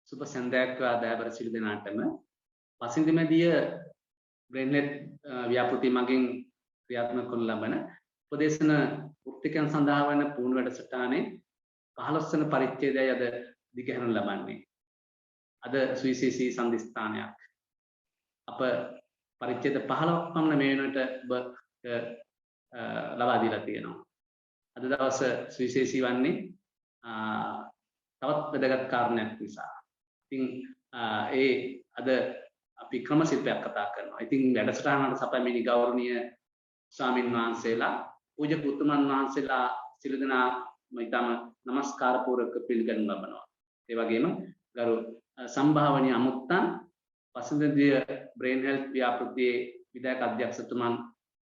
සුබ සන්ධ්‍යාවක් ආදායබර සිළු දෙනාටම පසින්දිමැදිය බ්‍රේන්ලෙට් ව්‍යාපෘති මගින් ක්‍රියාත්මක කරන ලබන උපදේශන වෘත්තිකයන් සඳහා වන පුහුණු වැඩසටහනේ 15 වන පරිච්ඡේදයයි අද දිගහැරන ලබන්නේ. අද සුවිශේෂී සම්දිස්ථානයක්. අප පරිච්ඡේද 15ක් පමණ මේ වෙනකොට ලබා දීලා තියෙනවා. අද දවස සුවිශේෂී වන්නේ තවත් වැදගත් කාරණයක් නිසා. ඉතින් අද අපි ක්‍රම ශිල්පයක් කතා කරනවා. ඉතින් වැඩසටහනට සපයමිනි ගෞරවනීය ස්වාමින් වහන්සේලා, පූජ්‍ය පුතුමන් වහන්සේලා සියලු දෙනා මම නමස්කාර පූර්වක පිළිගනු ලබනවා. ඒ වගේම ගරු සම්භාවනීය අමුත්තන් පසුගිය බ්‍රේන් හෙල්ත් ව්‍යාපෘතියේ විධායක අධ්‍යක්ෂතුමන්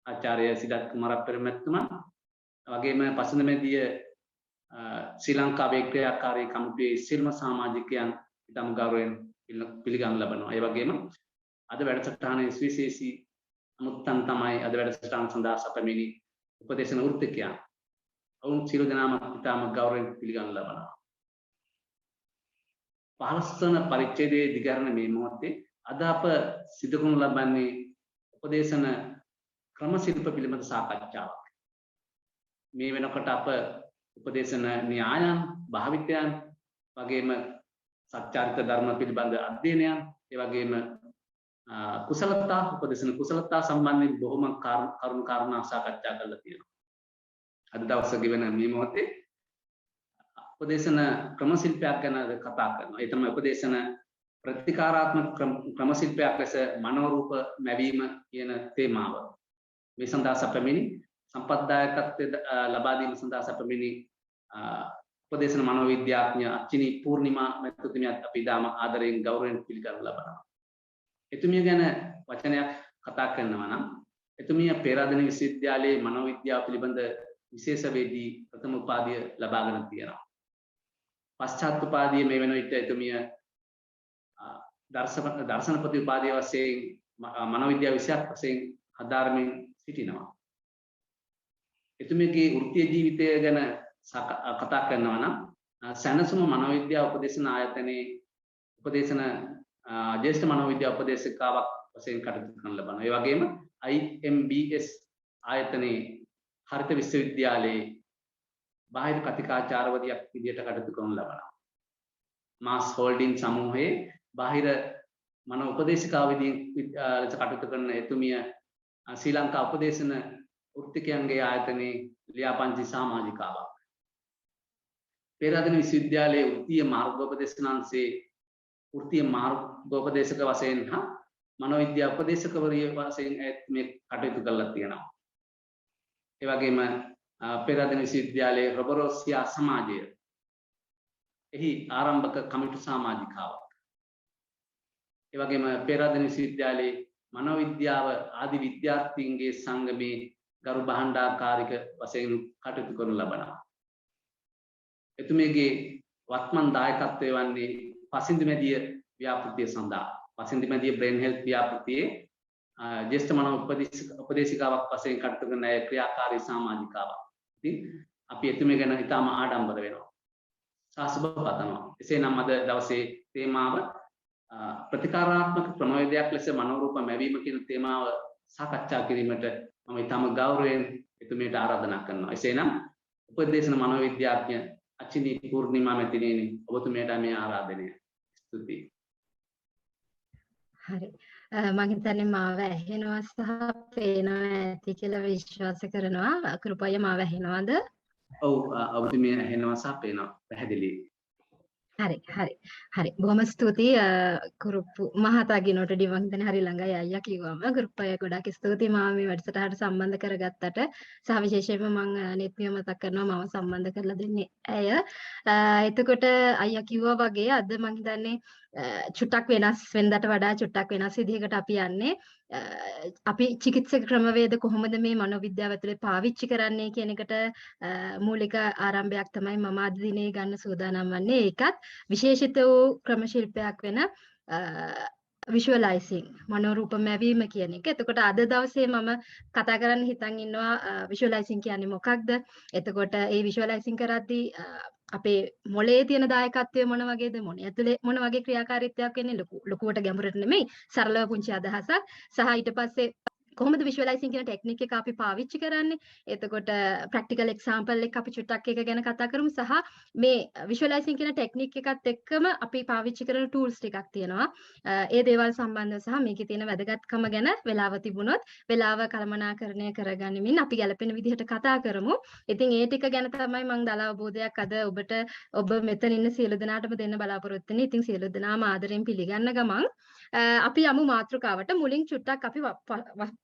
ආචාර්ය සිද්ධාත් කුමාරප්පර මැතිතුමා වගේම පසුගිය ශ්‍රී ලංකාවේ ක්‍රියාකාරී කමිටුවේ සිල්ම සමාජිකයන් ඉතාම ගෞරවයෙන් පිළිගනු ලබනවා. ඒ වගේම අද වැඩසටහනේ සුවිශේෂී අමුත්තන් තමයි අද වැඩසටහන සඳහා සපමිනි උපදේශන වෘත්තිකයන්. ඔවුන් සියලු දෙනාම ඉතාම ගෞරවයෙන් පිළිගනු ලබනවා. 15 වන පරිච්ඡේදයේ දිගහැරෙන මේ මොහොතේ අද අප සිදු කරනු ලබන්නේ උපදේශන ක්‍රම ශිල්ප පිළිබඳ සාකච්ඡාවක්. මේ වෙනකොට අප උපදේශන න්‍යායන්, භාවිතයන් වගේම සත්‍යාර්ථ ධර්ම පිළිබඳ අධ්‍යයනයන්, ඒ වගේම කුසලතා, උපදේශන කුසලතා සම්බන්ධයෙන් බොහොම කරුණු කාරණා සාකච්ඡා කරලා තියෙනවා. අද දවසේ ගෙවන මේ මොහොතේ උපදේශන ක්‍රම ශිල්පයක් ගැන කතා කරනවා. ඒ තමයි උපදේශන ප්‍රතිකාරාත්මක ක්‍රම ශිල්පයක් ලෙස මනෝරූප මැවීම කියන තේමාව. මේ සඳහා සපමිනි සම්පත්දායකත්වයේ ලබා දීම සඳහා සපමිනි උපදේශන මනෝවිද්‍යාඥ අච්චිනි පූර්ණිමා මැතිතුමියත් අපි දාම ආදරයෙන් ගෞරවයෙන් පිළිගනු ලබනවා. එතුමිය ගැන වචනයක් කතා කරනවා නම් එතුමිය පේරාදෙණි විශ්වවිද්‍යාලයේ මනෝවිද්‍යාව පිළිබඳ විශේෂවේදී ප්‍රථම උපාධිය ලබාගෙන තියෙනවා. පශ්චාත් උපාධිය මේ වෙන විට එතුමිය දර්ශනපති උපාධිය වශයෙන් මනෝවිද්‍යාව විෂයක් වශයෙන් හදාරමින් සිටිනවා. එතුමියගේ වෘත්තීය ජීවිතය ගැන කතා කරනවා නම් සැනසුම මනෝවිද්‍යාව උපදේශන ආයතනයේ උපදේශන ජ්‍යෙෂ්ඨ මනෝවිද්‍යාව උපදේශකාවක් වශයෙන් කටයුතු කරන ලබනවා. ඒ වගේම IMBS ආයතනයේ හරිත විශ්වවිද්‍යාලයේ බාහිර කතිකාචාර්යවරියක් විදියට කටයුතු කරන ලබනවා. මාස් හෝල්ඩින් සමූහයේ බාහිර මනෝ උපදේශිකාව විදියට ලෙස කටයුතු කරන එතුමිය ශ්‍රී ලංකා උපදේශන වෘත්තිකයන්ගේ ආයතනයේ ලියාපදිංචි සමාජිකාවක්. පේරාදෙණි විශ්වවිද්‍යාලයේ වෘත්තීය මාර්ගෝපදේශනාංශයේ වෘත්තීය මාර්ගෝපදේශක වශයෙන් හා මනෝවිද්‍යා උපදේශකවරිය වශයෙන් මේ කටයුතු කරලා තියෙනවා. ඒ වගේම පේරාදෙණි විශ්වවිද්‍යාලයේ රොබරෝසියා සමාජය එහි ආරම්භක කමිටු සමාජිකාවක්. ඒ වගේම පේරාදෙණි විශ්වවිද්‍යාලයේ මනෝවිද්‍යාව ආදි විද්‍යාර්ථීන්ගේ සංගමේ ගරු භාණ්ඩාකාරික වශයෙන් කටයුතු කරනු ලබනවා. එතුමියගේ වත්මන් දායකත්වය වන්නේ පසින්දිමැදිය ව්‍යාපෘතිය සඳහා. පසින්දිමැදිය බ්‍රේන් හෙල්ත් ව්‍යාපෘතියේ ජ්‍යෙෂ්ඨ මනෝ උපදේශිකාවක් වශයෙන් කටයුතු කරන ක්‍රියාකාරී සමාජිකාවක්. ඉතින් අපි එතුමිය ගැන ඉතාම ආඩම්බර වෙනවා. සාසුබ පතනවා. එසේනම් අද දවසේ තේමාව ප්‍රතිකාරාත්මක ක්‍රමවේදයක් ලෙස මනෝරූප මැවීම කියන තේමාව සාකච්ඡා කිරීමට මම ඉතාම ගෞරවයෙන් එතුමියට ආරාධනා කරනවා. එසේනම් උපදේශන මනෝවිද්‍යාඥ අච්චිනි පූර්ණිමා මැතිණියනි ඔබතුමියට මේ ආරාධනය. ස්තුතියි. හරි. මම හිතන්නේ මාව ඇහෙනවා සහ පේනවා ඇති කියලා විශ්වාස කරනවා. කෘපය මාව ඇහෙනවද? ඔව් ඔබතුමිය ඇහෙනවා සහ පේනවා. පැහැදිලි. හරි. බොහොම ස්තුතියි කුරුප්පු මහතාගේ නොටඩි මං හිතන්නේ හරි ළඟයි අයියා කිව්වම කුරුප්පය ගොඩක් ස්තුතියි මාව මේ වැඩසටහනට සම්බන්ධ කරගත්තට සහ විශේෂයෙන්ම මං නිත්‍ය මතක් කරනවා මම සම්බන්ධ කරලා දෙන්නේ ඇය. එතකොට අයියා කිව්වා වගේ අද මං හිතන්නේ චුට්ටක් වෙනස් වෙනදට වඩා චුට්ටක් වෙනස් විදිහකට අපි යන්නේ අපි චිකිත්සක ක්‍රමවේද කොහොමද මේ මනෝවිද්‍යාව ඇතුලේ පාවිච්චි කරන්නේ කියන එකට මූලික ආරම්භයක් තමයි මම අද දිනේ ගන්න සූදානම් වන්නේ. ඒකත් විශේෂිත වූ ක්‍රම ශිල්පයක් වෙන visualizing මනෝරූප මැවීම කියන එක. එතකොට අද දවසේ මම කතා කරන්න හිතන් ඉන්නවා visualizing කියන්නේ මොකක්ද? එතකොට ඒ visualizing කරද්දී අපේ මොලේ තියෙන දායකත්වය මොන වගේද මොනේ ඇතුලේ මොන වගේ ක්‍රියාකාරීත්වයක් වෙන්නේ ලොකුවට ගැඹුරට නෙමෙයි සරලව පුංචි අදහසක් සහ ඊට පස්සේ කොහොමද විෂුවලයිසින් කියන ටෙක්නික් එක අපි පාවිච්චි කරන්නේ එතකොට ප්‍රැක්ටිකල් එක්සැම්පල් එක අපි චුට්ටක් එක ගැන කතා කරමු සහ මේ විෂුවලයිසින් කියන ටෙක්නික් එකත් එක්කම අපි පාවිච්චි කරන ටූල්ස් ටිකක් තියෙනවා ඒ දේවල් සම්බන්ධව සහ මේකේ තියෙන වැදගත්කම ගැන වෙලාව තිබුණොත් වෙලාව කළමනාකරණය කරගනිමින් අපි ගැළපෙන විදිහට කතා කරමු ඉතින් ඒ ටික ගැන තමයි මම දල අවබෝධයක් අද ඔබ මෙතන ඉන්න සියලු දෙනාටම දෙන්න බලාපොරොත්තු වෙන්නේ ඉතින් සියලු දෙනාම ආදරෙන් පිළිගන්න ගමන් අපි යමු මාතෘකාවට මුලින් චුට්ටක් අපි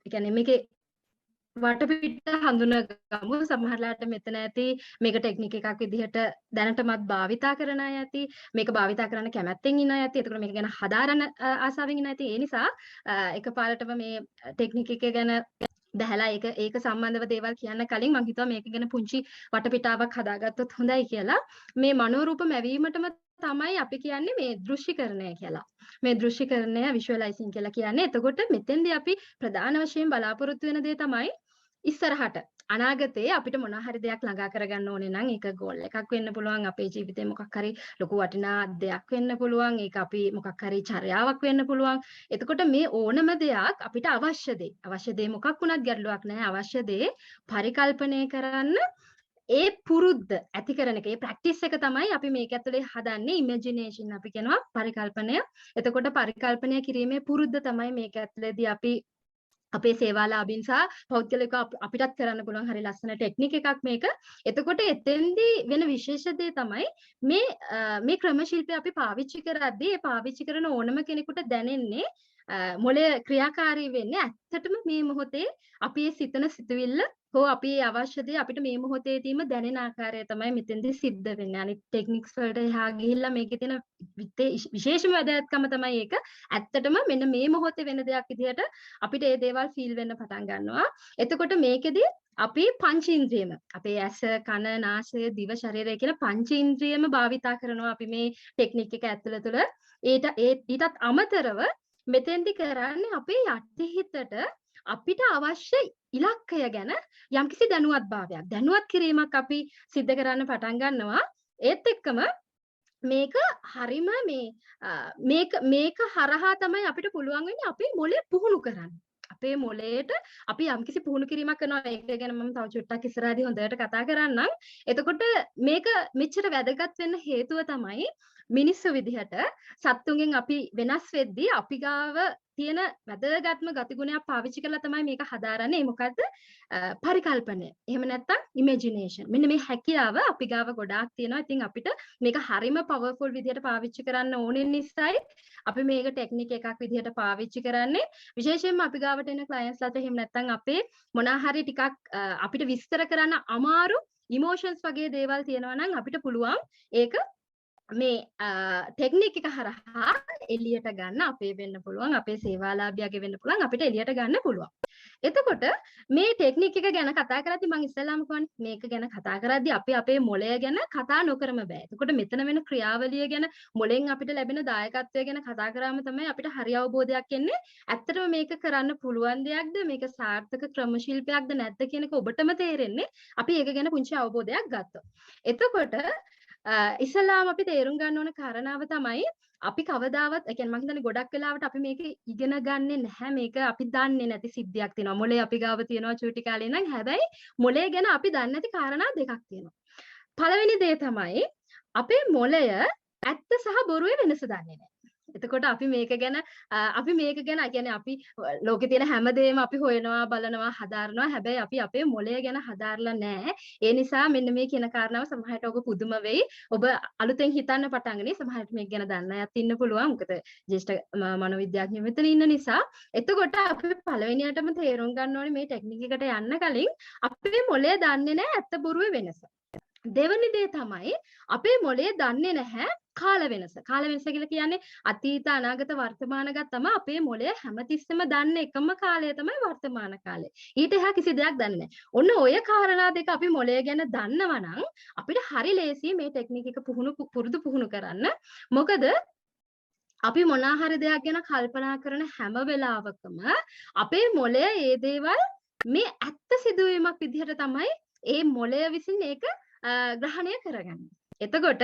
කියන්නේ මේකේ වටපිට හඳුනගමු සමහරලාට මෙතන ඇති මේක ටෙක්නික් එකක් විදිහට දැනටමත් භාවිතා කරන අය ඇති මේක භාවිතා කරන්න කැමැත්තෙන් ඉන්න අය ඇති එතකොට මේක ගැන හදාරන ආසාවෙන් ඉන්න ඇති ඒ නිසා එකපාරටම මේ ටෙක්නික් එක ගැන බහැලා ඒක සම්බන්ධව දේවල් කියන්න කලින් මම හිතුවා මේක ගැන පුංචි වටපිටාවක් හදාගත්තොත් හොඳයි කියලා මේ මනෝරූප මැවීමටම තමයි අපි කියන්නේ මේ දෘශ්‍යීකරණය කියලා. මේ දෘශ්‍යීකරණය විෂුවලයිසින් කියලා කියන්නේ. එතකොට මෙතෙන්දී අපි ප්‍රධාන වශයෙන් බලාපොරොත්තු වෙන දේ තමයි ඉස්සරහට අනාගතයේ අපිට මොන හරි දෙයක් ළඟා කරගන්න ඕනේ නම් ඒක ගෝල් එකක් වෙන්න පුළුවන් අපේ ජීවිතේ මොකක් හරි ලොකු වටිනා දෙයක් වෙන්න පුළුවන් ඒක අපි මොකක් හරි චර්යාවක් වෙන්න පුළුවන් එතකොට මේ ඕනම දෙයක් අපිට අවශ්‍ය දේ මොකක් වුණත් ගැටලුවක් නැහැ අවශ්‍ය දේ පරිකල්පනය කරන්න ඒ පුරුද්ද ඇති කරන එක ඒ ප්‍රැක්ටිස් එක තමයි අපි මේක ඇතුලේ හදන්නේ ඉමේජිනේෂන් අපි කියනවා පරිකල්පනය එතකොට පරිකල්පනය කිරීමේ පුරුද්ද තමයි මේක ඇතුලේදී අපි අපේ සේවාලාභීන් සහ පෞද්ගලිකව අපිටත් කරන්න පුළුවන් හරි ලස්සන ටෙක්නික් එකක් මේක. එතකොට එතෙන්දී වෙන විශේෂ දේ තමයි මේ ක්‍රමශිල්පය අපි පාවිච්චි කරද්දී ඒ පාවිච්චි කරන ඕනම කෙනෙකුට දැනෙන්නේ මොළය ක්‍රියාකාරී වෙන්නේ ඇත්තටම මේ මොහොතේ අපි සිතන සිතුවිල්ල හෝ අපි අවශ්‍ය දේ අපිට මේ මොහොතේදීම දැනෙන ආකාරය තමයි මෙතෙන්දී සිද්ධ වෙන්නේ. අනිත් ටෙක්නික්ස් වලට එහා ගිහිල්ලා මේකේ තියෙන විශේෂම වැදගත්කම තමයි ඒක. ඇත්තටම මෙන්න මේ මොහොතේ වෙන දෙයක් විදිහට අපිට ඒ දේවල් ෆීල් වෙන්න පටන් ගන්නවා. එතකොට මේකෙදී අපි පංචේන්ද්‍රියම අපේ ඇස කන නාසය දිව ශරීරය කියන පංචේන්ද්‍රියම භාවිතා කරනවා අපි මේ ටෙක්නික් එක ඇතුළත ඊටත් අමතරව මෙතෙන්දි කරන්නේ අපේ යටිහිතට අපිට අවශ්‍ය ඉලක්කය ගැන යම්කිසි දැනුවත් කිරීමක් අපි සිද්ධ කරන්න පටන් ගන්නවා ඒත් එක්කම මේක හරිම මේක හරහා තමයි අපිට පුළුවන් වෙන්නේ අපේ මොළය පුහුණු කරන්න අපේ මොළයට අපි යම්කිසි පුහුණු කිරීමක් කරනවා ඒක ගැන මම තව චුට්ටක් ඉස්සරහදී හොඳට කතා කරන්නම් එතකොට මේක මෙච්චර වැදගත් වෙන්න හේතුව තමයි මිනිස්සු විදිහට සත්තුන්ගෙන් අපි වෙනස් වෙද්දී අපි ගාව තියෙන වැදගත්ම ගතිගුණයක් පාවිච්චි කරලා තමයි මේක හදාරන්නේ. ඒ මොකද්ද? පරිකල්පනය. එහෙම නැත්නම් ඉමේජිනේෂන්. මෙන්න මේ හැකියාව අපි ගාව ගොඩාක් තියෙනවා. ඉතින් අපිට මේක හරිම පවර්ෆුල් විදිහට පාවිච්චි කරන්න ඕනේ නිසායි අපි මේක ටෙක්නික් එකක් විදිහට පාවිච්චි කරන්නේ. විශේෂයෙන්ම අපි ගාවට එන ක්ලයන්ට්ස්ලාට එහෙම නැත්නම් අපේ මොනවා හරි ටිකක් අපිට විස්තර කරන්න අමාරු ඉමෝෂන්ස් වගේ දේවල් තියෙනවා නම් අපිට පුළුවන් ඒක මේ ටෙක්නික් එක හරහා එළියට ගන්න අපේ වෙන්න පුළුවන් අපේ සේවාලාභියාගේ වෙන්න පුළුවන් අපිට එළියට ගන්න පුළුවන්. එතකොට මේ ටෙක්නික් එක ගැන කතා කරද්දී මම ඉස්සෙල්ලාම කියන්නේ මේක ගැන කතා කරද්දී අපි අපේ මොළය ගැන කතා නොකරම බෑ. එතකොට මෙතන වෙන ක්‍රියාවලිය ගැන මොළෙන් අපිට ලැබෙන දායකත්වය ගැන කතා කරාම තමයි අපිට හරි අවබෝධයක් එන්නේ. ඇත්තටම මේක කරන්න පුළුවන් දෙයක්ද මේක සාර්ථක ක්‍රමශිල්පයක්ද නැද්ද කියන එක ඔබටම තේරෙන්නේ අපි ඒක ගැන පුංචි අවබෝධයක් ගත්තොත්. එතකොට ඉස්සලාම අපි තේරුම් ගන්න ඕන කාරණාව තමයි අපි කවදාවත් ඒ කියන්නේ මම හිතන්නේ ගොඩක් වෙලාවට අපි මේක ඉගෙන ගන්නෙ නැහැ මේක අපි දන්නේ නැති සිද්ධියක් තියෙනවා මොලේ අපි ගාව තියෙනවා චූටි කාලේ නම් හැබැයි මොලේ ගැන අපි දන්නේ නැති කාරණා දෙකක් තියෙනවා පළවෙනි දේ තමයි අපේ මොලය ඇත්ත සහ බොරුවේ වෙනස දන්නේ නැහැ එතකොට අපි මේක ගැන කියන්නේ අපි ලෝකේ තියෙන හැමදේම අපි හොයනවා බලනවා හදාරනවා හැබැයි අපි අපේ මොළය ගැන හදාarලා නැහැ ඒ නිසා මෙන්න මේ කියන කාරණාව සමහරට ඔබ පුදුම වෙයි ඔබ අලුතෙන් හිතන්න පටන් ගන්නේ සමහරට මේක ගැන දන්න අයත් ඉන්න පුළුවන් මොකද ජ්‍යෙෂ්ඨ මනෝවිද්‍යාඥයෝ මෙතන ඉන්න නිසා එතකොට අපි පළවෙනියටම තේරුම් ගන්න ඕනේ මේ ටෙක්නික් එකට යන්න කලින් අපේ මොළය දන්නේ නැහැ ඇත්ත බොරුවේ වෙනස දෙවැනි දේ තමයි අපේ මොළය දන්නේ නැහැ කාල වෙනස කියලා කියන්නේ අතීත අනාගත වර්තමාන ගත්තම අපේ මොළය හැමතිස්සෙම දන්න එකම කාලය තමයි වර්තමාන කාලය. ඊට එහා කිසි දෙයක් දන්නේ නැහැ. ඔන්න ඔය කාරණා දෙක අපි මොළය ගැන දන්නවා නම් අපිට හරි ලේසියි මේ ටෙක්නික් එක පුරුදු කරන්න. මොකද අපි මොනවා හරි දෙයක් ගැන කල්පනා කරන හැම වෙලාවකම අපේ මොළය ඒ දේවල් මේ ඇත්ත සිදුවීමක් විදිහට තමයි ඒ මොළය විසින් ඒක ග්‍රහණය කරගන්නේ. එතකොට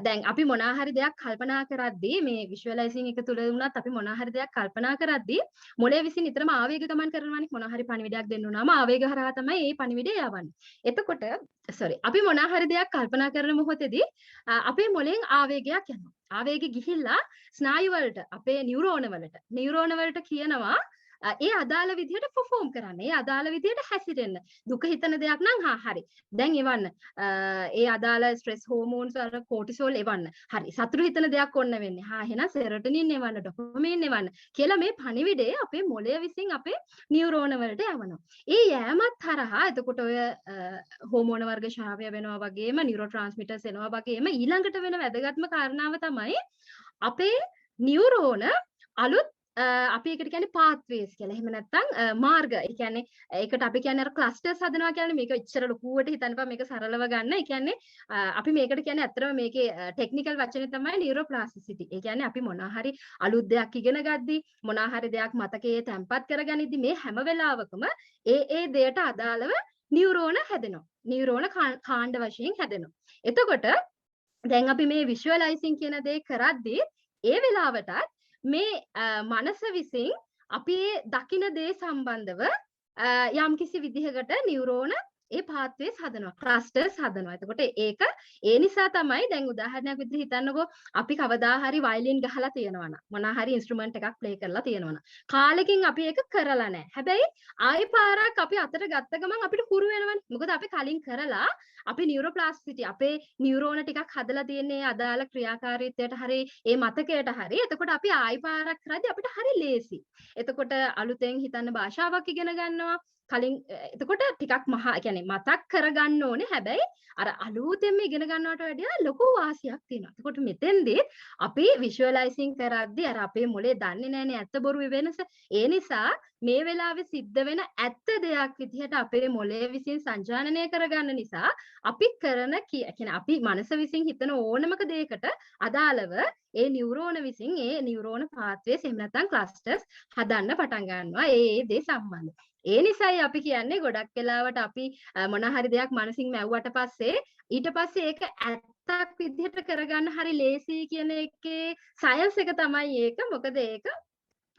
දැන් අපි මොනවා හරි දෙයක් කල්පනා කරද්දී මේ විෂුවලයිසින් එක තුල වුණත් අපි මොනවා හරි දෙයක් කල්පනා කරද්දී මොළය විසින් නිතරම ආවේග ගමන් කරනවානේ. මොනවා හරි පණිවිඩයක් දෙන්න උනාම ආවේග හරහා තමයි මේ පණිවිඩය යවන්නේ. එතකොට අපි මොනවා හරි දෙයක් කල්පනා කරන මොහොතේදී අපේ මොළෙන් ආවේගයක් යනවා. ආවේගෙ ගිහිල්ලා ස්නායු වලට අපේ නියුරෝන වලට කියනවා ඒ අදාළ විදිහට perform කරන්න. ඒ අදාළ විදිහට හැසිරෙන්න. දුක හිතන දෙයක් නම් හරි. දැන් එවන්න. ඒ අදාළ ස්ට්‍රෙස් හෝමෝන්ස් වල කෝටිසෝල් එවන්න. හරි. සතුටු හිතන දෙයක් ඔන්න වෙන්නේ. එහෙනම් සෙරොටොනින් එවන්න, ඩොපමින් එවන්න කියලා මේ පණිවිඩය අපේ මොළය විසින් අපේ නියුරෝන වලට යවනවා. ඒ යෑමත් හරහා එතකොට ඔය හෝමෝන වර්ග ශ්‍රාවය වෙනවා වගේම නියුරෝ ට්‍රාන්ස්මිටර්ස් එනවා වගේම ඊළඟට වෙන වැදගත්ම කාරණාව තමයි අපේ නියුරෝන අලුත් අපි ඒකට කියන්නේ pathways කියලා. එහෙම නැත්නම් මාර්ග. ඒ කියන්නේ ඒකට අපි කියන්නේ අර clusters හදනවා කියන්නේ මේක ඉච්චර ලොකුවට හිතන්න බෑ මේක සරලව ගන්න. ඒ කියන්නේ අපි මේකට කියන්නේ ඇත්තටම මේකේ ටෙක්නිකල් වචනේ තමයි neuroplasticity. ඒ කියන්නේ අපි මොනවා හරි අලුත් දෙයක් ඉගෙන ගද්දී මොනවා හරි දෙයක් මතකයේ තැම්පත් කරගනිද්දී මේ හැම වෙලාවකම ඒ දෙයට අදාළව නියුරෝන හැදෙනවා. නියුරෝන කාණ්ඩ වශයෙන් හැදෙනවා. එතකොට දැන් අපි මේ visualizing කියන දේ කරද්දී ඒ වෙලාවටත් මේ මනස විසින් අපි දකින දේ සම්බන්ධව යම්කිසි විදිහකට නියුරෝන ඒ pathways හදනවා clusters හදනවා. එතකොට ඒක ඒ නිසා තමයි දැන් උදාහරණයක් විදිහට හිතන්නකෝ අපි කවදා හරි වයලින් ගහලා තියෙනවා නම් මොනවා හරි ඉන්ස්ට්‍රුමන්ට් එකක් ප්ලේ කරලා තියෙනවා නම් කාලෙකින් අපි ඒක කරලා නැහැ. හැබැයි ආයෙ පාරක් අපි අතට ගත්ත ගමන් අපිට හුරු වෙනවනේ. මොකද අපි කලින් කරලා අපි නියුරෝප්ලාස්ටිසිටි අපේ නියුරෝන ටිකක් හදලා තියෙන්නේ අදාළ ක්‍රියාකාරීත්වයට හරි ඒ මතකයට හරි. එතකොට අපි ආයෙ පාරක් කරද්දී අපිට හරි ලේසි. එතකොට අලුතෙන් හිතන්න භාෂාවක් ඉගෙන ගන්නවා. කලින් එතකොට ටිකක් කියන්නේ මතක් කරගන්න ඕනේ. හැබැයි අර අලුතෙන්ම ඉගෙන ගන්නවට වඩා ලොකු වාසියක් තියෙනවා. එතකොට මෙතෙන්දී අපි විෂුවලයිසින් කරද්දී අර අපේ මොලේ දන්නේ නැහැනේ ඇත්ත බොරු වෙනස. ඒ නිසා මේ වෙලාවේ සිද්ධ වෙන ඇත්ත දෙයක් විදිහට අපේ මොලේ විසින් සංජානනය කරගන්න නිසා අපි කරන කියන්නේ අපි මනස විසින් හිතන ඕනමක දෙයකට අදාළව ඒ නියුරෝන විසින් ඒ නියුරෝන pathways එහෙම නැත්නම් clusters හදන්න පටන් ගන්නවා. ඒ දේ සම්බන්ධ. ඒ නිසායි අපි කියන්නේ ගොඩක් වෙලාවට අපි මොන හරි දෙයක් මනසින් මැව්වට පස්සේ ඊට පස්සේ ඒක ඇත්තක් විදිහට කරගන්න හරි ලේසි කියන එකේ සයන්ස් එක තමයි ඒක. මොකද ඒක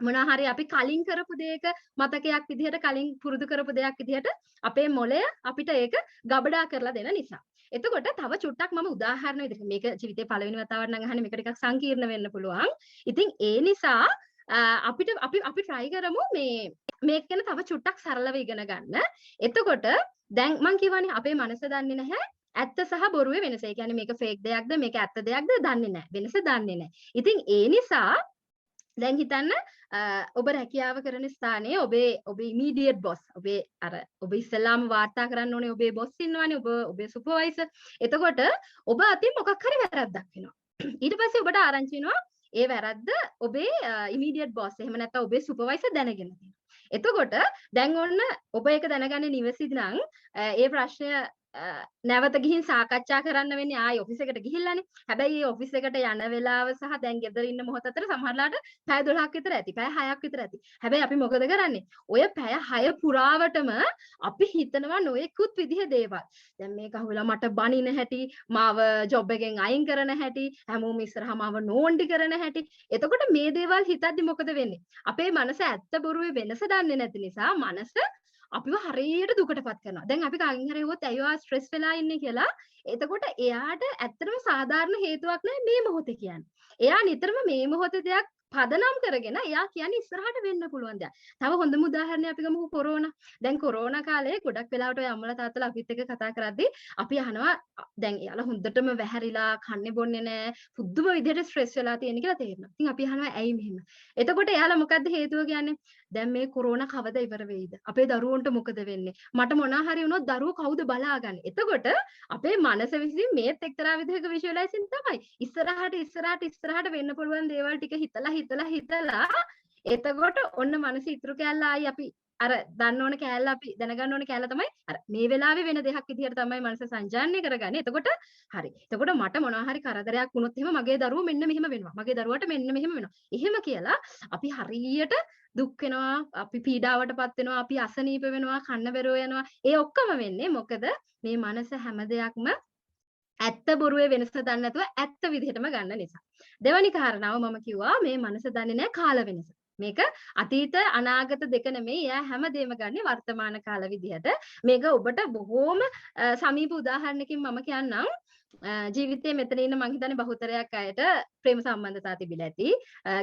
මොනවා හරි අපි කලින් කරපු දෙයක මතකයක් විදිහට කලින් පුරුදු කරපු දෙයක් විදිහට අපේ මොළය අපිට ඒක ගබඩා කරලා දෙන නිසා. එතකොට තව චුට්ටක් මම උදාහරණ විදිහට මේක ජීවිතේ පළවෙනි වතාවට නම් අහන්නේ මේක ටිකක් සංකීර්ණ වෙන්න පුළුවන්. ඉතින් ඒ නිසා අපිට අපි try කරමු මේක ගැන තව චුට්ටක් සරලව ඉගෙන ගන්න. එතකොට දැන් මම කියවනේ අපේ මනස දන්නේ නැහැ ඇත්ත සහ බොරුවේ වෙනස. ඒ කියන්නේ මේක fake දෙයක්ද මේක ඇත්ත දෙයක්ද දන්නේ නැහැ. වෙනස දන්නේ නැහැ. ඉතින් ඒ නිසා දැන් හිතන්න ඔබ රැකියාව කරන ස්ථානයේ ඔබේ ඉමීඩියට් බොස් ඔබ ඉස්සෙල්ලාම වාර්තා කරන්න ඕනේ ඔබේ බොස් ඉන්නවනේ ඔබේ සුපර්වයිසර්. එතකොට ඔබ අතින් මොකක් හරි වැරද්දක් වෙනවා. ඊට පස්සේ ඔබට ආරංචි වෙනවා ඒ වැරද්ද ඔබේ ඉමීඩියට් බොස් එහෙම නැත්නම් ඔබේ සුපර්වයිසර් දැනගෙන තියෙනවා. එතකොට දැන් ඔන්න ඔබ ඒක දැනගන්නේ නිවැරදි නම් ඒ ප්‍රශ්නය නැවත ගිහින් සාකච්ඡා කරන්න වෙන්නේ ආයි ඔෆිස් එකට ගිහිල්ලානේ. හැබැයි මේ ඔෆිස් එකට යන වෙලාව සහ දැන් ගෙදර ඉන්න මොහොත අතර සමහරලාට පැය 12ක් විතර ඇති. පැය 6ක් විතර ඇති. හැබැයි අපි මොකද කරන්නේ? ඔය පැය 6 පුරාවටම අපි හිතනවා නොයෙකුත් විදිහ දේවල්. දැන් මේක අහුවෙලා මට බනින හැටි, මාව ජොබ් එකෙන් අයින් කරන හැටි, හැමෝම ඉස්සරහා මාව නෝන්ඩි කරන හැටි. එතකොට මේ දේවල් හිතද්දි මොකද වෙන්නේ? අපේ මනස ඇත්ත බොරුවේ වෙනස දන්නේ නැති නිසා මනස අපිව හරියට දුකටපත් කරනවා. දැන් අපි කාගෙන් හරි හුවොත් ඇයි ඔයා ස්ට්‍රෙස් වෙලා ඉන්නේ කියලා. එතකොට එයාට ඇත්තටම සාධාරණ හේතුවක් නැහැ මේ මොහොතේ කියන්නේ. එයා නිතරම මේ මොහොතේ දෙයක් පදනම් කරගෙන එයා කියන්නේ ඉස්සරහට වෙන්න පුළුවන් දෙයක්. තව හොඳම උදාහරණයක් අපි ගමුකෝ කොරෝනා. දැන් කොරෝනා කාලේ ගොඩක් වෙලාවට ඔය අම්මලා තාත්තලා අපිත් එක්ක කතා කරද්දී අපි අහනවා දැන් එයාලා හොඳටම වැහැරිලා කන්නේ බොන්නේ නැහැ. පුදුම විදිහට ස්ට්‍රෙස් වෙලා තියෙන කියලා තේරෙනවා. ඉතින් අපි අහනවා ඇයි මෙහෙම? එතකොට එයාලා මොකද්ද හේතුව කියන්නේ? දැන් මේ කොරෝනා කවද ඉවර වෙයිද? අපේ දරුවන්ට මොකද වෙන්නේ? මට මොනවා හරි වුණොත් දරුවෝ කවුද බලාගන්නේ? එතකොට අපේ මනස විසින් මේත් එක්තරා විදිහක විෂුවලයිසින් තමයි. ඉස්සරහට වෙන්න පුළුවන් දේවල් ටික හිතලා එතකොට ඔන්න මනස ඉතුරු කැල්ල ආයි අපි අර දන්න ඕන කැලල අපි දැනගන්න ඕන කැලල තමයි අර මේ වෙලාවේ වෙන දෙයක් විදිහට තමයි මනස සංජානනය කරගන්නේ. එතකොට හරි. එතකොට මට මොනවා හරි කරදරයක් වුණොත් එහෙම මගේ දරුවෝ මෙන්න මෙහෙම වෙනවා. මගේ දරුවට මෙන්න මෙහෙම වෙනවා. එහෙම කියලා අපි හරියට දුක් වෙනවා, අපි පීඩාවටපත් වෙනවා, අපි අසනීප වෙනවා, කන්න බැරුව යනවා. ඒ ඔක්කොම වෙන්නේ මොකද මේ මනස හැම දෙයක්ම ඇත්ත බොරුවේ වෙනස දන්නේ නැතුව ඇත්ත විදිහටම ගන්න නිසා. දෙවැනි කාරණාව මම කිව්වා මේ මනස දන්නේ නැහැ කාල වෙනස. මේක අතීත අනාගත දෙක නෙමෙයි. එයා හැමදේම ගන්නේ වර්තමාන කාල විදිහට. මේක ඔබට බොහෝම සමීප උදාහරණකින් මම කියන්නම්. ජීවිතයේ මෙතන ඉන්න මං හිතන්නේ බහුතරයක් අයට ප්‍රේම සම්බන්ධතා තිබිලා ඇති.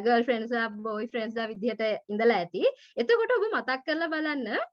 ගර්ල් ෆ්‍රෙන්ඩ්ස්ලා බොයි ෆ්‍රෙන්ඩ්ස්ලා විදිහට ඉඳලා ඇති. එතකොට ඔබ මතක් කරලා බලන්න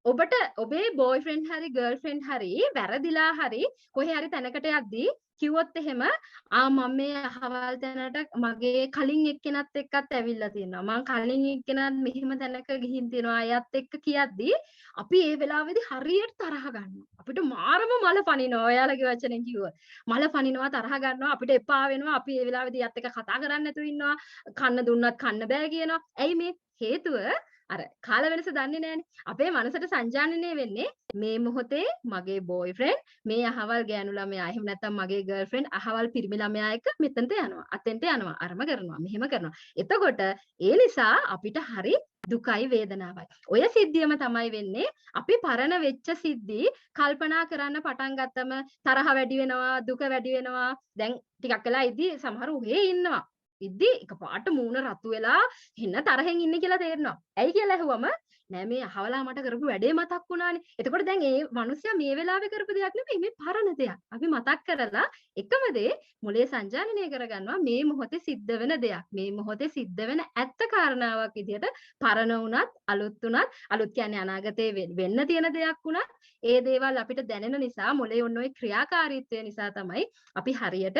ඔබට ඔබේ බොයිෆ්‍රෙන්ඩ් හරි ගර්ල්ෆ්‍රෙන්ඩ් හරි වැරදිලා හරි කොහේ හරි තැනකට යද්දී කිව්වොත් එහෙම මම මේ අහවල් තැනට මගේ කලින් එක්කෙනත් එක්කත් ඇවිල්ලා තියෙනවා මම කලින් එක්කෙනත් මෙහෙම තැනක ගිහින් තියෙනවා අයත් එක්ක කියද්දී අපි ඒ වෙලාවේදී හරියට තරහ ගන්නවා අපිට මාරම මල පනිනවා ඔයාලගේ වචනෙන් කිව්වොත් මල පනිනවා තරහ ගන්නවා අපිට එපා වෙනවා අපි ඒ වෙලාවේදී යත් එක්ක කතා කරන්න නැතුව ඉන්නවා කන්න දුන්නත් කන්න බෑ කියනවා ඇයි මේ හේතුව අර කාල වෙනස දන්නේ නැහැනේ. අපේ මනසට සංජානනය වෙන්නේ මේ මොහොතේ මගේ බොයිෆ්‍රෙන්ඩ් මේ අහවල් ගෑනු ළමයා එහෙම නැත්නම් මගේ ගර්ල්ෆ්‍රෙන්ඩ් අහවල් පිරිමි ළමයා එක්ක මෙතනට යනවා. අතෙන්ට යනවා. අරම කරනවා. මෙහෙම කරනවා. එතකොට ඒ නිසා අපිට හරි දුකයි වේදනාවයි. ඔය සිද්ධියම තමයි වෙන්නේ අපි පරණ වෙච්ච සිද්ධි කල්පනා කරන්න පටන් ගත්තම තරහ වැඩි වෙනවා, දුක වැඩි වෙනවා. දැන් ටිකක් වෙලා ඉදී සමහර උගේ ඉන්නවා. ඉද්දි එකපාරට මූණ රතු වෙලා හින්න තරහෙන් ඉන්නේ කියලා තේරෙනවා. ඇයි කියලා ඇහුවම නෑ මේ අහවලා මට කරපු වැඩේ මතක් වුණානේ. එතකොට දැන් ඒ මිනිස්සයා මේ වෙලාවේ කරපු දෙයක් නෙමෙයි මේ පරණ දෙයක්. අපි මතක් කරලා එකම දේ මොලේ සංජානනය කරගන්නවා මේ මොහොතේ සිද්ධ වෙන දෙයක්. මේ මොහොතේ සිද්ධ වෙන ඇත්ත කාරණාවක් විදිහට පරණ වුණත් අලුත් කියන්නේ අනාගතේ වෙන්න තියෙන දෙයක් වුණත් ඒ දේවල් අපිට දැනෙන නිසා මොලේ ඔන්න ඔය ක්‍රියාකාරීත්වය නිසා තමයි අපි හරියට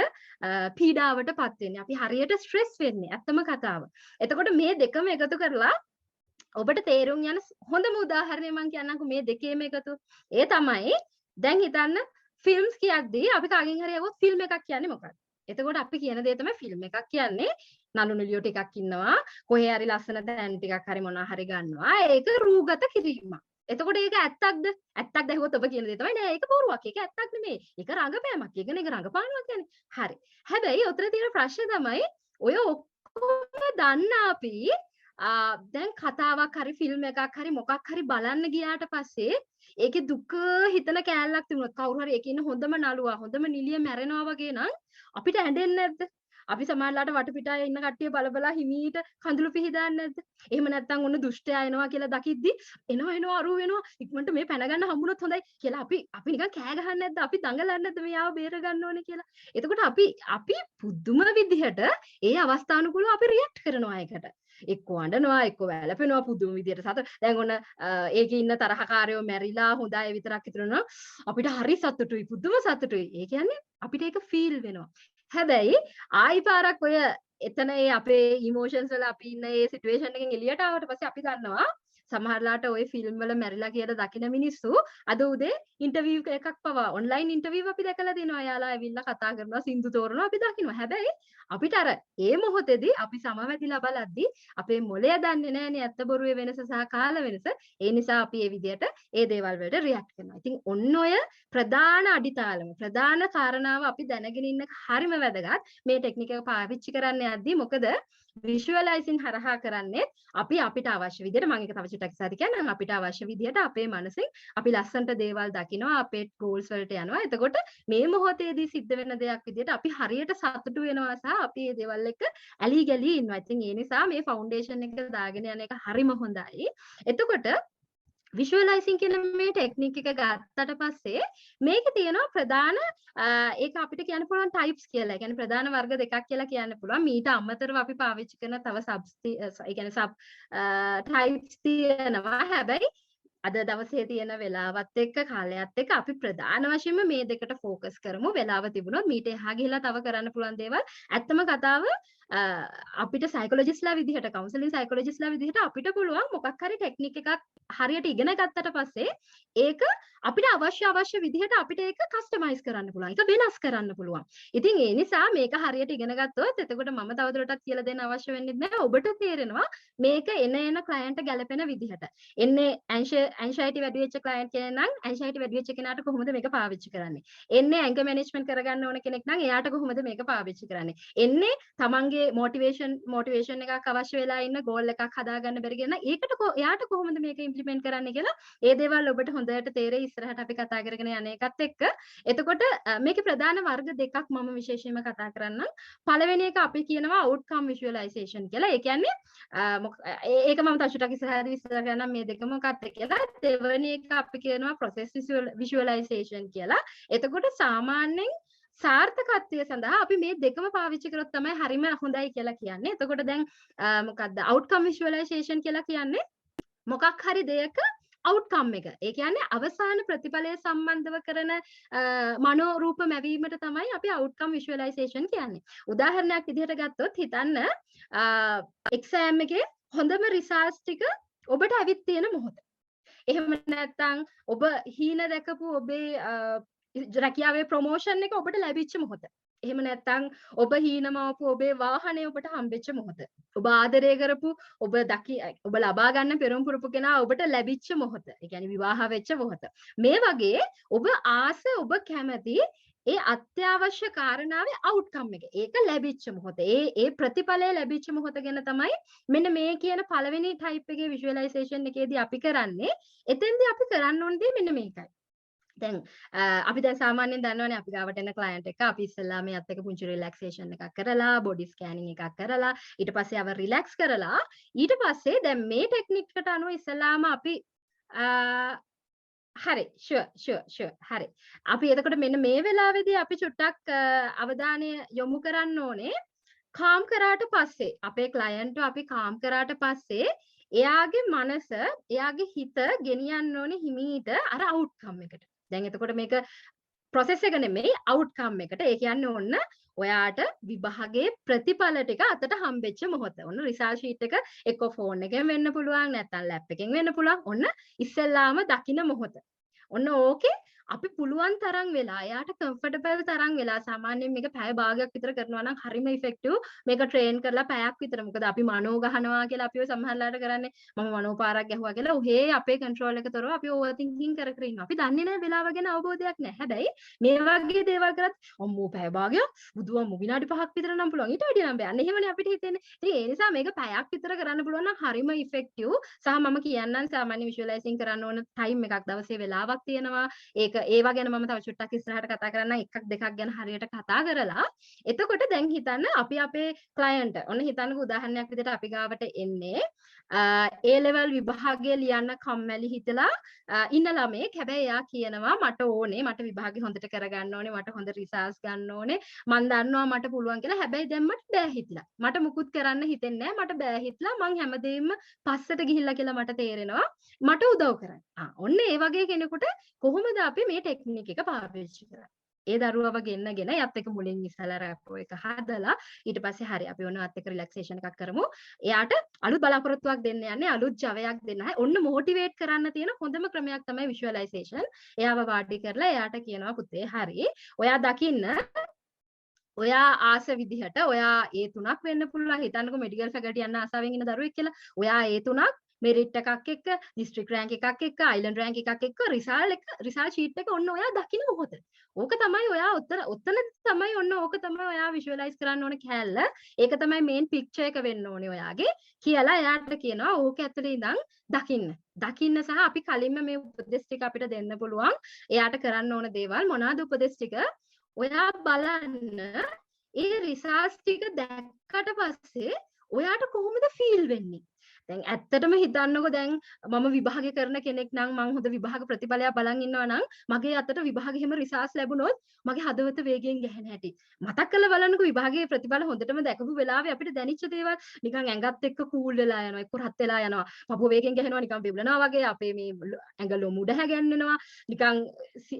පීඩාවටපත් වෙන්නේ. අපි හරියට ස්ට්‍රෙස් වෙන්නේ. ඇත්තම කතාව. එතකොට මේ දෙකම එකතු කරලා ඔබට තේරුම් යන හොඳම උදාහරණය මම කියන්නම්කෝ මේ දෙකේම එකතු. ඒ තමයි දැන් හිතන්න ෆිල්ම්ස් කියද්දී අපි කාගෙන් හරි අහුවොත් ෆිල්ම් එකක් කියන්නේ මොකක්ද? එතකොට අපි කියන දේ තමයි ෆිල්ම් එකක් කියන්නේ නළු නිළියෝ ටිකක් ඉන්නවා කොහේ හරි ලස්සන තැන් ටිකක් හරි මොනවා හරි ගන්නවා ඒක රූගත කිරීමක්. එතකොට ඒක ඇත්තක්ද? ඇත්තක්ද ඇහුවොත් ඔබ කියන දේ තමයි නෑ ඒක බොරුවක්. ඒක ඇත්තක් නෙමෙයි. ඒක රඟපෑමක්. ඒක නේ රඟපානවා කියන්නේ. හරි. හැබැයි උතර තියෙන ප්‍රශ්නේ තමයි ඔය ඔක්කොම දන්න අපි දැන් කතාවක් හරි ෆිල්ම් එකක් හරි මොකක් හරි බලන්න ගියාට පස්සේ ඒකේ දුක හිතන කෑල්ලක් තිබුණොත් කවුරු හරි ඒකේ ඉන්න හොඳම නළුවා හොඳම නිලිය මැරෙනවා වගේ නම් අපිට ඇඬෙන්නේ නැද්ද? අපි සමහරලාට වටපිටාවේ ඉන්න කට්ටිය බලබලා හිමීට කඳුළු පිහදාන්නේ නැද්ද? එහෙම නැත්නම් ඔන්න දුෂ්ටයා එනවා කියලා දකිද්දි එනවා අරු වෙනවා ඉක්මනට මේ පැන ගන්න හම්බුනොත් හොඳයි කියලා අපි නිකන් කෑ ගහන්නේ නැද්ද? අපි දඟලන්නේ නැද්ද මෙයාව බේර ගන්න ඕනේ කියලා? එතකොට අපි පුදුම විදිහට ඒ අවස්ථානුකූලව අපි රියැක්ට් කරනවා ඒකට. එක්ක අඬනවා එක්ක වැළපෙනවා පුදුම විදියට සතුට දැන් ඔන්න ඒකේ ඉන්න තරහකාරයෝ මැරිලා හොඳ අය විතරක් ඉතුරුනවා අපිට හරි සතුටුයි පුදුම සතුටුයි ඒ කියන්නේ අපිට ඒක ෆීල් වෙනවා හැබැයි ආයි පාරක් ඔය එතන ඒ අපේ ඉමෝෂන්ස් වල අපි ඉන්න ඒ සිටුේෂන් එකෙන් එළියට ආවට පස්සේ අපි දන්නවා සමහරලාට ওই ෆිල්ම් වල මැරිලා කියලා දකින මිනිස්සු අද උදේ ඉන්ටර්විව් එකක් පවා ඔන්ලයින් ඉන්ටර්විව් අපි දැකලා තියෙනවා. යාලා ඇවිල්ලා කතා කරනවා සින්දු තෝරනවා අපි දකිනවා. හැබැයි අපිට අර ඒ මොහොතේදී අපි සමවැදිලා බලද්දී අපේ මොළය දන්නේ නැහැනේ ඇත්ත බොරුවේ වෙනස සහ කාල වෙනස. ඒ නිසා අපි මේ විදිහට ඒ දේවල් වලට රියැක්ට් කරනවා. ඉතින් ඔන්න ඔය ප්‍රධාන අඩිතාලම ප්‍රධාන කාරණාව අපි දැනගෙන ඉන්න හරිම වැදගත්. මේ ටෙක්නික් එක පාවිච්චි කරන්න යද්දී මොකද විෂුවලයිසින් හරහා කරන්නේ අපි අපිට අවශ්‍ය විදිහට මම ඒක තව චුට්ටක් ඉස්සරහට කියන්නම් අපිට අවශ්‍ය විදිහට අපේ මනසෙන් අපි ලස්සන්ට දේවල් දකිනවා අපේ ගෝල්ස් වලට යනවා එතකොට මේ මොහොතේදී සිද්ධ වෙන දෙයක් විදිහට අපි හරියට සතුටු වෙනවා සහ අපි මේ දේවල් එක්ක ඇලි ගලි ඉන්නවා. ඉතින් ඒ නිසා මේ ෆවුන්ඩේෂන් එක දාගෙන යන එක හරිම හොඳයි. එතකොට විෂුවලයිසින් කියන මේ ටෙක්නික් එක ගත්තට පස්සේ මේකේ තියෙනවා ප්‍රධාන ඒක අපිට කියන්න පුළුවන් ටයිප්ස් කියලා. ඒ කියන්නේ ප්‍රධාන වර්ග දෙකක් කියලා කියන්න පුළුවන්. මීට අමතරව අපි පාවිච්චි කරන තව සබ්ස් ඒ කියන්නේ සබ් ටයිප්ස් තියෙනවා. හැබැයි අද දවසේ තියෙන වෙලාවත් එක්ක කාලයත් එක්ක අපි ප්‍රධාන වශයෙන්ම මේ දෙකට ફોකස් කරමු. වෙලාව තිබුණොත් මීට එහා ගිහිලා තව කරන්න පුළුවන් දේවල්. ඇත්තම කතාව අපිට සයිකොලොජිස්ට්ලා විදිහට කවුන්සලින් සයිකොලොජිස්ට්ලා විදිහට අපිට පුළුවන් මොකක් හරි ටෙක්නික් එකක් හරියට ඉගෙන ගත්තට පස්සේ ඒක අපිට අවශ්‍ය විදිහට අපිට ඒක කස්ටමයිස් කරන්න පුළුවන්. ඒක වෙනස් කරන්න පුළුවන්. ඉතින් ඒ නිසා මේක හරියට ඉගෙන ගත්තොත් එතකොට මම තවදුරටත් කියලා දෙන්න අවශ්‍ය වෙන්නේ නැහැ. ඔබට තේරෙනවා මේක එන ක්ලයන්ට් ගැලපෙන විදිහට. එන්නේ anxiety වැඩි වෙච්ච client කෙනෙක් නම් anxiety වැඩි වෙච්ච කෙනාට කොහොමද මේක පාවිච්චි කරන්නේ? එන්නේ anger management කරගන්න ඕන කෙනෙක් නම් එයාට කොහොමද මේක පාවිච්චි කරන්නේ? එන්නේ තමන්ගේ motivation එකක් අවශ්‍ය වෙලා ඉන්න goal එකක් හදාගන්න බැරි කෙනා ඒකට එයාට කොහොමද මේක implement කරන්නේ කියලා ඒ දේවල් ඔබට හොඳට තේරෙයි ඉස්සරහට අපි කතා කරගෙන යන එකත් එක්ක. එතකොට මේකේ ප්‍රධාන වර්ග දෙකක් මම විශේෂයෙන්ම කතා කරන්නම්. පළවෙනි එක අපි කියනවා outcome visualization කියලා. ඒ කියන්නේ ඒක මම තවචුට්ටක් ඉස්සරහදී විස්තර කරන්නම් මේ දෙක මොකක්ද කියලා. දෙවෙනි එක අපි කියනවා process visualization කියලා. එතකොට සාමාන්‍යයෙන් සාර්ථකත්වය සඳහා අපි මේ දෙකම පාවිච්චි කරොත් තමයි හරිම හොඳයි කියලා කියන්නේ. එතකොට දැන් මොකක්ද outcome visualization කියලා කියන්නේ? මොකක් හරි දෙයක outcome එක. ඒ කියන්නේ අවසාන ප්‍රතිඵලය සම්බන්ධව කරන මනෝරූප මැවීමට තමයි අපි outcome visualization කියන්නේ. උදාහරණයක් විදිහට ගත්තොත් හිතන්න exam එකේ හොඳම results ටික ඔබට අවිත් තියෙන මොහොත. එහෙම නැත්නම් ඔබ හීන දැකපු ඔබේ රැකියාවේ ප්‍රොමෝෂන් එක ඔබට ලැබිච්ච මොහොත. එහෙම නැත්නම් ඔබ හීනමවපු ඔබේ වාහනේ ඔබට හම්බෙච්ච මොහොත. ඔබ ආදරය කරපු ඔබ ලබා ගන්න පෙරම් පුරපු කෙනා ඔබට ලැබිච්ච මොහොත. ඒ කියන්නේ විවාහ වෙච්ච මොහොත. මේ වගේ ඔබ ආස ඔබ කැමති ඒ අත්‍යවශ්‍ය කාරණාවේ outcome එක. ඒක ලැබිච්ච මොහොත. ඒ ප්‍රතිඵලය ලැබිච්ච මොහොත ගැන තමයි මෙන්න මේ කියන පළවෙනි type එකේ visualization එකේදී අපි කරන්නේ. එතෙන්දී අපි කරන්න ඕන දේ මෙන්න මේකයි. දැන් අපි දැන් සාමාන්‍යයෙන් දන්නවනේ අපි ගාවට එන client එක අපි ඉස්සෙල්ලා මේ අත් එක පුංචි relaxation එකක් කරලා body scanning එකක් කරලා ඊට පස්සේ අව relax කරලා ඊට පස්සේ දැන් මේ technique එකට අනුව ඉස්සෙල්ලාම අපි හරි sure හරි අපි එතකොට මෙන්න මේ වෙලාවේදී අපි චුට්ටක් අවධානය යොමු කරන්න ඕනේ calm කරාට පස්සේ අපේ client අපි calm කරාට පස්සේ එයාගේ මනස එයාගේ හිත ගෙනියන්න ඕනේ හිමීට අර outcome එකට. දැන් එතකොට මේක process එක නෙමෙයි outcome එකට. ඒ කියන්නේ ඔන්න ඔයාට විභාගයේ ප්‍රතිඵල ටික අතට හම්බෙච්ච මොහොත. ඔන්න result sheet එක එක්ක phone එකෙන් වෙන්න පුළුවන් නැත්නම් lap එකෙන් වෙන්න පුළුවන්. ඔන්න ඉස්සෙල්ලාම දකින්න මොහොත. ඔන්න ඕකේ අපි පුළුවන් තරම් වෙලා එයාට comfortable තරම් වෙලා සාමාන්‍යයෙන් මේක පැය භාගයක් විතර කරනවා නම් හරිම effective මේක train කරලා පැයක් විතර මොකද අපි මනෝ ගහනවා කියලා අපි ඔය සමහරලාට කරන්නේ මම මනෝ පාරක් ගැහුවා කියලා ඔහේ අපේ control එක තොරව අපි overthinking කර කර ඉන්නවා අපි දන්නේ නැහැ වෙලාව ගැන අවබෝධයක් නැහැ හැබැයි මේ වගේ දේවල් කරත් අම්මෝ පැය භාගයක් බුදුවම්මෝ විනාඩි 5ක් විතර නම් පුළුවන් ඊට වැඩිය නම් බෑ අන්න එහෙමනේ අපිට හිතෙන්නේ ඉතින් ඒ නිසා මේක පැයක් විතර කරන්න පුළුවන් නම් හරිම effective සහ මම කියන්නම් සාමාන්‍ය visualizing කරන්න ඕන time එකක් දවසේ වෙලාවක් තියෙනවා ඒක ඒවා ගැන මම තව චුට්ටක් ඉස්සරහට කතා කරන්න එකක් දෙකක් ගැන හරියට කතා කරලා එතකොට දැන් හිතන්න අපි අපේ ක්ලයන්ට් ඔන්න හිතන්නකෝ උදාහරණයක් විදිහට අපි ගාවට එන්නේ A level විභාගය ලියන්න කම්මැලි හිතලා ඉන්න ළමෙක් හැබැයි එයා කියනවා මට ඕනේ මට විභාගේ හොඳට කරගන්න ඕනේ මට හොඳ රිසර්ච් ගන්න ඕනේ මම දන්නවා මට පුළුවන් කියලා හැබැයි දැන් මට බෑ හිතලා මට මුකුත් කරන්න හිතෙන්නේ නැහැ මට බෑ හිතලා මං හැමදේම පස්සට ගිහිල්ලා කියලා මට තේරෙනවා මට උදව් කරන්න. ඔන්න ඒ වගේ කෙනෙකුට කොහොමද අපි මේ ටෙක්නික් එක පාවිච්චි කරන්නේ? ඒ දරුවව ගෙන්නගෙන යත් එක මුලින් ඉස්සලා රැපෝ එක හදලා ඊට පස්සේ හරි අපි ඔන්න අත් එක රිලැක්සේෂන් එකක් කරමු. එයාට අලුත් බලාපොරොත්තුවක් දෙන්න යන්නේ අලුත් ජවයක් දෙන්න. ඔන්න මොටිවේට් කරන්න තියෙන හොඳම ක්‍රමයක් තමයි විෂුවලයිසේෂන්. එයාව වාඩි කරලා එයාට කියනවා පුතේ හරි. ඔයා දකින්න ඔයා ආස විදිහට ඔයා A3ක් වෙන්න පුළුවන්. හිතන්නකෝ මෙඩිකල් ෆැකල්ටි යන්න ආසාවෙන් ඉන්න දරුවෙක් කියලා. ඔයා A3ක් මෙරිට් එකක් එක්ක දිස්ත්‍රික් රෑන්ක් එකක් එක්ක අයිලන්ඩ් රෑන්ක් එකක් එක්ක රිසල්ට් ෂීට් එක ඔන්න ඔයා දකින්න මොහොත. ඕක තමයි ඔයා ඔතන තමයි ඔන්න ඕක තමයි ඔයා විෂුවලයිස් කරන්න ඕන කැලල. ඒක තමයි මේන් පික්චර් එක වෙන්න ඕනේ ඔයාගේ කියලා එයාට කියනවා ඕක ඇතුලේ ඉඳන් දකින්න. දකින්න සහ අපි කලින්ම මේ උපදෙස් ටික අපිට දෙන්න පුළුවන්. එයාට කරන්න ඕන දේවල් මොනවාද උපදෙස් ටික? ඔයා බලන්න ඒ රිසර්ච් ටික දැක්කට පස්සේ ඔයාට කොහොමද ෆීල් වෙන්නේ? දැන් ඇත්තටම හිතන්නකෝ දැන් මම විභාගය කරන කෙනෙක් නම් මම හොඳ විභාග ප්‍රතිඵලයක් බලන් ඉන්නවා නම් මගේ අතට විභාගෙ හැම රිසර්ච් ලැබුණොත් මගේ හදවත වේගයෙන් ගැහෙන හැටි මතක් කරලා බලන්නකෝ විභාගයේ ප්‍රතිඵල හොඳටම දැකපු වෙලාවේ අපිට දැනෙච්ච දේවල් නිකන් ඇඟත් එක්ක කූල් වෙලා යනවා එක්ක රත් වෙලා යනවා පපුව වේගෙන් ගැහෙනවා නිකන් බිබ්ලනවා වගේ අපේ මේ ඇඟ ලොමුඩ හැගෙන්නනවා නිකන්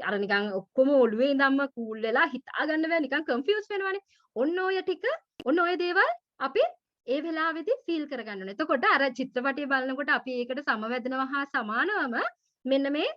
අර නිකන් ඔක්කොම ඔළුවේ ඉඳන්ම කූල් වෙලා හිතා ගන්න බෑ නිකන් කන්ෆියුස් වෙනවානේ ඔන්න ඔය ටික ඔන්න ඔය දේවල් අපි ඒ වෙලාවේදී ෆීල් කරගන්න ඕනේ. එතකොට අර චිත්‍රපටිය බලනකොට අපි ඒකට සමවැදෙනවා හා සමානවම මෙන්න මේ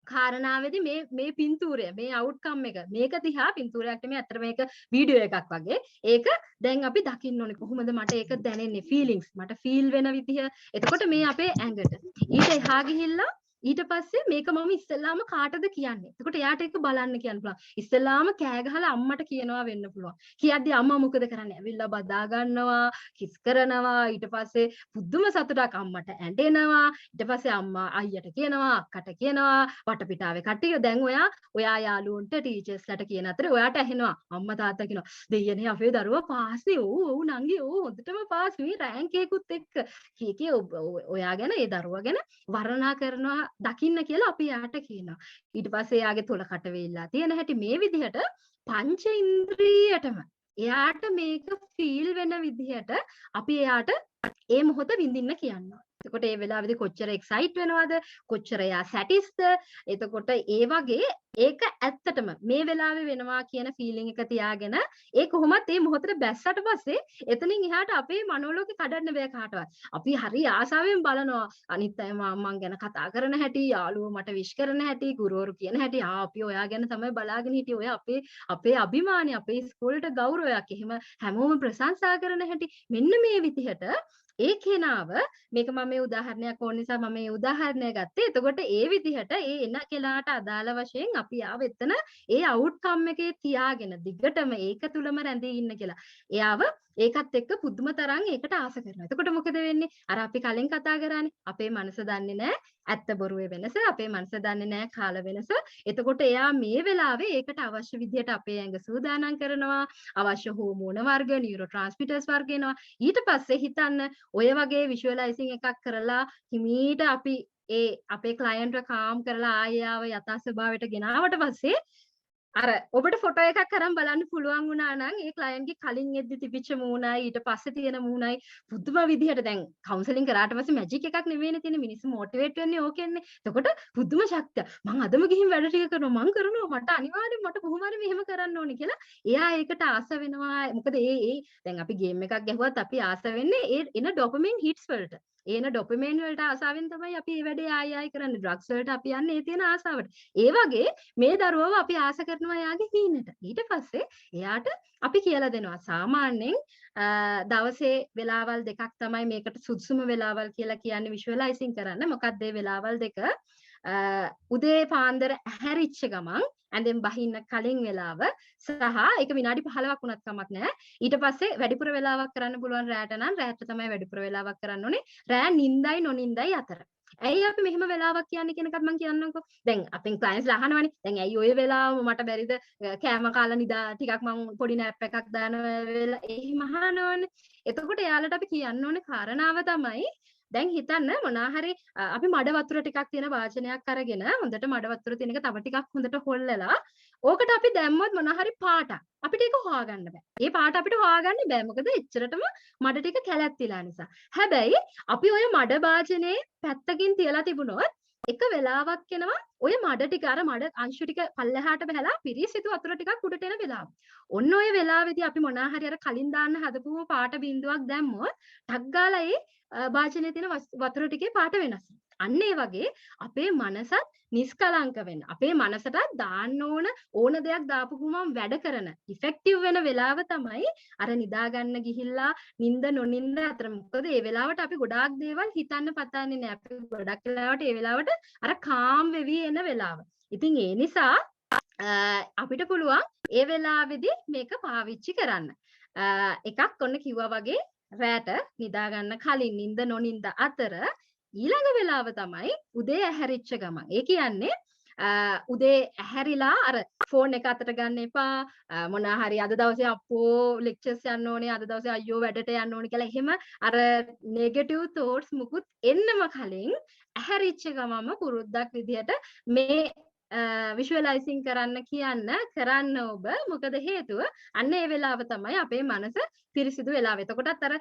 කාරණාවේදී මේ පින්තූරය මේ අවුට්කම් එක මේක දිහා පින්තූරයක් නෙමෙයි අතට මේක වීඩියෝ එකක් වගේ. ඒක දැන් අපි දකින්න ඕනේ කොහොමද මට ඒක දැනෙන්නේ ෆීලිංග්ස් මට ෆීල් වෙන විදිහ. එතකොට මේ අපේ ඇඟට ඊට එහා ගිහිල්ලා ඊට පස්සේ මේක මම ඉස්සෙල්ලාම කාටද කියන්නේ? එතකොට එයාට ඒක බලන්න කියන්න පුළුවන්. ඉස්සෙල්ලාම කෑ ගහලා අම්මට කියනවා වෙන්න පුළුවන්. කියද්දි අම්මා මොකද කරන්නේ? ඇවිල්ලා බදා ගන්නවා, කිස් කරනවා, ඊට පස්සේ පුදුම සතුටක් අම්මට ඇඬෙනවා. ඊට පස්සේ අම්මා අයියට කියනවා, අක්කට කියනවා, වටපිටාවේ කට්ටිය දැන් ඔයා යාළුවන්ට ටීචර්ස්ලාට කියන අතරේ ඔයාට ඇහෙනවා. අම්මා තාත්තා කියනවා, දෙයියනේ අපේ දරුවා පාස්නේ. ඔව් නංගි ඔව් හොඳටම පාස් මේ රෑන්ක් එකකුත් එක්ක. කී ඔයා ගැන ඒ දරුවා ගැන වර්ණනා කරනවා දකින්න කියලා අපි යාට කියනවා. ඊට පස්සේ යාගේ තොල කට වේල්ලා තියෙන හැටි මේ විදිහට පංච ඉන්ද්‍රියයටම එයාට මේක ෆීල් වෙන විදිහට අපි එයාට ඒ මොහොත විඳින්න කියනවා. එතකොට ඒ වෙලාවේදී කොච්චර එක්සයිට් වෙනවද? කොච්චර එයා සැටිස්ද? එතකොට ඒ වගේ ඒක ඇත්තටම මේ වෙලාවේ වෙනවා කියන ෆීලිං එක තියාගෙන ඒ කොහොමත් මේ මොහොතට බැස්සට පස්සේ එතනින් එහාට අපේ මනෝලෝකේ කඩන්න බෑ කාටවත්. අපි හරි ආසාවෙන් බලනවා අනිත් අය මං ගැන කතා කරන හැටි, යාළුවෝ මට විශ් කරන හැටි, ගුරුවරු කියන හැටි. අපි ඔයා ගැන තමයි බලාගෙන හිටියේ. ඔය අපේ අභිමානය, අපේ ඉස්කෝලේට ගෞරවයක්. එහෙම හැමෝම ප්‍රශංසා කරන හැටි. මෙන්න මේ විදිහට ඒ කෙනාව මේක මම මේ උදාහරණයක් ඕන නිසා මම මේ උදාහරණය ගත්තේ. එතකොට ඒ විදිහට ඒ එන කෙනාට අදාළ වශයෙන් අපි ආව එතන ඒ අවුට්කම් එකේ තියාගෙන දිගටම ඒක තුලම රැඳී ඉන්න කියලා. එයාව ඒකත් එක්ක පුදුම තරම් ඒකට ආස කරනවා. එතකොට මොකද වෙන්නේ? අර අපි කලින් කතා කරානේ. අපේ මනස දන්නේ නැහැ ඇත්ත බොරුවේ වෙනස. අපේ මනස දන්නේ නැහැ කාල වෙනස. එතකොට එයා මේ වෙලාවේ ඒකට අවශ්‍ය විදිහට අපේ ඇඟ සූදානම් කරනවා. අවශ්‍ය හෝමෝන වර්ග, නියුරෝට්‍රාන්ස්මිටර්ස් වර්ග එනවා. ඊට පස්සේ හිතන්න ඔය වගේ විෂුවලයිසිං එකක් කරලා හිමීට අපි ඒ අපේ ක්ලයන්ට්ව කාම් කරලා ආයෙව යථා ස්වභාවයට ගෙනාවට පස්සේ අර ඔබට ෆොටෝ එකක් අරන් බලන්න පුළුවන් වුණා නම් ඒ ක්ලයන්ට්ගේ කලින් එද්දි තිබිච්ච මූණයි ඊට පස්සේ තියෙන මූණයි පුදුම විදිහට දැන් කවුන්සලින් කරාට පස්සේ මැජික් එකක් නෙවෙයිනේ තියෙන්නේ මිනිස්සු මොටිවේට් වෙන්නේ ඕකෙන්නේ. එතකොට පුදුම ශක්තිය. මං අදම ගිහින් වැඩ ටික කරනවා මං කරනවා මට අනිවාර්යෙන් මට කොහොම හරි මෙහෙම කරන්න ඕනේ කියලා එයා ඒකට ආස වෙනවා. මොකද ඒ දැන් අපි ගේම් එකක් ගැහුවත් අපි ආස වෙන්නේ ඒ එන ඩොපමින් හිට්ස් වලට. ඒන ඩොපමයින් වලට ආසාවෙන් තමයි අපි මේ වැඩේ ආයි කරන්නේ. ඩ්‍රග්ස් වලට අපි යන්නේ ඒ තියෙන ආසාවට. ඒ වගේ මේ දරුවව අපි ආස කරනවා යාගේ හීනට. ඊට පස්සේ එයාට අපි කියලා දෙනවා සාමාන්‍යයෙන් දවසේ වෙලාවල් දෙකක් තමයි මේකට සුදුසුම වෙලාවල් කියලා කියන්නේ විෂුවලයිසිං කරන්න. මොකක්ද මේ වෙලාවල් දෙක? උදේ පාන්දර ඇහැරිච්ච ගමන් ඇඳෙන් බහින්න කලින් වෙලාව සහ ඒක විනාඩි 15ක් වුණත් කමක් නැහැ. ඊට පස්සේ වැඩිපුර වෙලාවක් කරන්න පුළුවන් රැට නම් රැට තමයි වැඩිපුර වෙලාවක් කරන්න ඕනේ. රෑ නිින්දයි නොනිින්දයි අතර. ඇයි අපි මෙහෙම වෙලාවක් කියන්නේ කියන එකත් මම කියන්නම්කෝ. දැන් අපෙන් ක්ලයන්ට්ස්ලා අහනවනේ. දැන් ඇයි ওই වෙලාව මට බැරිද කෑම කාලා නිදා ටිකක් මම පොඩි නෑප් එකක් දාන වෙලාව එහෙම අහනවනේ. එතකොට එයාලට අපි කියන්න ඕනේ කාරණාව තමයි දැන් හිතන්න මොනාහරි අපි මඩ වතුර ටිකක් තියෙන වාචනයක් අරගෙන හොඳට මඩ වතුර තියෙන එක තව ටිකක් හොඳට හොල්ලලා ඕකට අපි දැම්මොත් මොනාහරි පාටක් අපිට ඒක හොයාගන්න බෑ. ඒ පාට අපිට හොයාගන්න බෑ. මොකද එච්චරටම මඩ ටික කැලැත්තිලා නිසා. හැබැයි අපි ඔය මඩ වාචනේ පැත්තකින් තියලා තිබුණොත් එක වෙලාවක් එනවා ඔය මඩ ටික අර මඩ අංශු ටික පල්ලෙහාට බහැලා පිරිසිදු වතුර ටිකක් උඩට එන වෙලාව. ඔන්න ඔය වෙලාවේදී අපි මොනාහරි අර කලින් දාන්න හදපුව පාට බිඳුවක් දැම්මොත් ටක් ගාලා ඒ වාචනයේ තියෙන වතුර ටිකේ පාට වෙනස්. අන්න ඒ වගේ අපේ මනසත් නිස්කලංක වෙන්න. අපේ මනසට දාන්න ඕන දෙයක් දාපු ගමන් වැඩ කරන ඉෆෙක්ටිව් වෙන වෙලාව තමයි අර නිදා ගන්න ගිහිල්ලා නිින්ද නොනිින්ද අතර. මොකද ඒ වෙලාවට අපි ගොඩාක් දේවල් හිතන්න පතන්නේ නැහැ. අපි ගොඩක් වෙලාවට ඒ වෙලාවට අර කාම් වෙවි එන වෙලාව. ඉතින් ඒ නිසා අපිට පුළුවන් ඒ වෙලාවේදී මේක පාවිච්චි කරන්න. එකක් ඔන්න කිව්වා වගේ රැට නිදා ගන්න කලින් නිින්ද නොනිින්ද අතර ඊළඟ වෙලාව තමයි උදේ ඇහැරිච්ච ගමන්. ඒ කියන්නේ උදේ ඇහැරිලා අර ෆෝන් එක අතට ගන්න එපා. මොනවා හරි අද දවසේ අප්පෝ ලෙක්චර්ස් යන්න ඕනේ, අද දවසේ අයියෝ වැඩට යන්න ඕනේ කියලා එහෙම අර නෙගටිව් තෝට්ස් මුකුත් එන්නම කලින් ඇහැරිච්ච ගමම පුරුද්දක් විදිහට මේ විෂුවලයිසිං කරන්න ඔබ. මොකද හේතුව අන්න ඒ වෙලාව තමයි අපේ මනස පිරිසිදු වෙලාව. එතකොටත් අර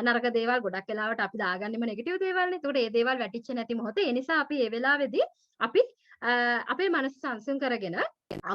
නරක දේවල් ගොඩක් වෙලාවට අපි දාගන්නෙම නෙගටිව් දේවල්නේ. එතකොට ඒ දේවල් වැටිච්ච නැති මොහොතේ ඒ නිසා අපි ඒ වෙලාවේදී අපි අපේ මනස සංසුන් කරගෙන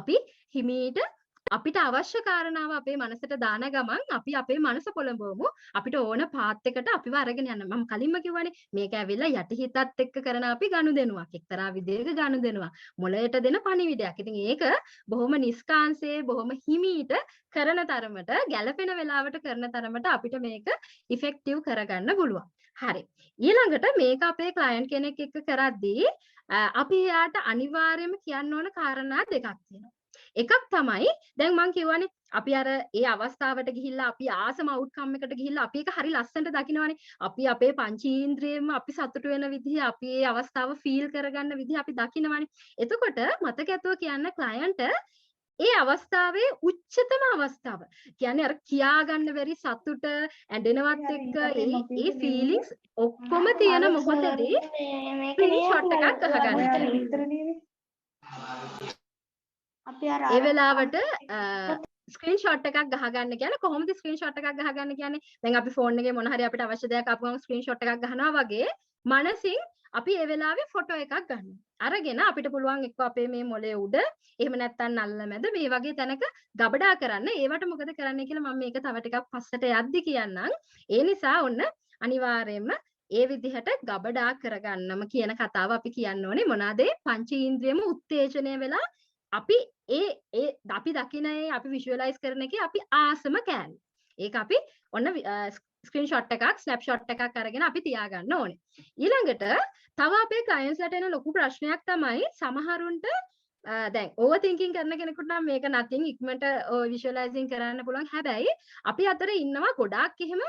අපි හිමීට අපිට අවශ්‍ය කාරණාව අපේ මනසට දාන ගමන් අපි අපේ මනස පොළඹවමු. අපිට ඕන පාත් එකට අපිව අරගෙන යන්න. මම කලින්ම කිව්වනේ මේක ඇවිල්ලා යටිහිතත් එක්ක කරන අපි ගනුදෙනුවක්. එක්තරා විදිහක ගනුදෙනුවක්. මොළයට දෙන පණිවිඩයක්. ඉතින් ඒක බොහොම නිස්කාන්සේ බොහොම හිමීට කරන තරමට ගැළපෙන වෙලාවට කරන තරමට අපිට මේක ඉෆෙක්ටිව් කරගන්න පුළුවන්. හරි. ඊළඟට මේක අපේ ක්ලයන්ට් කෙනෙක් එක්ක කරද්දී අපි එයාට අනිවාර්යයෙන්ම කියන්න ඕන කාරණා දෙකක් තියෙනවා. එකක් තමයි දැන් මම කියවනේ අපි අර ඒ අවස්ථාවට ගිහිල්ලා අපි ආසම අවුට්කම් එකට ගිහිල්ලා අපි ඒක හරි ලස්සනට දකින්නවනේ. අපි අපේ පංචීන්ද්‍රියෙන්ම අපි සතුට වෙන විදිහ අපි ඒ අවස්ථාව ෆීල් කරගන්න විදිහ අපි දකින්නවනේ. එතකොට මතක ඇතුව කියන්න ක්ලයන්ට් ඒ අවස්ථාවේ උච්චතම අවස්ථාව. කියන්නේ අර කියා ගන්න බැරි සතුට ඇඬෙනවත් එක්ක ඒ ෆීලිංගස් ඔක්කොම තියෙන මොහොතේදී ස්ක්‍රීන්ෂොට් එකක් අහගන්න. ඒ වෙලාවට ස්ක්‍රීන්ෂොට් එකක් ගහගන්න කියන්නේ කොහොමද ස්ක්‍රීන්ෂොට් එකක් ගහගන්න කියන්නේ? දැන් අපි ෆෝන් එකේ මොන හරි අපිට අවශ්‍ය දෙයක් ආපු ගමන් ස්ක්‍රීන්ෂොට් එකක් ගහනවා වගේ මනසින් අපි ඒ වෙලාවේ ෆොටෝ එකක් ගන්නවා. අරගෙන අපිට පුළුවන් එක්ක අපේ මේ මොලේ උඩ එහෙම නැත්නම් නල්ල මැද මේ වගේ තැනක ගබඩා කරන්න. ඒවට මොකද කරන්නේ කියලා මම මේක තව ටිකක් පස්සට යද්දි කියන්නම්. ඒ නිසා ඔන්න අනිවාර්යයෙන්ම ඒ විදිහට ගබඩා කරගන්නම කියන කතාව අපි කියන්න ඕනේ. මොනවාද පංචේන්ද්‍රියම උත්තේජනය වෙලා අපි අපි දකින අපි විෂුවලයිස් කරන එකේ අපි ආසම කෑලි. ඒක අපි ඔන්න ස්ක්‍රීන්ෂොට් එකක් ස්නැප්ෂොට් එකක් අරගෙන අපි තියාගන්න ඕනේ. ඊළඟට තව අපේ ක්ලයන්ට්ස්ලාට එන ලොකු ප්‍රශ්නයක් තමයි සමහරුන්ට දැන් ඕවර් තින්කින් කරන කෙනෙකුට නම් මේක නැතිනම් ඉක්මනට විෂුවලයිසින් කරන්න පුළුවන්. හැබැයි අපි අතර ඉන්නවා ගොඩාක් එහෙම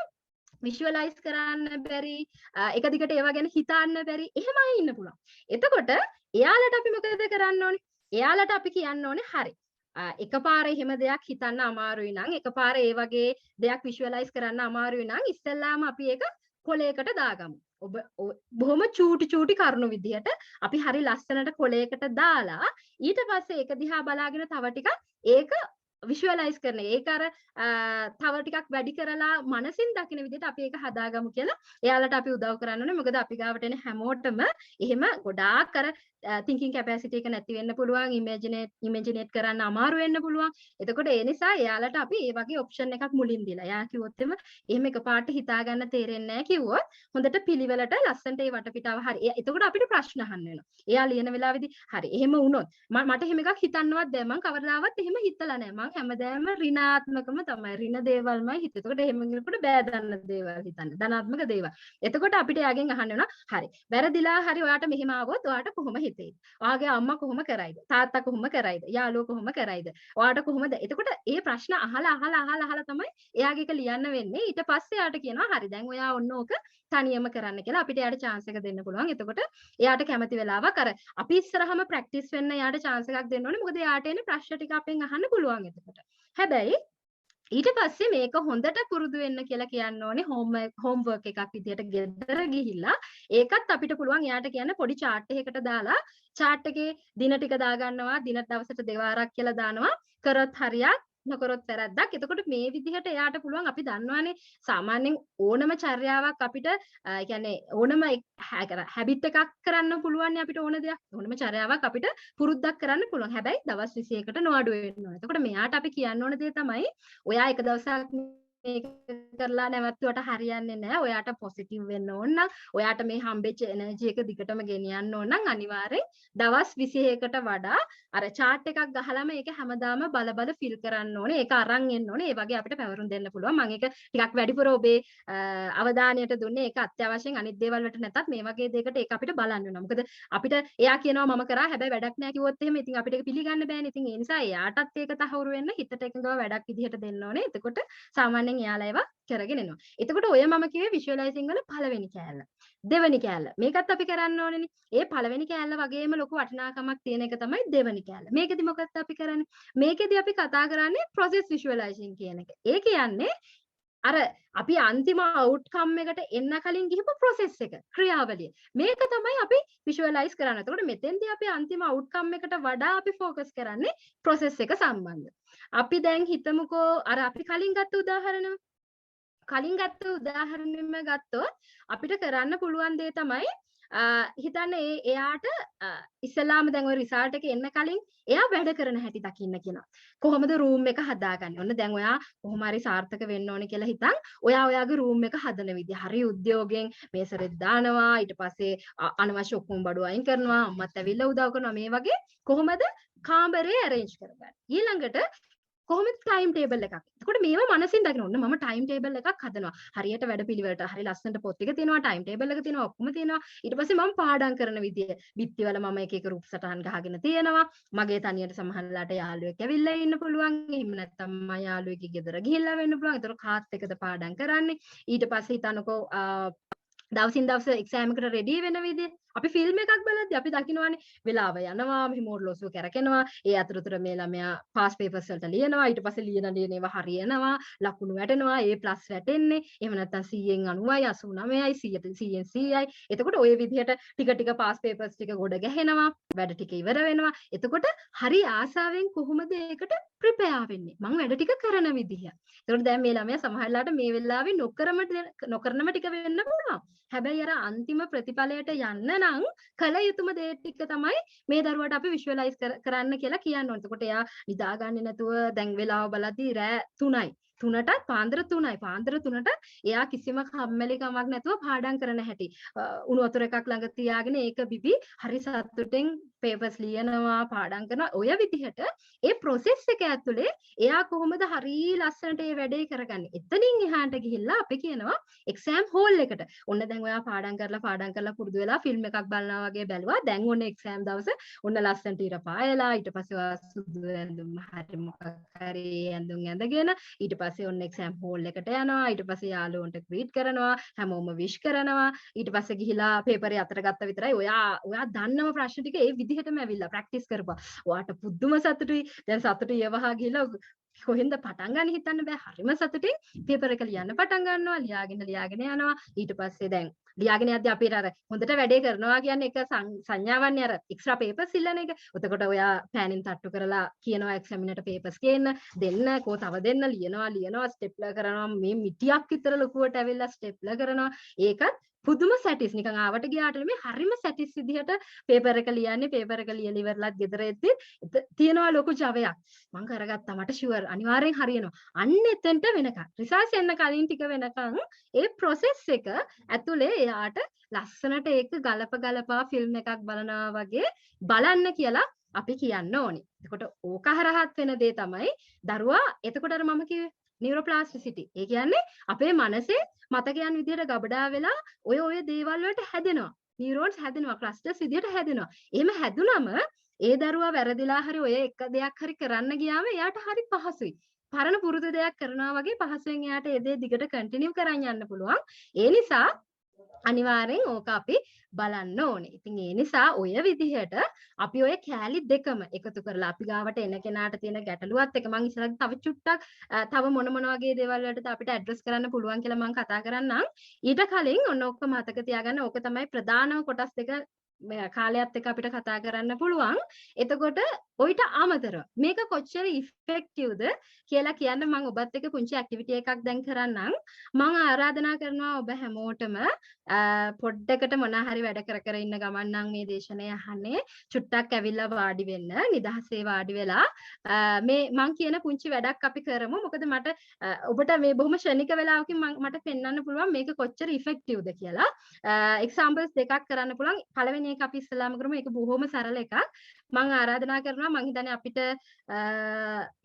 විෂුවලයිස් කරන්න බැරි එක දිගට ඒවා ගැන හිතන්න බැරි එහෙම අය ඉන්න පුළුවන්. එතකොට එයාලට අපි මොකද කරන්න ඕනේ? එයාලට අපි කියන්න ඕනේ හරි. එකපාරේ එහෙම දෙයක් හිතන්න අමාරුයි නම් එකපාරේ ඒ වගේ දෙයක් විෂුවලයිස් කරන්න අමාරුයි නම් ඉස්සෙල්ලාම අපි ඒක කොලයකට දාගමු. ඔබ බොහොම චූටි කරුණු විදිහට අපි හරි ලස්සනට කොලයකට දාලා ඊට පස්සේ ඒක දිහා බලාගෙන තව ටිකක් ඒක විෂුවලයිස් කරන ඒක අර තව ටිකක් වැඩි කරලා මනසින් දකින විදිහට අපි ඒක හදාගමු කියලා එයාලට අපි උදව් කරන්න ඕනේ. මොකද අපි ගාවට එන හැමෝටම එහෙම ගොඩාක් අර thinking capacity එක නැති වෙන්න පුළුවන්, imaginate කරන්න අමාරු වෙන්න පුළුවන්. එතකොට ඒ නිසා එයාලට අපි ඒ වගේ ඔප්ෂන් එකක් මුලින් දීලා. එයා කිව්වොත් එහෙම එකපාරට හිතා ගන්න තේරෙන්නේ නැහැ කිව්වොත් හොඳට පිළිවෙලට ලස්සනට ඒ වටපිටාව හරි. එතකොට අපිට ප්‍රශ්න අහන්න වෙනවා. එයා ලියන වෙලාවේදී හරි එහෙම වුණොත් මට එහෙම එකක් හිතන්නවත් බැහැ. මම කවදාවත් එහෙම හිතලා නැහැ. මම හැමදාම ඍණාත්මකම තමයි. ඍණ දේවල්මයි හිත. එතකොට එහෙම වෙනකොට බෑ දන්න දේවල් හිතන්න. ධනාත්මක දේවල්. එතකොට අපිට එයාගෙන් අහන්න වෙනවා. හරි. වැරදිලා හරි ඔයාට මෙහෙම ආවොත් ඔයාට කොහොම හිතෙයිද? ඔයාගේ අම්මා කොහොම කරයිද? තාත්තා කොහොම කරයිද? යාළුවෝ කොහොම කරයිද? ඔයාට කොහොමද? එතකොට ඒ ප්‍රශ්න අහලා තමයි එයාගේ එක ලියන්න වෙන්නේ. ඊට පස්සේ එයාට කියනවා හරි දැන් ඔයා ඔන්න ඕක තනියම කරන්න කියලා අපිට එයාට chance එක දෙන්න පුළුවන්. එතකොට එයාට කැමති වෙලාවක් අර අපි ඉස්සරහම practice වෙන්න එයාට chance එකක් දෙන්න ඕනේ. මොකද එයාට එන ප්‍රශ්න ටික අපෙන් අහන්න පුළුවන් එතකොට. හැබැයි ඊට පස්සේ මේක හොඳට පුරුදු වෙන්න කියලා කියන්න ඕනේ homework එකක් විදියට ගෙදර ගිහිල්ලා ඒකත් අපිට පුළුවන් එයාට කියන්න පොඩි chart එකකට දාලා chart එකේ දින ටික දාගන්නවා දින දවසට දෙවාරක් කියලා දානවා කරොත් හරියක් නොකරොත් වැරද්දක්. එතකොට මේ විදිහට එයාට පුළුවන් අපි දන්නවානේ සාමාන්‍යයෙන් ඕනම චර්යාවක් අපිට කියන්නේ ඕනම හැබිට් එකක් කරන්න පුළුවන් අපිට ඕන දෙයක් ඕනම චර්යාවක් අපිට පුරුද්දක් කරන්න පුළුවන්. හැබැයි දවස් 21කට නොඅඩු වෙන්න ඕනේ. එතකොට මෙයාට අපි කියන්න ඕන දේ තමයි ඔයා එක දවසක් මේක කරලා නැවතුවට හරියන්නේ නැහැ. ඔයාට පොසිටිව් වෙන්න ඕන නම් ඔයාට මේ හම්බෙච්ච එනර්ජි එක දිගටම ගෙනියන්න ඕන නම් අනිවාර්යෙන් දවස් 21කට වඩා අර chart එකක් ගහලාම ඒක හැමදාම බල ෆිල් කරන්න ඕනේ. ඒක අරන් එන්න ඕනේ. ඒ වගේ අපිට පැවරුම් දෙන්න පුළුවන්. මම ඒක ටිකක් වැඩිපුර ඔබේ අවධානයට දුන්නේ. ඒක අත්‍යවශ්‍යයෙන් අනිත් දේවල් වලට නැතත් මේ වගේ දෙයකට ඒක අපිට බලන්න වෙනවා. මොකද අපිට එයා කියනවා මම කරා හැබැයි වැඩක් නැහැ කිව්වොත් එහෙම ඉතින් අපිට ඒක පිළිගන්න බෑනේ. ඉතින් ඒ නිසා එයාටත් ඒක තහවුරු වෙන්න හිතට එකඟව වැඩක් විදිහට දෙන්න ඕනේ. එතකොට සාමාන්‍යයෙන් එයාලා ඒවා කරගෙන එනවා. එතකොට ඔය මම කිව්වේ විෂුවලයිසිං වල පළවෙනි කෑල්ල. දෙවෙනි කෑල්ල. මේකත් අපි කරන්න ඕනේනේ. ඒ පළවෙනි කෑල්ල වගේම ලොකු වටිනාකමක් තියෙන එක තමයි දෙවෙනි කෑල්ල. මේකෙදි මොකක්ද අපි කරන්නේ? මේකෙදි අපි කතා කරන්නේ process visualizing කියන එක. ඒ කියන්නේ අර අපි අන්තිම අවුට්කම් එකට එන්න කලින් ගිහපු process එක ක්‍රියාවලිය. මේක තමයි අපි visualize කරන්නේ. එතකොට මෙතෙන්දී අපි අන්තිම අවුට්කම් එකට වඩා අපි focus කරන්නේ process එක සම්බන්ධ. අපි දැන් හිතමුකෝ අර අපි කලින් උදාහරණෙම ගත්තොත් අපිට කරන්න පුළුවන් දේ තමයි හිතන්න එයාට ඉස්සලාම දැන් ඔය රිසල්ට් එක එන්න කලින් එයා වැඩ කරන හැටි දකින්න කියනවා. කොහොමද රූම් එක හදාගන්නේ? ඔන්න දැන් ඔයා කොහොම හරි සාර්ථක වෙන්න ඕනේ කියලා හිතන් ඔයා ඔයාගේ රූම් එක හදන විදිය. හරි උද්‍යෝගයෙන් මේසරෙත් දානවා. ඊට පස්සේ අනවශ්‍ය ඔක්කොම බඩු අයින් කරනවා. අම්මත් ඇවිල්ලා උදව් කරනවා. මේ වගේ කොහොමද කාමරේ arrange කරගන්නේ? ඊළඟට කොහොමද ටයිම් ටේබල් එකක්. එතකොට මේව මනසින් දකින්න ඕන මම ටයිම් ටේබල් එකක් හදනවා. හරියට වැඩ පිළිවෙලට හරි ලස්සනට පොත් එක තියෙනවා, ටයිම් ටේබල් එක තියෙනවා, ඔක්කොම තියෙනවා. ඊට පස්සේ මම පාඩම් කරන විදිය, බිත්තිවල මම එක එක රූප සටහන් ගහගෙන තියෙනවා. මගේ තනියට සමහරලාට යාළුවෙක් ඇවිල්ලා ඉන්න පුළුවන්. එහෙම නැත්නම් මම යාළුවෙක්ගේ ගෙදර ගිහිල්ලා වෙන්න පුළුවන්. ඒතර කාත් එකද පාඩම් කරන්නේ. ඊට පස්සේ හිතන්නකෝ දවසින් දවස එක්සෑම් එකට රෙඩි වෙන විදිය අපි ෆිල්ම් එකක් බලද්දි අපි දකින්නවානේ වෙලාව යනවා මෙහි මෝඩ්ලොස්ව කරකිනවා ඒ අතරතුර මේ ළමයා පාස් පේපර්ස් වලට ලියනවා ඊට පස්සේ ලියන ඒවා හරියනවා ලකුණු වැටෙනවා ඒ ප්ලස් වැටෙන්නේ එහෙම නැත්නම් 100න් 90යි 89යි 100න් 100යි එතකොට ওই විදිහට ටික ටික පාස් පේපර්ස් ටික ගොඩ ගැහෙනවා වැඩ ටික ඉවර වෙනවා එතකොට හරි ආසාවෙන් කොහොමද ඒකට ප්‍රිපෙයාර් වෙන්නේ මම වැඩ ටික කරන විදිහ එතකොට දැන් මේ ළමයා සමහරලාට මේ වෙලාවේ නොකරනම ටික වෙන්න පුළුවන් හැබැයි අර අන්තිම ප්‍රතිඵලයට යන්න නම් කල යුතුම දේ ටික තමයි මේ දරුවට අපි විෂුවලයිස් කරන්න කියලා කියන්න ඕනේ. එතකොට එයා නිදාගන්නේ නැතුව දැන් වෙලාව බලද්දී රෑ 3යි. 3ට පාන්දර 3යි. පාන්දර 3ට එයා කිසිම කම්මැලිකමක් නැතුව පාඩම් කරන හැටි. උණු වතුර එකක් ළඟ තියාගෙන ඒක බිබි හරි සතුටින් පේපර්ස් ලියනවා පාඩම් කරනවා. ඔය විදිහට ඒ process එක ඇතුලේ එයා කොහොමද හරි ලස්සනට ඒ වැඩේ කරගන්නේ. එතනින් එහාට ගිහිල්ලා අපි කියනවා එක්සෑම් හෝල් එකට. ඔන්න දැන් ඔයා පාඩම් කරලා පුරුදු වෙලා ෆිල්ම් එකක් බලනවා වගේ බැලුවා. දැන් ඔන්න එක්සෑම් දවස ඔන්න ලස්සනට ඉර පායලා ඊට පස්සේ ඔයා සුදු ඇඳුම් හරි මොකක් හරි ඇඳුම් ඇඳගෙන ඊට පස්සේ ඔන්න එක්සෑම් හෝල් එකට යනවා. ඊට පස්සේ යාළුවන්ට ග්‍රීට් කරනවා. හැමෝම විශ් කරනවා. ඊට පස්සේ ගිහිලා පේපරේ අතට ගත්ත විතරයි ඔයා දන්නම ප්‍රශ්න ටික ඒ විදිහටම ඇවිල්ලා ප්‍රැක්ටිස් කරපුවා. ඔයාට පුදුම සතුටුයි. දැන් සතුටු යවහා ගිහිලා කොහෙන්ද පටන් ගන්න හිතන්න බෑ. හරිම සතුටින් පේපර් එක ලියන්න පටන් ගන්නවා. ලියාගෙන යනවා. ඊට පස්සේ දැන් ලියාගෙන යද්දී අපිට අර හොඳට වැඩේ කරනවා කියන්නේ එක සංඥාවන්නේ අර එක්ස්ට්‍රා පේපර්ස් ඉල්ලන එක. එතකොට ඔයා පෑනින් තට්ටු කරලා කියනවා එක්සැමිනර්ට පේපර්ස් ගේන්න දෙන්න කෝ තව දෙන්න ලියනවා ස්ටෙප්ලර් කරනවා මේ මිටියක් විතර ලොකුවට ඇවිල්ලා ස්ටෙප්ලර් කරනවා. ඒකත් පුදුම සැටිස් නිකන් ආවට ගියාට මේ හරිම සැටිස් විදිහට පේපර් එක ලියන්නේ පේපර් එක ලියලා ඉවරලත් ගෙදර එද්දි තියෙනවා ලොකු ජවයක් මම කරගත්තා මට ෂුවර් අනිවාර්යෙන් හරියනවා අන්න එතෙන්ට වෙනකන් රිසර්ච් එන්න කලින් ටික වෙනකන් ඒ process එක ඇතුලේ එයාට ලස්සනට ඒක ගලපා ෆිල්ම් එකක් බලනවා වගේ බලන්න කියලා අපි කියන්න ඕනේ. එතකොට ඕක හරහත් වෙන දේ තමයි දරුවා එතකොට අර මම කිව්වේ නියුරෝප්ලාස්ටිසිටි. ඒ කියන්නේ අපේ මනසේ මතකයන් විදියට ගබඩා වෙලා ඔය දේවල් වලට හැදෙනවා. නියුරෝන්ස් හැදෙනවා, ක්ලස්ටර්ස් විදියට හැදෙනවා. එහෙම හැදුනම ඒ දරුවා වැරදිලා හරි ඔය එක දෙයක් හරි කරන්න ගියාම එයාට හරි පහසුයි. පරණ පුරුදු දෙයක් කරනවා වගේ පහසුවෙන් එයාට ඒ දේ දිගට කන්ටිනියු කරන් යන්න පුළුවන්. ඒ නිසා අනිවාර්යෙන් ඕක අපි බලන්න ඕනේ. ඉතින් ඒ නිසා ඔය විදිහට අපි ඔය කෑලි දෙකම එකතු කරලා අපි ගාවට එන කෙනාට තියෙන ගැටලුවත් එක මම ඉස්සරහ තව චුට්ටක් තව මොන වගේ දේවල් වලටද අපිට ඇඩ්‍රස් කරන්න පුළුවන් කියලා මම කතා කරන්නම්. ඊට කලින් ඔන්න ඔක්ක මතක තියාගන්න ඕක තමයි ප්‍රධානම කොටස් දෙක කාලයත් එක්ක අපිට කතා කරන්න පුළුවන්. එතකොට ඔයිට අමතරව මේක කොච්චර ඉෆෙක්ටිව්ද කියලා කියන්න මම ඔබත් එක්ක පුංචි ඇක්ටිවිටි එකක් දැන් කරන්නම්. මම ආරාධනා කරනවා ඔබ හැමෝටම පොඩ්ඩකට මොන හරි වැඩ කර ඉන්න ගමන් නම් මේ දේශනය අහන්නේ චුට්ටක් ඇවිල්ලා වාඩි වෙන්න නිදහසේ වාඩි වෙලා මේ මම කියන පුංචි වැඩක් අපි කරමු. මොකද මට ඔබට මේ බොහොම ශනික වෙලාවකින් මට පෙන්වන්න පුළුවන් මේක කොච්චර ඉෆෙක්ටිව්ද කියලා. එක්සැම්පල්ස් දෙකක් කරන්න පුළුවන්. පළවෙනි එක අපි ඉස්සලාම කරමු. ඒක බොහොම සරල එකක්. මම ආරාධනා කරනවා මම හිතන්නේ අපිට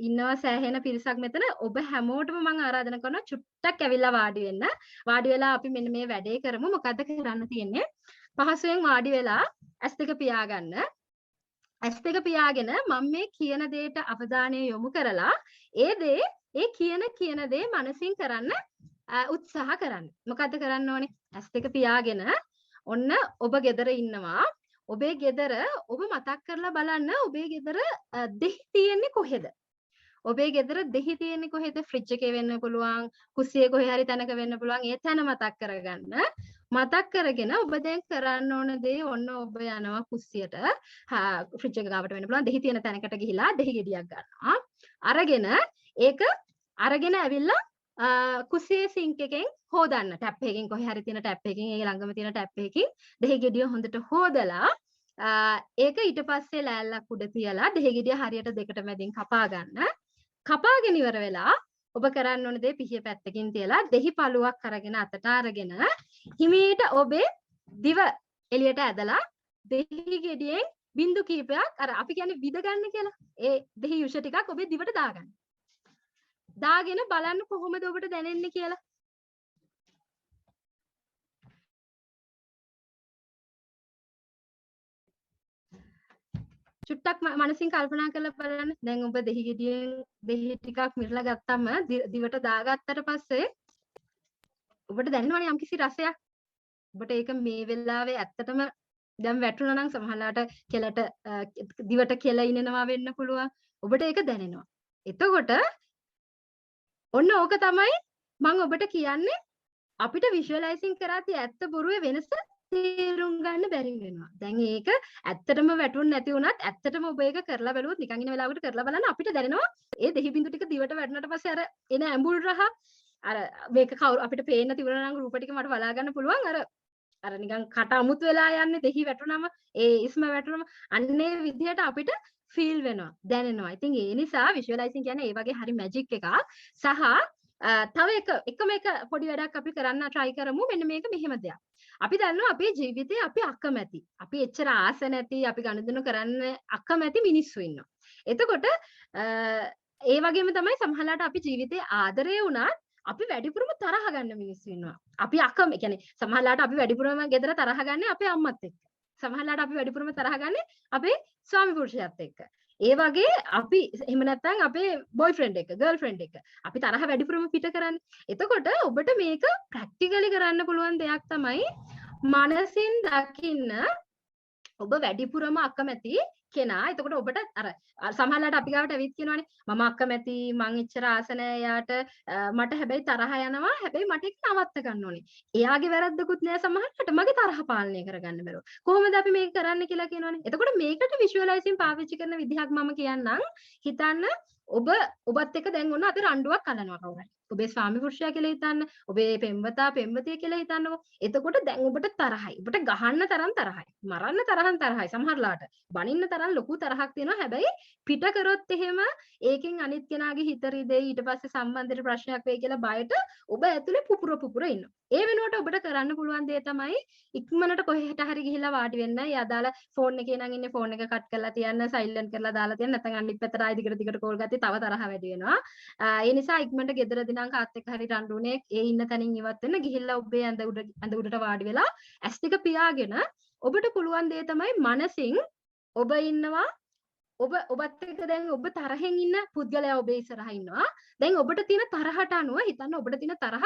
ඉන්නවා සෑහෙන පිරිසක් මෙතන. ඔබ හැමෝටම මම ආරාධනා කරනවා චුට්ටක් ඇවිල්ලා වාඩි වෙන්න. වාඩි වෙලා අපි මෙන්න මේ වැඩේ කරමු. මොකද්ද කරන්න තියෙන්නේ? පහසුවෙන් වාඩි වෙලා ඇස් දෙක පියාගන්න. ඇස් දෙක පියාගෙන මම මේ කියන දෙයට අවධානය යොමු කරලා ඒ කියන දේ මනසින් කරන්න උත්සාහ කරන්න. මොකද්ද කරන්න ඕනේ? ඇස් දෙක පියාගෙන ඔන්න ඔබ ගෙදර ඉන්නවා. ඔබේ ගෙදර ඔබ මතක් කරලා බලන්න ඔබේ ගෙදර දෙහි තියෙන්නේ කොහෙද? ඔබේ ගෙදර දෙහි තියෙන්නේ කොහෙද? ෆ්‍රිජ් එකේ වෙන්න පුළුවන්, කුස්සියේ කොහේ හරි තැනක වෙන්න පුළුවන්. ඒ තැන මතක් කරගන්න. මතක් කරගෙන ඔබ දැන් කරන්න ඕන දේ ඔන්න ඔබ යනවා කුස්සියට. ෆ්‍රිජ් එක ගාවට වෙන්න පුළුවන්. දෙහි තියෙන තැනකට ගිහිලා දෙහි ගෙඩියක් ගන්නවා. අරගෙන ඇවිල්ලා කුස්සියේ සිංක් එකෙන් හොදන්න ටැප් එකකින් කොහේ හරි තියෙන ටැප් එකකින් ඒ ළඟම තියෙන ටැප් එකකින් දෙහි ගෙඩිය හොඳට හොදලා ඒක ඊට පස්සේ ලෑල්ලක් උඩ තියලා දෙහි ගෙඩිය හරියට දෙකට මැදින් කපා ගන්න. කපාගෙන ඉවර වෙලා ඔබ කරන්න ඕන දේ පිහිය පැත්තකින් තියලා දෙහි පළුවක් අරගෙන අතට අරගෙන හිමීට ඔබේ දිව එළියට ඇදලා දෙහි ගෙඩියෙන් බින්දු කීපයක් අර අපි කියන්නේ විද ගන්න කියලා ඒ දෙහි යුෂ ටිකක් ඔබේ දිවට දාගන්න. දාගෙන බලන්න කොහොමද ඔබට දැනෙන්නේ කියලා. චුට්ටක් මනසින් කල්පනා කරලා බලන්න. දැන් ඔබ දෙහි ගෙඩියෙන් දෙහි ටිකක් මිරලා ගත්තම දිවට දාගත්තට පස්සේ ඔබට දැනෙනවනේ යම්කිසි රසයක්. ඔබට ඒක මේ වෙලාවේ ඇත්තටම දැන් වැටුණා නම් සමහරලාට කෙලට දිවට කෙල ඉනනවා වෙන්න පුළුවන්. ඔබට ඒක දැනෙනවා. එතකොට ඔන්න ඕක තමයි මම ඔබට කියන්නේ අපිට විዥුවලයිසින් කරාදී ඇත්ත බොරුවේ වෙනස තේරුම් ගන්න බැරි වෙනවා. දැන් ඒක ඇත්තටම වැටුනේ නැති වුණත් ඇත්තටම ඔබ ඒක කරලා බලුවොත් නිකන් ඉන්න වෙලාවකට කරලා බලන්න අපිට දැනෙනවා ඒ දෙහි බින්දු ටික දිවට වැටුණාට පස්සේ අර එන ඇඹුල් රහ අර මේක කවුරු අපිට පේන්න තිබුණා නම් රූප ටික මට බලා ගන්න පුළුවන් අර නිකන් කට අමුතු වෙලා යන්නේ දෙහි වැටුනම ඒ ඉස්ම වැටුනම අන්නේ විදිහට අපිට ෆීල් වෙනවා දැනෙනවා. ඉතින් ඒ නිසා විዥුවලයිසින් කියන්නේ ඒ වගේ හරි මැජික් එකක්. සහ තව එකම එක පොඩි වැඩක් අපි කරන්න try කරමු. මෙන්න මේක මෙහෙම දෙයක්. අපි දන්නවා අපේ ජීවිතේ අපි අකමැති. අපි එච්චර ආස නැති, අපි ගනුදෙනු කරන්න අකමැති මිනිස්සු ඉන්නවා. එතකොට ඒ වගේම තමයි සමහරවිට අපි ජීවිතේ ආදරේ වුණත් අපි වැඩිපුරම තරහ ගන්න මිනිස්සු ඉන්නවා. අපි කියන්නේ සමහරවිට අපි වැඩිපුරම ගෙදර තරහ ගන්නේ අපේ අම්මත් එක්ක. සමහරවිට අපි වැඩිපුරම තරහ ගන්නේ අපේ ස්වාමි පුරුෂයාත් එක්ක. ඒ වගේ අපි එහෙම නැත්නම් අපේ බොයිෆ්‍රෙන්ඩ් එක, ගර්ල්ෆ්‍රෙන්ඩ් එක අපි තරහ වැඩිපුරම පිට කරන්නේ. එතකොට ඔබට මේක ප්‍රැක්ටිකලි කරන්න පුළුවන් දෙයක් තමයි මනසින් දකින්න ඔබ වැඩිපුරම අකමැති කෙනා. එතකොට ඔබට අර සමහරවිට අපි ගාවට ඇවිත් කියනවානේ මම අකමැති, මං එච්චර ආස නැහැ යාට, මට හැබැයි තරහ යනවා, හැබැයි මට ඒක නවත්ත ගන්න ඕනේ. එයාගේ වැරද්දකුත් නෑ සමහරවිට මගේ තරහ පාලනය කරගන්න බැරුව. කොහොමද අපි මේක කරන්න කියලා කියනවානේ. එතකොට මේකට විዥුවලයිසින් පාවිච්චි කරන විදිහක් මම කියන්නම්. හිතන්න ඔබත් එක්ක දැන් ඔන්න අපි රණ්ඩුවක් අල්ලනවා කවුරු හරි. ඔබේ ස්වාමි පුරුෂයා කියලා හිතන්න, ඔබේ පෙම්වතා පෙම්වතිය කියලා හිතන්නකෝ. එතකොට දැන් ඔබට තරහයි. ඔබට ගහන්න තරම් තරහයි. මරන්න තරම් තරහයි. සමහරලාට බනින්න තරම් ලොකු තරහක් තියෙනවා. හැබැයි පිට කරොත් එහෙම ඒකෙන් අනිත් කෙනාගේ හිත රිදෙයි, ඊට පස්සේ සම්බන්ධයට ප්‍රශ්නයක් වෙයි කියලා බයට ඔබ ඇතුලේ පුපුර ඉන්නවා. ඒ වෙනුවට ඔබට කරන්න පුළුවන් දේ තමයි ඉක්මනට කොහෙට හරි ගිහිල්ලා වාඩි වෙන්න. ඒ අදාළ ෆෝන් එකේ නම් ඉන්නේ ෆෝන් එක කට් කරලා තියන්න, සයිලන්ට් කරලා දාලා තියන්න. නැත්නම් අනිත් පැත්තට ආයෙ දිගට කෝල් ගත්තී තව තරහ වැඩි වෙනවා. ඒ නිසා ඉක්මනට ගෙදරදී නම් කාත් එක්ක හරි රණ්ඩුනේ ඒ ඉන්න තැනින් ඉවත් වෙන්න ගිහිල්ලා ඔබේ ඇඳ උඩට වාඩි වෙලා ඇස් ටික පියාගෙන ඔබට පුළුවන් දේ තමයි මනසින් ඔබ ඉන්නවා ඔබත් එක්ක දැන් ඔබ තරහෙන් ඉන්න පුද්ගලයා ඔබේ ඉස්සරහා ඉන්නවා. දැන් ඔබට තියෙන තරහට අනුව හිතන්න ඔබට තියෙන තරහ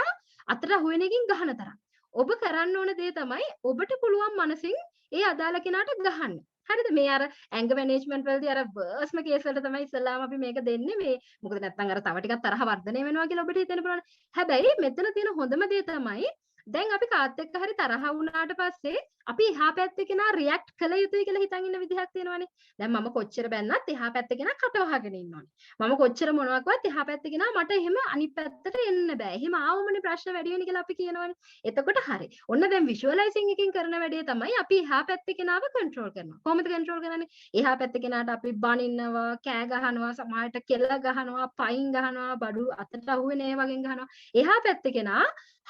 අතට අහුවෙන එකකින් ගහන තරම්. ඔබ කරන්න ඕන දේ තමයි ඔබට පුළුවන් මනසින් ඒ අදාළ කෙනාට ගහන්න. හරිද? මේ අර ඇංගර් මැනේජ්මන්ට් වලදී අර වර්ස්ම කේස් වලට තමයි ඉස්සලාම අපි මේක දෙන්නේ. මේ මොකද නැත්නම් අර තව ටිකක් තරහ වර්ධනය වෙනවා කියලා ඔබට හිතෙන්න පුළුවන්. හැබැයි මෙතන තියෙන හොඳම දේ තමයි දැන් අපි කාත් එක්ක හරි තරහ වුණාට පස්සේ අපි එහා පැත්තේ කෙනා රියැක්ට් කළ යුතුයි කියලා හිතන් ඉන්න විදිහක් තියෙනවානේ. දැන් මම කොච්චර බැන්නත් එහා පැත්තේ කෙනා කට වහගෙන ඉන්නෝනේ. මම කොච්චර මොනවා කිව්වත් එහා පැත්තේ කෙනා මට එහෙම අනිත් පැත්තට එන්න බෑ. එහෙම ආවමනේ ප්‍රශ්න වැඩි වෙන්නේ කියලා අපි කියනවානේ. එතකොට හරි. ඔන්න දැන් විෂුවලයිසින් එකකින් කරන වැඩේ තමයි අපි එහා පැත්තේ කෙනාව කන්ට්‍රෝල් කරනවා. කොහොමද කන්ට්‍රෝල් කරන්නේ? එහා පැත්තේ කෙනාට අපි බනින්නවා, කෑ ගහනවා, සමහරට කෙල ගහනවා, පයින් ගහනවා, බඩු අතට අහුවෙන ඒ වගේ ගහනවා. එහා පැත්තේ කෙනා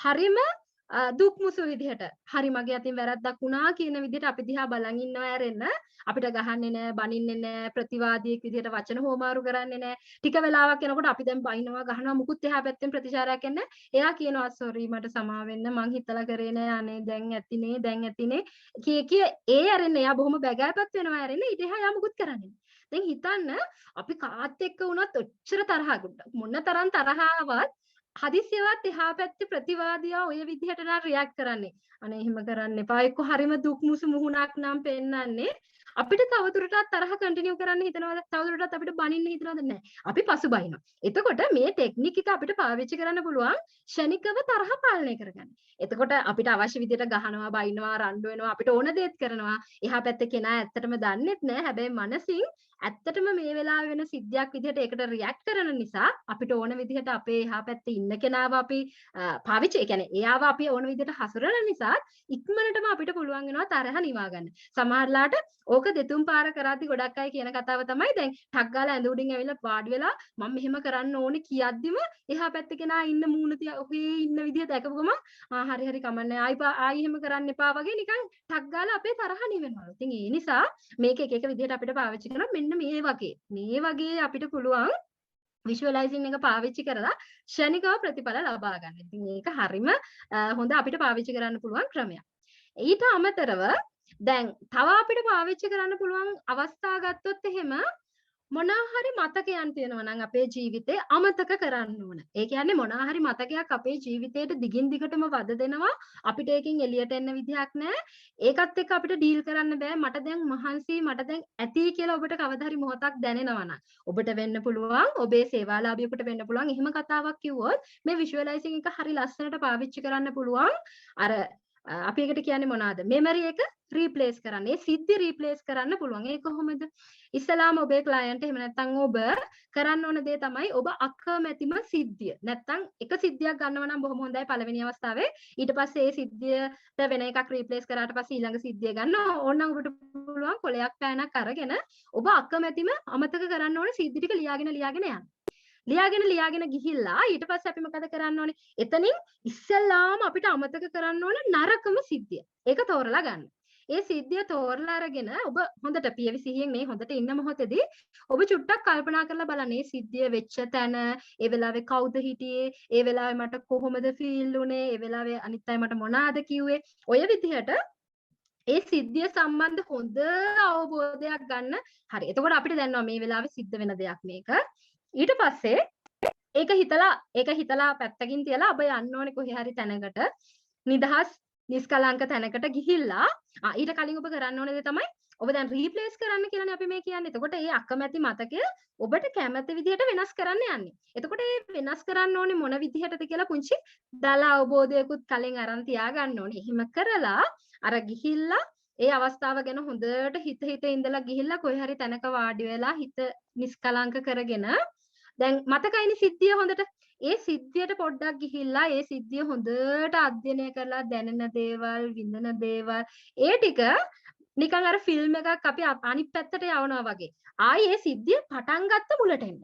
හරිම දුක් මුසු විදිහට හරි මගේ අතින් වැරද්දක් වුණා කියන විදිහට අපි දිහා බලන් ඉන්නවා ඇරෙන්න අපිට ගහන්නේ නැහැ බනින්නේ නැහැ ප්‍රතිවාදියෙක් විදිහට වචන හොමාරු කරන්නේ නැහැ ටික වෙලාවක් යනකොට අපි දැන් බයිනවා ගහනවා මුකුත් එහා පැත්තෙන් ප්‍රතිචාරයක් එන්නේ එයා කියනවා සෝරි මට සමා වෙන්න මං හිතලා කරේ නෑ අනේ දැන් ඇතිනේ කිය ඒ ඇරෙන්න එයා බොහොම බැගෑපත් වෙනවා ඇරෙන්න ඊට එහා එයා මුකුත් කරන්නේ දැන් හිතන්න අපි කාත් එක්ක වුණත් ඔච්චර තරහකට මොන තරම් තරහාවත් හදිසියවත් එහා පැත්තේ ප්‍රතිවාදියා ඔය විදිහට නා රියැක්ට් කරන්නේ. අනේ එහෙම කරන්න එපා. එක්ක හරිම දුක් මුසු මුහුණක් නම් පෙන්නන්නේ. අපිට තවදුරටත් තරහ කන්ටිනියු කරන්න හිතනවද? තවදුරටත් අපිට බනින්න හිතනවද? නැහැ. අපි පසුබහිනවා. එතකොට මේ ටෙක්නික් එක අපිට පාවිච්චි කරන්න පුළුවන් ෂණිකව තරහ පාලනය කරගන්න. එතකොට අපිට අවශ්‍ය විදිහට ගහනවා, බයිනවා, රණ්ඩු වෙනවා, අපිට ඕන දේත් කරනවා. එහා පැත්තේ කෙනා ඇත්තටම දන්නෙත් නැහැ. හැබැයි මනසින් ඇත්තටම මේ වෙලාවේ වෙන සිද්ධියක් විදිහට ඒකට රියැක්ට් කරන නිසා අපිට ඕන විදිහට අපේ එහා පැත්තේ ඉන්න කෙනාව අපි පාවිච්චි ඒ කියන්නේ එයාව අපි ඕන විදිහට හසුරන නිසා ඉක්මනටම අපිට පුළුවන් වෙනවා තරහ නිවා ගන්න. සමහරලාට ඕක දෙතුන් පාර කරාදී ගොඩක් අය කියන කතාව තමයි දැන් ටක් ගාලා ඇඳ උඩින් ඇවිල්ලා වාඩි වෙලා මම මෙහෙම කරන්න ඕනේ කියද්දිම එහා පැත්තේ කෙනා ඉන්න මූණ තියා ඔහේ ඉන්න විදිහ දැකපුවම හරි කමන්නේ ආයි එහෙම කරන්න එපා වගේ නිකන් ටක් ගාලා අපේ තරහ නිවෙනවා. ඉතින් ඒ නිසා මේක එක විදිහට අපිට පාවිච්චි කරනවා මෙන්න මේ වගේ අපිට පුළුවන් විෂුවලයිසින් එක පාවිච්චි කරලා ක්ෂණිකව ප්‍රතිඵල ලබා ගන්න. ඉතින් මේක හරිම හොඳ අපිට පාවිච්චි කරන්න පුළුවන් ක්‍රමයක්. ඊට අමතරව දැන් තව අපිට පාවිච්චි කරන්න පුළුවන් අවස්ථා ගත්තොත් එහෙම මොනවා හරි මතකයන් තියෙනවා නම් අපේ ජීවිතේ අමතක කරන්න ඕන. ඒ කියන්නේ මොනවා හරි මතකයක් අපේ ජීවිතේට දිගින් දිගටම වද දෙනවා. අපිට ඒකෙන් එළියට එන්න විදිහක් නැහැ. ඒකත් එක්ක අපිට ඩීල් කරන්න බෑ. මට දැන් මහන්සි මට දැන් ඇති කියලා ඔබට කවදා හරි මොහොතක් දැනෙනවා නම් ඔබට වෙන්න පුළුවන් ඔබේ සේවාලාභියෙකුට වෙන්න පුළුවන් එහෙම කතාවක් කිව්වොත් මේ විෂුවලයිසින් එක හරි ලස්සනට පාවිච්චි කරන්න පුළුවන්. අර අපි එකට කියන්නේ මොනවාද? මෙමරි එක රීප්ලේස් කරන්න. ඒ සිද්ධි රීප්ලේස් කරන්න පුළුවන්. ඒ කොහොමද? ඉස්සලාම ඔබේ ක්ලයන්ට් එහෙම නැත්නම් ඔබ කරන්න ඕන දේ තමයි ඔබ අකමැතිම සිද්ධිය. නැත්නම් එක සිද්ධියක් ගන්නවා නම් බොහොම හොඳයි පළවෙනි අවස්ථාවේ. ඊට පස්සේ ඒ සිද්ධියට වෙන එකක් රීප්ලේස් කරාට පස්සේ ඊළඟ සිද්ධිය ගන්න ඕනනම් ඔබට පුළුවන් කොලයක් පෑනක් අරගෙන ඔබ අකමැතිම අමතක කරන්න ඕන සිද්ධි ටික ලියාගෙන යන්න. ලියාගෙන ගිහිල්ලා ඊට පස්සේ අපි මොකද කරන්න ඕනේ? එතනින් ඉස්සෙල්ලාම අපිට අමතක කරන්න ඕන නරකම සිද්ධිය. ඒක තෝරලා ගන්න. ඒ සිද්ධිය තෝරලා අරගෙන ඔබ හොඳට පියවි සිහියෙන් මේ හොඳට ඉන්න මොහොතේදී ඔබ චුට්ටක් කල්පනා කරලා බලන්න මේ සිද්ධිය වෙච්ච තැන, ඒ වෙලාවේ කවුද හිටියේ, ඒ වෙලාවේ මට කොහොමද ෆීල් වුනේ, ඒ වෙලාවේ අනිත් අය මට මොනවාද කිව්වේ. ඔය විදිහට ඒ සිද්ධිය සම්බන්ධ හොඳ අවබෝධයක් ගන්න. හරි. එතකොට අපිට දැනනවා මේ වෙලාවේ සිද්ධ වෙන දෙයක් මේක. ඊට පස්සේ ඒක හිතලා පැත්තකින් තියලා ඔබ යන්න ඕනේ කොහේ හරි තැනකට නිදහස් නිස්කලංක තැනකට ගිහිල්ලා ඊට කලින් ඔබ කරන්න ඕනේ දේ තමයි ඔබ දැන් රීප්ලේස් කරන්න කියලානේ අපි මේ කියන්නේ. එතකොට ඒ අකමැති මතකය ඔබට කැමති විදිහට වෙනස් කරන්න යන්නේ. එතකොට ඒ වෙනස් කරන්න ඕනේ මොන විදිහටද කියලා පුංචි දල අවබෝධයකුත් කලින් අරන් තියාගන්න ඕනේ. එහෙම කරලා අර ගිහිල්ලා ඒ අවස්ථාව ගැන හොඳට හිත ඉඳලා ගිහිල්ලා කොහේ හරි තැනක වාඩි වෙලා හිත නිස්කලංක කරගෙන දැන් මතකයිනේ සිද්ධිය හොඳට. ඒ සිද්ධියට පොඩ්ඩක් ගිහිල්ලා ඒ සිද්ධිය හොඳට අධ්‍යයනය කරලා දැනෙන දේවල්, විඳින දේවල් ඒ ටික නිකන් අර ෆිල්ම් එකක් අපි අනිත් පැත්තට යවනවා වගේ. ආයේ ඒ සිද්ධිය පටන් ගත්ත මුලට එන්න.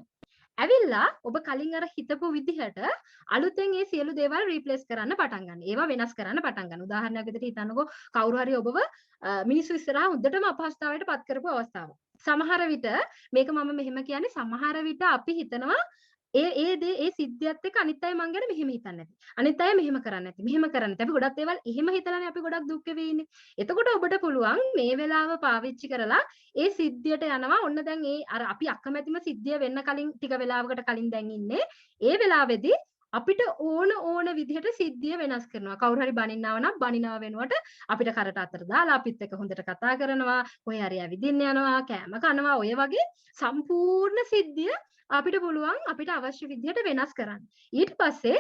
ඇවිල්ලා ඔබ කලින් අර හිතපු විදිහට අලුතෙන් ඒ සියලු දේවල් රීප්ලේස් කරන්න පටන් ගන්න. ඒවා වෙනස් කරන්න පටන් ගන්න. උදාහරණයක් විදිහට හිතන්නකෝ කවුරු හරි ඔබව මිනිස්සු ඉස්සරහා හොඳටම අපහසුතාවයට පත් කරපු අවස්ථාවක්. සමහර විට මේක මම මෙහෙම කියන්නේ සමහර විට අපි හිතනවා ඒ සිද්ධියත් එක්ක අනිත් අය මං ගැන මෙහෙම හිතන්නේ නැති. අනිත් අය මෙහෙම කරන්නේ නැති. මෙහෙම කරන්නේ නැති. අපි ගොඩක් දේවල් එහෙම හිතලානේ අපි ගොඩක් දුක් වෙවි ඉන්නේ. එතකොට ඔබට පුළුවන් මේ වෙලාව පාවිච්චි කරලා ඒ සිද්ධියට යනවා. ඔන්න දැන් ඒ අර අපි අකමැතිම සිද්ධිය වෙන්න කලින් ටික වෙලාවකට කලින් දැන් ඉන්නේ. ඒ වෙලාවේදී අපිට ඕන විදිහට සිද්ධිය වෙනස් කරනවා. කවුරු හරි බනින්නව නම් බනිනව වෙනුවට අපිට කරට අතර දාලා අපිත් එක්ක හොඳට කතා කරනවා, කොහේ හරි ඇවිදින්න යනවා, කෑම කනවා, ඔය වගේ සම්පූර්ණ සිද්ධිය අපිට පුළුවන් අපිට අවශ්‍ය විදිහට වෙනස් කරන්න. ඊට පස්සේ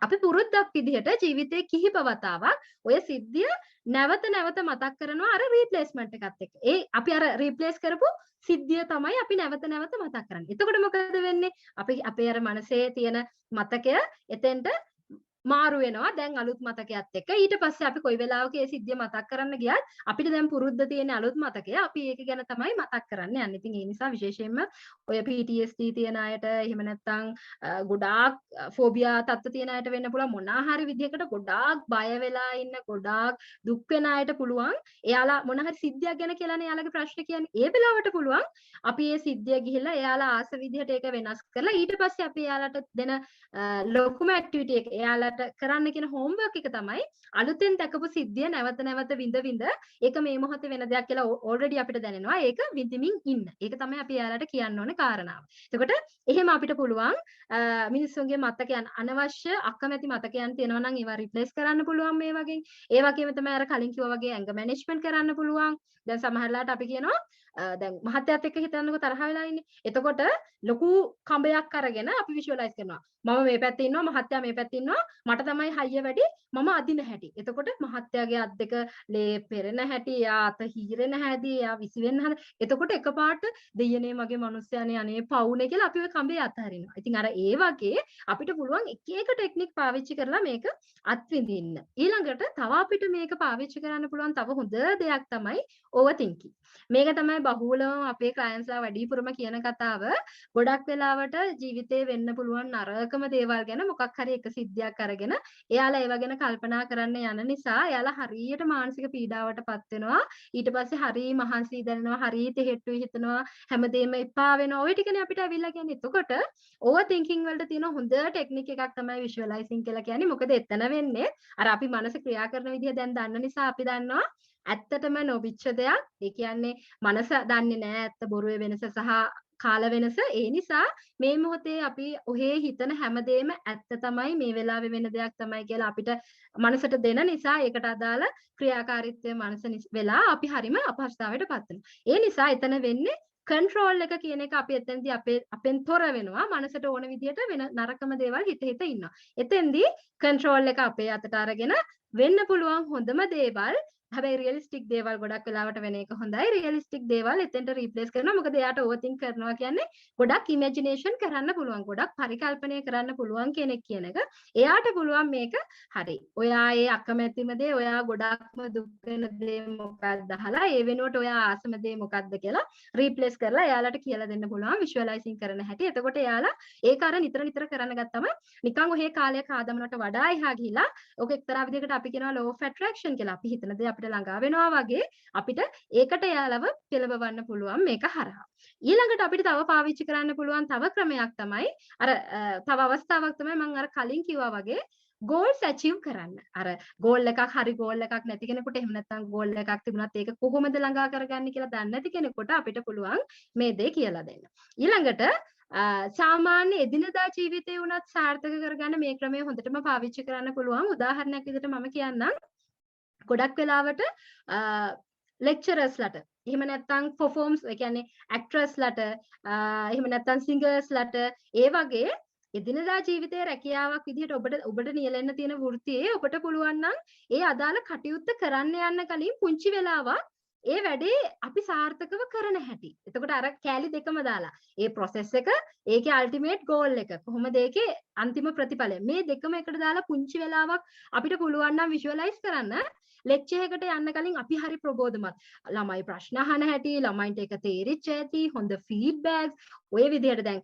අපි පුරුද්දක් විදිහට ජීවිතේ කිහිප වතාවක් ඔය සිද්ධිය නැවත මතක් කරනවා අර රීප්ලේස්මන්ට් එකත් එක්ක. ඒ අපි අර රීප්ලේස් කරපු සිද්ධිය තමයි අපි නැවත මතක් කරන්නේ. එතකොට මොකද වෙන්නේ? අපේ අර මනසේ තියෙන මතකය එතෙන්ට මාරු වෙනවා දැන් අලුත් මතකයක් එක්ක. ඊට පස්සේ අපි කොයි වෙලාවක ඒ සිද්ධිය මතක් කරන්න ගියත් අපිට දැන් පුරුද්ද තියෙන අලුත් මතකය අපි ඒක ගැන තමයි මතක් කරන්න යන්නේ. ඉතින් ඒ නිසා විශේෂයෙන්ම ඔය PTSD තියෙන අයට එහෙම නැත්නම් ගොඩාක් ෆෝබියා තත්ත්ව තියෙන අයට වෙන්න පුළුවන් මොනවා හරි විදිහකට ගොඩාක් බය වෙලා ඉන්න ගොඩාක් දුක් වෙන අයට පුළුවන් එයාලා මොන හරි සිද්ධියක් ගැන කියලානේ එයාලගේ ප්‍රශ්න කියන්නේ. ඒ වෙලාවට පුළුවන් අපි ඒ සිද්ධිය ගිහිල්ලා එයාලා ආස විදිහට ඒක වෙනස් කරලා ඊට පස්සේ අපි එයාලට දෙන ලොකුම ඇක්ටිවිටි එක එයාලට කරන්න කියන හෝම්වර්ක් එක තමයි අලුතෙන් දැකපු සිද්ධිය නැවත විඳ ඒක මේ මොහොතේ වෙන දෙයක් කියලා ඔල්රෙඩි අපිට දැනෙනවා. ඒක විඳිමින් ඉන්න. ඒක තමයි අපි එයාලට කියන්න ඕනේ කාරණාව. එතකොට එහෙම අපිට පුළුවන් මිනිස්සුන්ගේ මතකයන් අනවශ්‍ය අකමැති මතකයන් තියෙනවා නම් ඒවා රිප්ලේස් කරන්න පුළුවන් මේ වගේ. ඒ වගේම තමයි අර කලින් කිව්වා වගේ ඇඟ මැනේජ්මන්ට් කරන්න පුළුවන්. දැන් සමහරලාට අපි කියනවා දැන් මහත්යත් එක්ක හිතන්නකෝ තරහ වෙලා ඉන්නේ. එතකොට ලොකු කඹයක් අරගෙන අපි විෂුවලයිස් කරනවා. මම මේ පැත්තේ ඉන්නවා මහත්යා මේ පැත්තේ ඉන්නවා. මට තමයි හයිය වැඩි මම අදින හැටි. එතකොට මහත්යාගේ අත් දෙක ලේ පෙරෙන හැටි, එයා අත හීරෙන හැටි, එයා විසි වෙන්න හද. එතකොට එකපාරට දෙයනේ මගේ මිනිස්යානේ අනේ පවුනේ කියලා අපි ඔය කඹේ අතහරිනවා. ඉතින් අර ඒ වගේ අපිට පුළුවන් එක ටෙක්නික් පාවිච්චි කරලා මේක අත්විඳින්න. ඊළඟට තව අපිට මේක පාවිච්චි කරන්න පුළුවන් තව හොඳ දෙයක් තමයි ඕවර් තින්කින්. මේක තමයි බහුලවම අපේ ක්ලයන්ට්ස්ලා වැඩිපුරම කියන කතාව ගොඩක් වෙලාවට ජීවිතේ වෙන්න පුළුවන් නරකම දේවල් ගැන මොකක් හරි එක සිද්ධියක් අරගෙන එයාලා ඒව ගැන කල්පනා කරන්න යන නිසා එයාලා හරියට මානසික පීඩාවටපත් වෙනවා. ඊට පස්සේ හරි මහන්සි දැනෙනවා, හරි තෙහෙට්ටුයි හිතනවා, හැමදේම එපා වෙනවා. ওই ටිකනේ අපිට අවිල්ලා කියන්නේ. එතකොට ඕවර් තින්කින් වලට තියෙන හොඳ ටෙක්නික් එකක් තමයි විෂුවලයිසින් කියලා කියන්නේ. මොකද එතන වෙන්නේ අර අපි මනස ක්‍රියා කරන විදිහ දැන් දන්න නිසා අපි දන්නවා ඇත්තටම නොවිච්ච දෙයක්. ඒ කියන්නේ මනස දන්නේ නැහැ ඇත්ත බොරුවේ වෙනස සහ කාල වෙනස. ඒ නිසා මේ මොහොතේ අපි ඔහේ හිතන හැමදේම ඇත්ත තමයි, මේ වෙලාවේ වෙන දෙයක් තමයි කියලා අපිට මනසට දෙන නිසා ඒකට අදාළ ක්‍රියාකාරීත්වය මනස වෙලා අපි හරිම අපහසුතාවයටපත් වෙනවා. ඒ නිසා එතන වෙන්නේ කන්ට්‍රෝල් එක කියන එක අපි එතෙන්දී අපෙන් තොර වෙනවා. මනසට ඕන විදිහට වෙන නරකම දේවල් හිත ඉන්නවා. එතෙන්දී කන්ට්‍රෝල් එක අපේ අතට අරගෙන වෙන්න පුළුවන් හොඳම දේවල්, හැබැයි රියලිස්ටික් දේවල් ගොඩක් වෙලාවට වෙන එක හොඳයි. රියලිස්ටික් දේවල් එතෙන්ට රීප්ලේස් කරනවා. මොකද එයාට ඕවර්තින්ක් කරනවා කියන්නේ ගොඩක් ඉමේජිනේෂන් කරන්න පුළුවන්, ගොඩක් පරිකල්පනය කරන්න පුළුවන් කෙනෙක් කියන එක. එයාට පුළුවන් මේක හරි. ඔයා ඒ අකමැතිම දේ, ඔයා ගොඩක්ම දුක් වෙන දේ මොකක්ද අහලා ඒ වෙනුවට ඔයා ආසම දේ මොකක්ද කියලා රීප්ලේස් කරලා එයාලට කියලා දෙන්න පුළුවන් විෂුවලයිසින් කරන හැටි. එතකොට එයාලා ඒක අර නිතර කරන්න ගත්තම නිකන් ඔහේ කාලයක් ආදමනට වඩා එහා ගිහිලා ඔක එක්තරා විදිහකට අපි කියනවා law of attraction කියලා. අපි හිතන දේ අපිට ළඟා වෙනවා වගේ අපිට ඒකට යාලව පෙළඹවන්න පුළුවන් මේක හරහා. ඊළඟට අපිට තව පාවිච්චි කරන්න පුළුවන් තව ක්‍රමයක් තමයි අර තව අවස්ථාවක් තමයි මම අර කලින් කිව්වා වගේ goals achieve කරන්න. අර goal එකක් හරි goal එකක් නැති කෙනෙකුට එහෙම නැත්නම් goal එකක් තිබුණත් ඒක කොහොමද ළඟා කරගන්නේ කියලා දන්නේ නැති කෙනෙකුට අපිට පුළුවන් මේ දේ කියලා දෙන්න. ඊළඟට සාමාන්‍ය එදිනදා ජීවිතේ වුණත් සාර්ථක කරගන්න මේ ක්‍රමය හොඳටම පාවිච්චි කරන්න පුළුවන්. උදාහරණයක් විදිහට මම කියන්නම්. ගොඩක් වෙලාවට ලෙක්චරර්ස්ලට එහෙම නැත්නම් performs ඒ කියන්නේ ඇක්ට්‍රස්ලට එහෙම නැත්නම් සිංගර්ස්ලට ඒ වගේ එදිනදා ජීවිතයේ රැකියාවක් විදිහට ඔබට නියැලෙන්න තියෙන වෘත්තියේ ඔබට පුළුවන් නම් ඒ අදාළ කටයුත්ත කරන්න යන්න කලින් පුංචි වෙලාවක් ඒ වැඩේ අපි සාර්ථකව කරන හැටි. එතකොට අර කෑලි දෙකම දාලා ඒ process එක, ඒකේ ultimate goal එක කොහොමද ඒකේ අන්තිම ප්‍රතිඵලය මේ දෙකම එකට දාලා පුංචි වෙලාවක් අපිට පුළුවන් නම් visualize කරන්න. ලෙක්චර් එකට යන්න කලින් අපි හරි ප්‍රබෝධමත්. ළමයි ප්‍රශ්න අහන හැටි, ළමයින්ට ඒක තේරිච්ච ඇති, හොඳ ෆීඩ්බැක්ස් ඔය විදිහට දැන්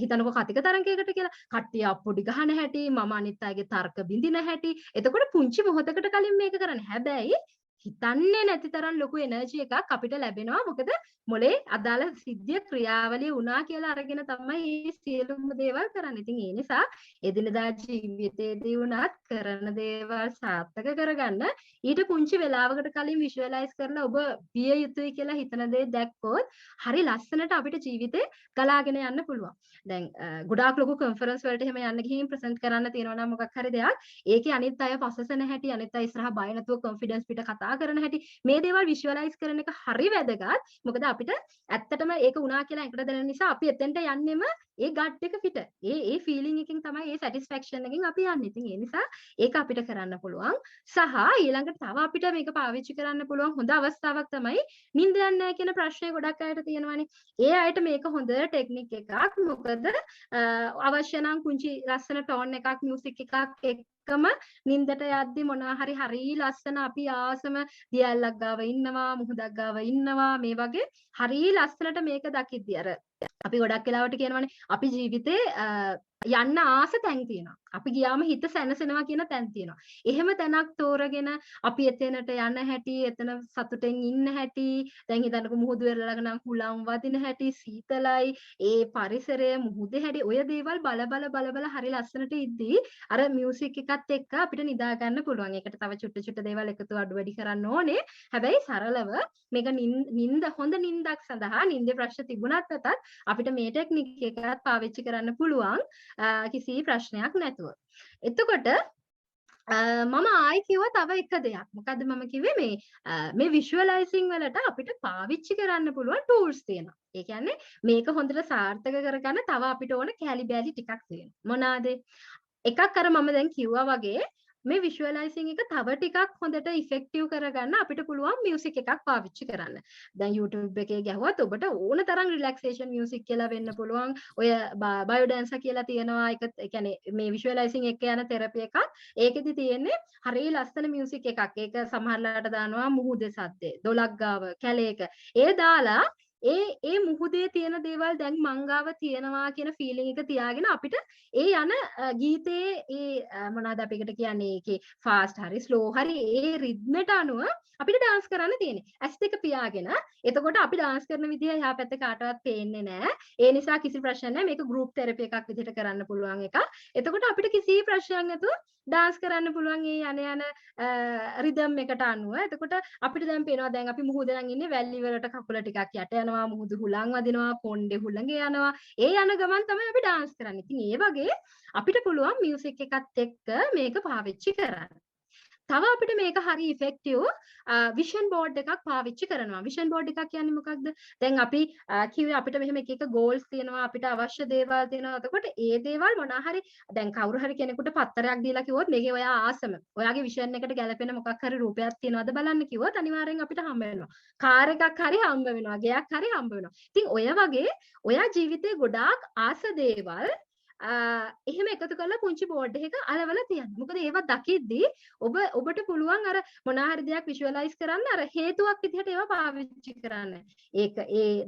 හිතනකො කතික තරංගයකට කියලා කට්ටිය අප්පොඩි ගහන හැටි, මම අනිත් අයගේ තර්ක බින්දින හැටි. එතකොට පුංචි මොහොතකට කලින් මේක කරන්න. හැබැයි හිතන්නේ නැති තරම් ලොකු එනර්ජි එකක් අපිට ලැබෙනවා. මොකද මොලේ අදාළ සිද්ධිය ක්‍රියාවලිය වුණා කියලා අරගෙන තමයි මේ සියලුම දේවල් කරන්නේ. ඉතින් ඒ නිසා එදිනදා ජීවිතයේදී වුණත් කරන දේවල් සාර්ථක කරගන්න ඊට පුංචි වෙලාවකට කලින් විෂුවලයිස් කරලා ඔබ විය යුතුයි කියලා හිතන දේ දැක්කොත් හරි ලස්සනට අපිට ජීවිතේ ගලාගෙන යන්න පුළුවන්. දැන් ගොඩාක් ලොකු කන්ෆරන්ස් වලට එහෙම යන්න ගිහින් ප්‍රසන්ට් කරන්න තියෙනවා නම් මොකක් හරි දෙයක් ඒකේ අනිත් අය පසසන හැටි, අනිත් අය ඉස්සරහා බය නැතුව කොන්ෆිඩන්ස් පිට කතා කරන හැටි, මේ දේවල් විෂුවලයිස් කරන එක හරි වැදගත්. මොකද අපිට ඇත්තටම ඒක වුණා කියලා එකට දැනෙන නිසා අපි එතෙන්ට යන්නෙම ඒ ගට් එක පිට. ඒ ෆීලිං එකකින් තමයි ඒ සැටිස්ෆැක්ෂන් එකකින් අපි යන්නේ. ඉතින් ඒ නිසා ඒක අපිට කරන්න පුළුවන්. සහ ඊළඟට තව අපිට මේක පාවිච්චි කරන්න පුළුවන් හොඳ අවස්ථාවක් තමයි නිින්ද යන්නේ නැහැ කියන ප්‍රශ්නේ ගොඩක් අයට තියෙනවානේ. ඒ අයට මේක හොඳ ටෙක්නික් එකක්. මොකද අවශ්‍ය නම් කුංචි ලස්සන ටෝන් එකක්, මියුසික් එකක් එකම නින්දට යද්දි මොනවා හරි ලස්සන අපි ආසම දියැලක් ගාව ඉන්නවා, මුහුදක් ගාව ඉන්නවා, මේ වගේ හරි ලස්සනට මේක දකිද්දි අර අපි ගොඩක් වෙලාවට කියනවානේ අපි ජීවිතේ යන්න ආස තැන් තියෙනවා. අපි ගියාම හිත සැනසෙනවා කියන තැන් තියෙනවා. එහෙම තැනක් තෝරගෙන අපි එතනට යන හැටි, එතන සතුටෙන් ඉන්න හැටි, දැන් හිතන්නකො මුහුදු වෙරළක නම් හුලම් වදින හැටි, සීතලයි, ඒ පරිසරය, මුහුදේ හැටි, ඔය දේවල් බල හරි ලස්සනට ඉද්දී අර මියුසික් එකත් එක්ක අපිට නිදා ගන්න පුළුවන්. ඒකට තව චුට්ට දේවල් එකතු අඩු වැඩි කරන්න ඕනේ. හැබැයි සරලව මේක නින්ද හොඳ නින්දක් සඳහා නින්දේ ප්‍රශ්න තිබුණත් නැතත් අපිට මේ ටෙක්නික් එකත් පාවිච්චි කරන්න පුළුවන් කිසි ප්‍රශ්නයක් නැතුව. එතකොට මම ආයි කිව්වා තව එක දෙයක්. මොකද්ද මම කිව්වේ මේ විෂුවලයිසිං වලට අපිට පාවිච්චි කරන්න පුළුවන් ටූල්ස් තියෙනවා. ඒ කියන්නේ මේක හොඳට සාර්ථක කරගන්න තව අපිට ඕන කැලි බෑලි ටිකක් තියෙනවා. මොනවාද? එකක් අර මම දැන් කිව්වා වගේ මේ විෂුවලයිසිං එක තව ටිකක් හොඳට ඉෆෙක්ටිව් කරගන්න අපිට පුළුවන් මියුසික් එකක් පාවිච්චි කරන්න. දැන් YouTube එකේ ගැහුවත් ඔබට ඕන තරම් රිලැක්සේෂන් මියුසික් කියලා වෙන්න පුළුවන්. ඔය බයෝඩැන්සර් කියලා තියෙනවා. ඒක ඒ කියන්නේ මේ විෂුවලයිසිං එක යන තෙරපි එකක්. ඒකෙදි තියෙන්නේ හරිය ලස්සන මියුසික් එකක්. ඒක සමහරලාට දානවා මුහුදේ සද්දේ, දොලක් ගාව, කැලේක. ඒ දාලා ඒ මුහුදේ තියෙන දේවල් දැන් මංගාව තියෙනවා කියන ෆීලිං එක තියාගෙන අපිට ඒ යන ගීතයේ ඒ මොනවාද අපිකට කියන්නේ ඒකේ ෆාස්ට් හරි ස්ලෝ හරි ඒ රිද්මට අනුව අපිට ඩාන්ස් කරන්න තියෙන්නේ. ඇස් දෙක පියාගෙන. එතකොට අපි ඩාන්ස් කරන විදිහ එහා පැත්තේ කාටවත් පේන්නේ නැහැ. ඒ නිසා කිසි ප්‍රශ්නයක් නැහැ. මේක ගෲප් තෙරපි එකක් විදිහට කරන්න පුළුවන් එකක්. එතකොට අපිට කිසි ප්‍රශ්නයක් නැතුව ඩාන්ස් කරන්න පුළුවන් මේ යන රිද්ම් එකට අනුව. එතකොට අපිට දැන් පේනවා දැන් අපි මුහුද නම් ඉන්නේ වැලි වලට කකුල ටිකක් යට යනවා, මුහුදු හුලං වදිනවා, කොණ්ඩේ හුලඟේ යනවා. ඒ යන ගමන් තමයි අපි ඩාන්ස් කරන්නේ. ඉතින් ඒ වගේ අපිට පුළුවන් මියුසික් එකත් එක්ක මේක පාවිච්චි කරන්න. තව අපිට මේක හරි ඉෆෙක්ටිව් විෂන් බෝඩ් එකක් පාවිච්චි කරනවා. විෂන් බෝඩ් එකක් කියන්නේ මොකක්ද? දැන් අපි කිව්වේ අපිට මෙහෙම එක එක ගෝල්ස් තියෙනවා, අපිට අවශ්‍ය දේවල් තියෙනවා. එතකොට ඒ දේවල් මොනවා හරි දැන් කවුරු හරි කෙනෙකුට පත්තරයක් දීලා කිව්වොත් මේකේ ඔයා ආසම. ඔයාගේ විෂන් එකට ගැලපෙන මොකක් හරි රූපයක් තියෙනවද බලන්න කිව්වොත් අනිවාර්යෙන් අපිට හම්බ වෙනවා. කාර් එකක් හරි හම්බ වෙනවා, ගෙයක් හරි හම්බ වෙනවා. ඉතින් ඔය වගේ ඔයා ජීවිතේ ගොඩාක් ආස දේවල් එහෙම එකතු කරලා පුංචි බෝඩ් එකක අලවලා තියන්න. මොකද ඒවා දකිද්දී ඔබට පුළුවන් අර මොනවා හරි දෙයක් විෂුවලයිස් කරන්න අර හේතුවක් විදිහට ඒවා පාවිච්චි කරන්න. ඒක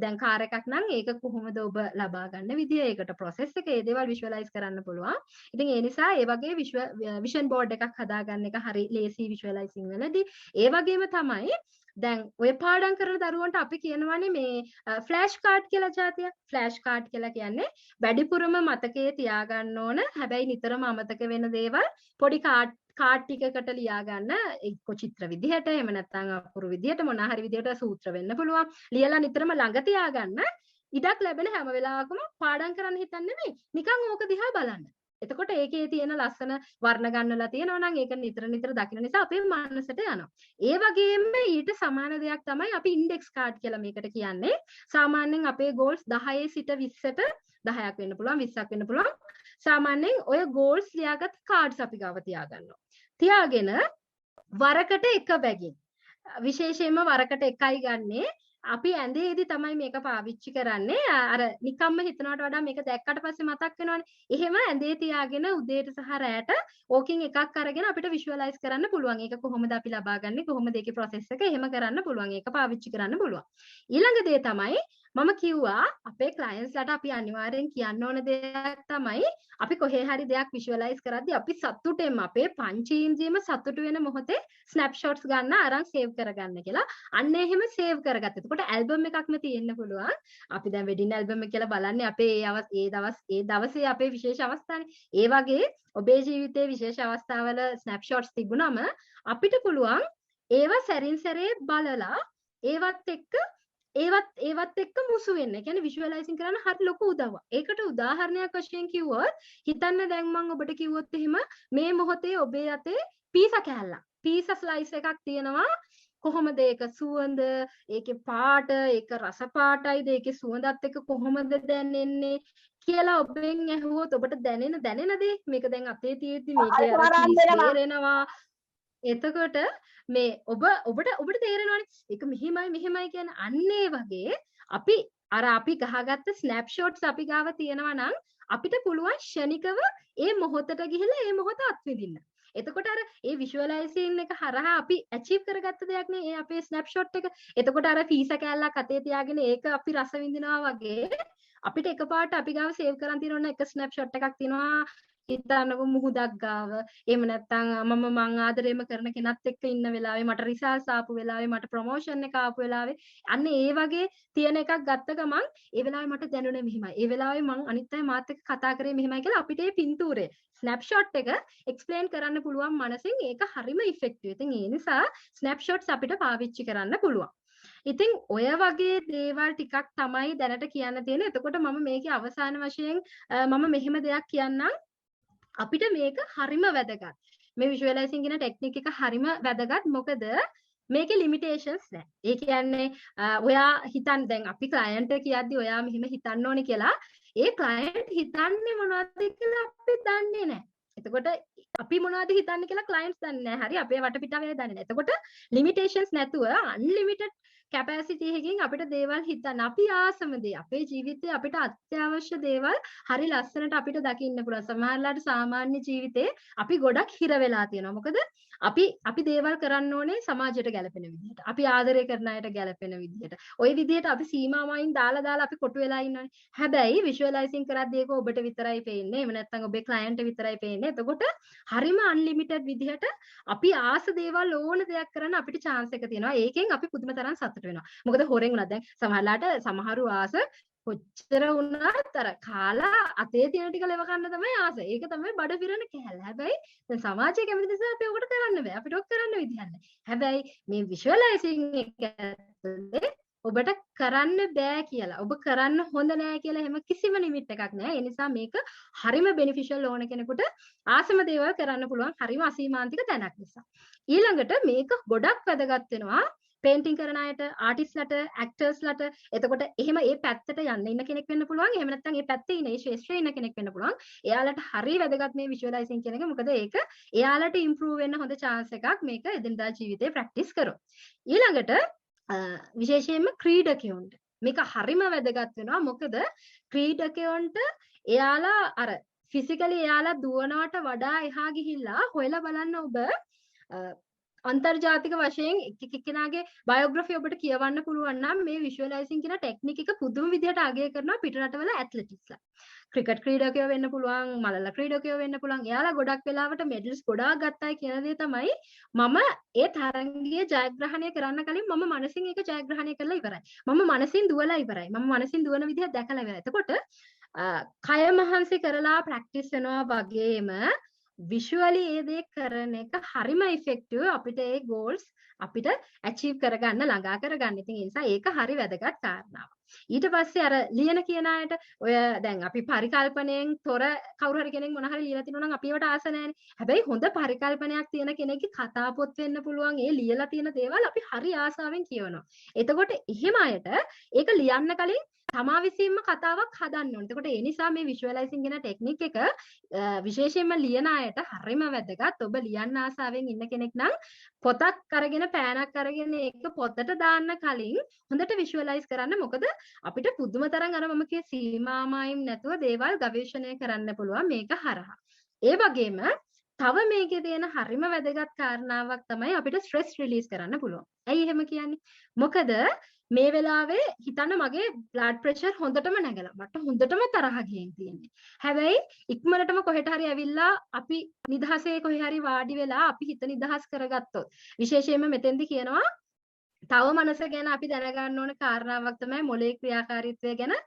දැන් කාර් එකක් නම් ඒක කොහොමද ඔබ ලබා ගන්න විදිය, ඒකට process එක ඒ දේවල් විෂුවලයිස් කරන්න පුළුවන්. ඉතින් ඒ නිසා ඒ වගේ විෂන් බෝඩ් එකක් හදාගන්න එක හරි ලේසි විෂුවලයිසින් වලදී. ඒ වගේම තමයි දැන් ඔය පාඩම් කරන දරුවන්ට අපි කියනවානේ මේ ෆ්ලෑෂ් කාඩ් කියලා જાතියක්. ෆ්ලෑෂ් කාඩ් කියලා කියන්නේ වැඩිපුරම මතකයේ තියාගන්න ඕන හැබැයි නිතරම අමතක වෙන දේවල් පොඩි කාඩ් ටිකකට ලියා ගන්න එක්ක චිත්‍ර විදිහට එහෙම නැත්නම් අපුරු විදිහට මොන හරි විදිහට සූත්‍ර වෙන්න පුළුවන්. ලියලා නිතරම ළඟ තියාගන්න ඉඩක් ලැබෙන හැම වෙලාවකම පාඩම් කරන්න හිතන්නේ නෙමෙයි. නිකන් ඕක දිහා බලන්න. එතකොට ඒකේ තියෙන ලස්සන වර්ණ ගන්නලා තියෙනවා නම් ඒක නිතර නිතර දකින්න නිසා අපේ මනසට යනවා. ඒ වගේම ඊට සමාන දෙයක් තමයි අපි ඉන්ඩෙක්ස් කාඩ් කියලා මේකට කියන්නේ. සාමාන්‍යයෙන් අපේ ගෝල්ස් 10 සිට 20ට 10ක් වෙන්න පුළුවන් 20ක් වෙන්න පුළුවන්. සාමාන්‍යයෙන් ඔය ගෝල්ස් ලියාගත් කාඩ්ස් අපි ගාව තියාගන්නවා. තියාගෙන වරකට එක බැගින් විශේෂයෙන්ම වරකට එකයි ගන්නේ අපි ඇඳේදී තමයි මේක පාවිච්චි කරන්නේ. අර නිකම්ම හිතනවට වඩා මේක දැක්කට පස්සේ මතක් වෙනවනේ. එහෙම ඇඳේ තියාගෙන උදේට සහ රැට ඕකින් එකක් අරගෙන අපිට විෂුවලයිස් කරන්න පුළුවන්. ඒක කොහොමද අපි ලබාගන්නේ? කොහොමද ඒකේ process එක? එහෙම කරන්න පුළුවන්. ඒක පාවිච්චි කරන්න පුළුවන්. ඊළඟ දේ තමයි මම කිව්වා අපේ ක්ලයන්ට්ස්ලාට අපි අනිවාර්යෙන් කියන්න ඕන දෙයක් තමයි අපි කොහේ හරි දෙයක් විෂුවලයිස් කරද්දී අපි සතුටෙන්ම අපේ පංචේන්ද්‍රියම සතුට වෙන මොහොතේ ස්නැප්ෂොට්ස් ගන්න අරන් සේව් කරගන්න කියලා. අන්න එහෙම සේව් කරගත්තා. එතකොට ඇල්බම් එකක්ම තියෙන්න පුළුවන්. අපි දැන් වෙඩින් ඇල්බම් එක කියලා බලන්නේ අපේ ඒ දවසේ අපේ විශේෂ අවස්ථානේ. ඒ වගේ ඔබේ ජීවිතයේ විශේෂ අවස්ථාවල ස්නැප්ෂොට්ස් තිබුණම අපිට පුළුවන් ඒවා සැරින් සැරේ බලලා ඒවත් එක්ක මුසු වෙන්න. ඒ කියන්නේ විෂුවලයිසින් කරන්න හරි ලොකු උදව්වක්. ඒකට උදාහරණයක් වශයෙන් කිව්වොත් හිතන්න දැන් මම ඔබට කිව්වොත් එහෙම මේ මොහොතේ ඔබේ අතේ පීසා කෑල්ලක්. පීසා ස්ලයිස් එකක් තියෙනවා. කොහොමද ඒක සුවඳ, ඒකේ පාට, ඒක රස පාටයිද, ඒකේ සුවඳත් එක්ක කොහොමද දැනෙන්නේ කියලා ඔබෙන් ඇහුවොත් ඔබට දැනෙන දේ මේක දැන් අතේ තියෙද්දි මේකේ අර තේරෙනවා. එතකොට මේ ඔබට තේරෙනවනේ ඒක මෙහෙමයි කියන අන්න ඒ වගේ අපි ගහගත්ත ස්නැප්ෂොට්ස් අපි ගාව තියෙනවා නම් අපිට පුළුවන් ෂණිකව ඒ මොහොතට ගිහිල්ලා ඒ මොහොත අත්විඳින්න. එතකොට අර ඒ විෂුවලයිසින් එක හරහා අපි ඇචීව් කරගත්ත දෙයක් නේ ඒ අපේ ස්නැප්ෂොට් එක. එතකොට අර පීසා කෑල්ලක් අතේ තියාගෙන ඒක අපි රස විඳිනවා වගේ අපිට එකපාරට අපි ගාව සේව් කරන් තියෙන එක ස්නැප්ෂොට් එකක් තියෙනවා. හිතන්නකො මුහුදක් ගාව එහෙම නැත්නම් මං ආදරේම කරන කෙනත් එක්ක ඉන්න වෙලාවේ මට රිසල්ට්ස් ආපු වෙලාවේ මට ප්‍රොමෝෂන් එක ආපු වෙලාවේ අන්න ඒ වගේ තියෙන එකක් ගත්ත ගමන් ඒ වෙලාවේ මට දැනුනේ මෙහිමයි. ඒ වෙලාවේ මං අනිත් අය මාත් එක්ක කතා කරේ මෙහිමයි කියලා අපිට මේ පින්තූරේ ස්නැප්ෂොට් එක එක්ස්ප්ලেইন කරන්න පුළුවන් මනසෙන් ඒක හරිම ඉෆෙක්ටිව්. ඉතින් ඒ නිසා ස්නැප්ෂොට්ස් අපිට පාවිච්චි කරන්න පුළුවන්. ඉතින් ඔය වගේ දේවල් ටිකක් තමයි දැනට කියන්න තියෙන්නේ. එතකොට මම මේකේ අවසාන වශයෙන් මම මෙහෙම දෙයක් කියන්නම්. අපිට මේක හරිම වැදගත්. මේ විෂුවලයිසින් කියන ටෙක්නික් එක හරිම වැදගත්. මොකද මේකේ ලිමිටේෂන්ස් නැහැ. ඒ කියන්නේ ඔයා හිතන් දැන් අපි ක්ලයන්ට් කියද්දි ඔයා මෙහෙම හිතන්න ඕනේ කියලා ඒ ක්ලයන්ට් හිතන්නේ මොනවද කියලා අපි දන්නේ නැහැ. එතකොට අපි මොනවද හිතන්නේ කියලා ක්ලයන්ට්ස් දන්නේ නැහැ. හරි අපේ වටපිටාවේ දන්නේ නැහැ. එතකොට ලිමිටේෂන්ස් නැතුව අන්ලිමිටඩ් කැපැසිටි එකකින් අපිට දේවල් හිතන්න අපි ආසම දේ අපේ ජීවිතේ අපිට අත්‍යවශ්‍ය දේවල් හරි ලස්සනට අපිට දකින්න පුළුවන්. සමහරවිට සාමාන්‍ය ජීවිතේ අපි ගොඩක් හිර වෙලා තියෙනවා. මොකද අපි දේවල් කරන්න ඕනේ සමාජයට ගැලපෙන විදිහට. අපි ආදරය කරන අයට ගැලපෙන විදිහට. ওই විදිහට අපි සීමාවයින් දාලා අපි කොටු වෙලා ඉන්නවනේ. හැබැයි විෂුවලයිසින් කරද්දී ඒක ඔබට විතරයි පේන්නේ. එහෙම නැත්නම් ඔබේ ක්ලයන්ට් විතරයි පේන්නේ. එතකොට හරිම අන්ලිමිටඩ් විදිහට අපි ආස දේවල් ඕන දෙයක් කරන්න අපිට chance එක තියෙනවා. ඒකෙන් අපි පුදුම තරම් සතුට වෙනවා. මොකද හොරෙන් උනත් දැන් සමහරු ආස කොච්චර වුණත් අර කාලා අතේ තියෙන ටික ලෙව ගන්න තමයි ආස. ඒක තමයි බඩ පිරෙන කෑල්ල. හැබැයි දැන් සමාජයේ කැමති නිසා අපි ඔකට කරන්න බෑ. අපිට ඔක් කරන්න විදිහක් නැහැ. හැබැයි මේ විෂුවලයිසිං එක ඇතුලේ ඔබට කරන්න බෑ කියලා. ඔබ කරන්න හොඳ නෑ කියලා එහෙම කිසිම ලිමිට් එකක් නෑ. ඒ නිසා මේක හරිම බෙනිෆිෂල් ඕන කෙනෙකුට ආසම දේවල් කරන්න පුළුවන් හරිම අසීමාන්තික තැනක් නිසා. ඊළඟට මේක ගොඩක් වැදගත් වෙනවා පේන්ටිං කරන අයට, ආටිස්ට්ලට, ඇක්ටර්ස්ලට. එතකොට එහෙම ඒ පැත්තට යන්න ඉන්න කෙනෙක් වෙන්න පුළුවන්. එහෙම නැත්නම් ඒ පැත්තේ ඉන්න ඒ ශාස්ත්‍රයේ ඉන්න කෙනෙක් වෙන්න පුළුවන්. එයාලට හරිය වැදගත් මේ විෂුවලයිසිං කියන එක. මොකද ඒක එයාලට ඉම්ප්‍රූව් වෙන්න හොඳ chance එකක් මේක එදිනදා ජීවිතේ ප්‍රැක්ටිස් කරොත්. ඊළඟට විශේෂයෙන්ම ක්‍රීඩකයන්ට මේක හරිම වැදගත් වෙනවා. මොකද ක්‍රීඩකයන්ට එයාලා අර ෆිසිකලි එයාලා දුවනවට වඩා එහා ගිහිල්ලා හොයලා බලන්න ඔබ අන්තර්ජාතික වශයෙන් එක්කෙනාගේ බයෝග්‍රැෆි ඔබට කියවන්න පුළුවන් නම් මේ විෂුවලයිසිං කියන ටෙක්නික් එක පුදුම විදිහට අගය කරනවා පිටරටවල ඇත්ලටික්ස්ලා. ක්‍රිකට් ක්‍රීඩකයෝ වෙන්න පුළුවන්, මලල ක්‍රීඩකයෝ වෙන්න පුළුවන්. එයාලා ගොඩක් වෙලාවට මෙඩල්ස් ගොඩාක් ගත්තයි කියන දේ තමයි මම ඒ තරගයේ ජයග්‍රහණය කරන්න කලින් මම මනසින් ඒක ජයග්‍රහණය කරලා ඉවරයි. මම මනසින් දුවලා ඉවරයි. මම මනසින් දුවන විදිහ දැකලා ඉවරයි. එතකොට කය මහන්සි කරලා ප්‍රැක්ටිස් වෙනවා වගේම විෂුවලි ඒ දේ කරන එක හරිම ඉෆෙක්ටිව් අපිට ඒ ගෝල්ස් අපිට ඇචීව් කරගන්න ළඟා කරගන්න. ඉතින් ඒ නිසා ඒක හරි වැදගත් කාරණාවක්. ඊට පස්සේ අර ලියන කියන අයට ඔය දැන් අපි පරිකල්පනයෙන් තොර කවුරු හරි කෙනෙක් මොන හරි ලියලා තිනවා නම් අපි ඒවට ආස නැහැනේ. හැබැයි හොඳ පරිකල්පනයක් තියෙන කෙනෙක්ගේ කතා පොත් වෙන්න පුළුවන්. ඒ ලියලා තියෙන දේවල් අපි හරි ආසාවෙන් කියවනවා. එතකොට එහෙම අයට ඒක ලියන්න කලින් තමා විසින්ම කතාවක් හදන්න ඕනේ. එතකොට ඒ නිසා මේ විෂුවලයිසිං කියන ටෙක්නික් එක විශේෂයෙන්ම ලියන අයට හරිම වැදගත්. ඔබ ලියන්න ආසාවෙන් ඉන්න කෙනෙක් නම් පොතක් අරගෙන පෑනක් අරගෙන ඒක පොතට දාන්න කලින් හොඳට විෂුවලයිස් කරන්න. මොකද අපිට පුදුම තරම් අර මම කිය සීමාමායිම් නැතුව දේවල් ගවේෂණය කරන්න පුළුවන් මේක හරහා. ඒ වගේම තව මේකේ තියෙන හරිම වැදගත් කාරණාවක් තමයි අපිට ස්ට්‍රෙස් රිලීස් කරන්න පුළුවන්. ඇයි එහෙම කියන්නේ? මොකද මේ වෙලාවේ හිතන්න මගේ බ්ලඩ් ප්‍රෙෂර් හොඳටම නැගලා මට හොඳටම තරහ ගිහින් තියෙන්නේ. හැබැයි ඉක්මනටම කොහෙට හරි ඇවිල්ලා අපි නිදහසේ කොහේ හරි වාඩි වෙලා අපි හිත නිදහස් කරගත්තොත් විශේෂයෙන්ම මෙතෙන්දි කියනවා තව මනස ගැන අපි දැනගන්න ඕන කාරණාවක් තමයි මොලේ ක්‍රියාකාරීත්වය ගැන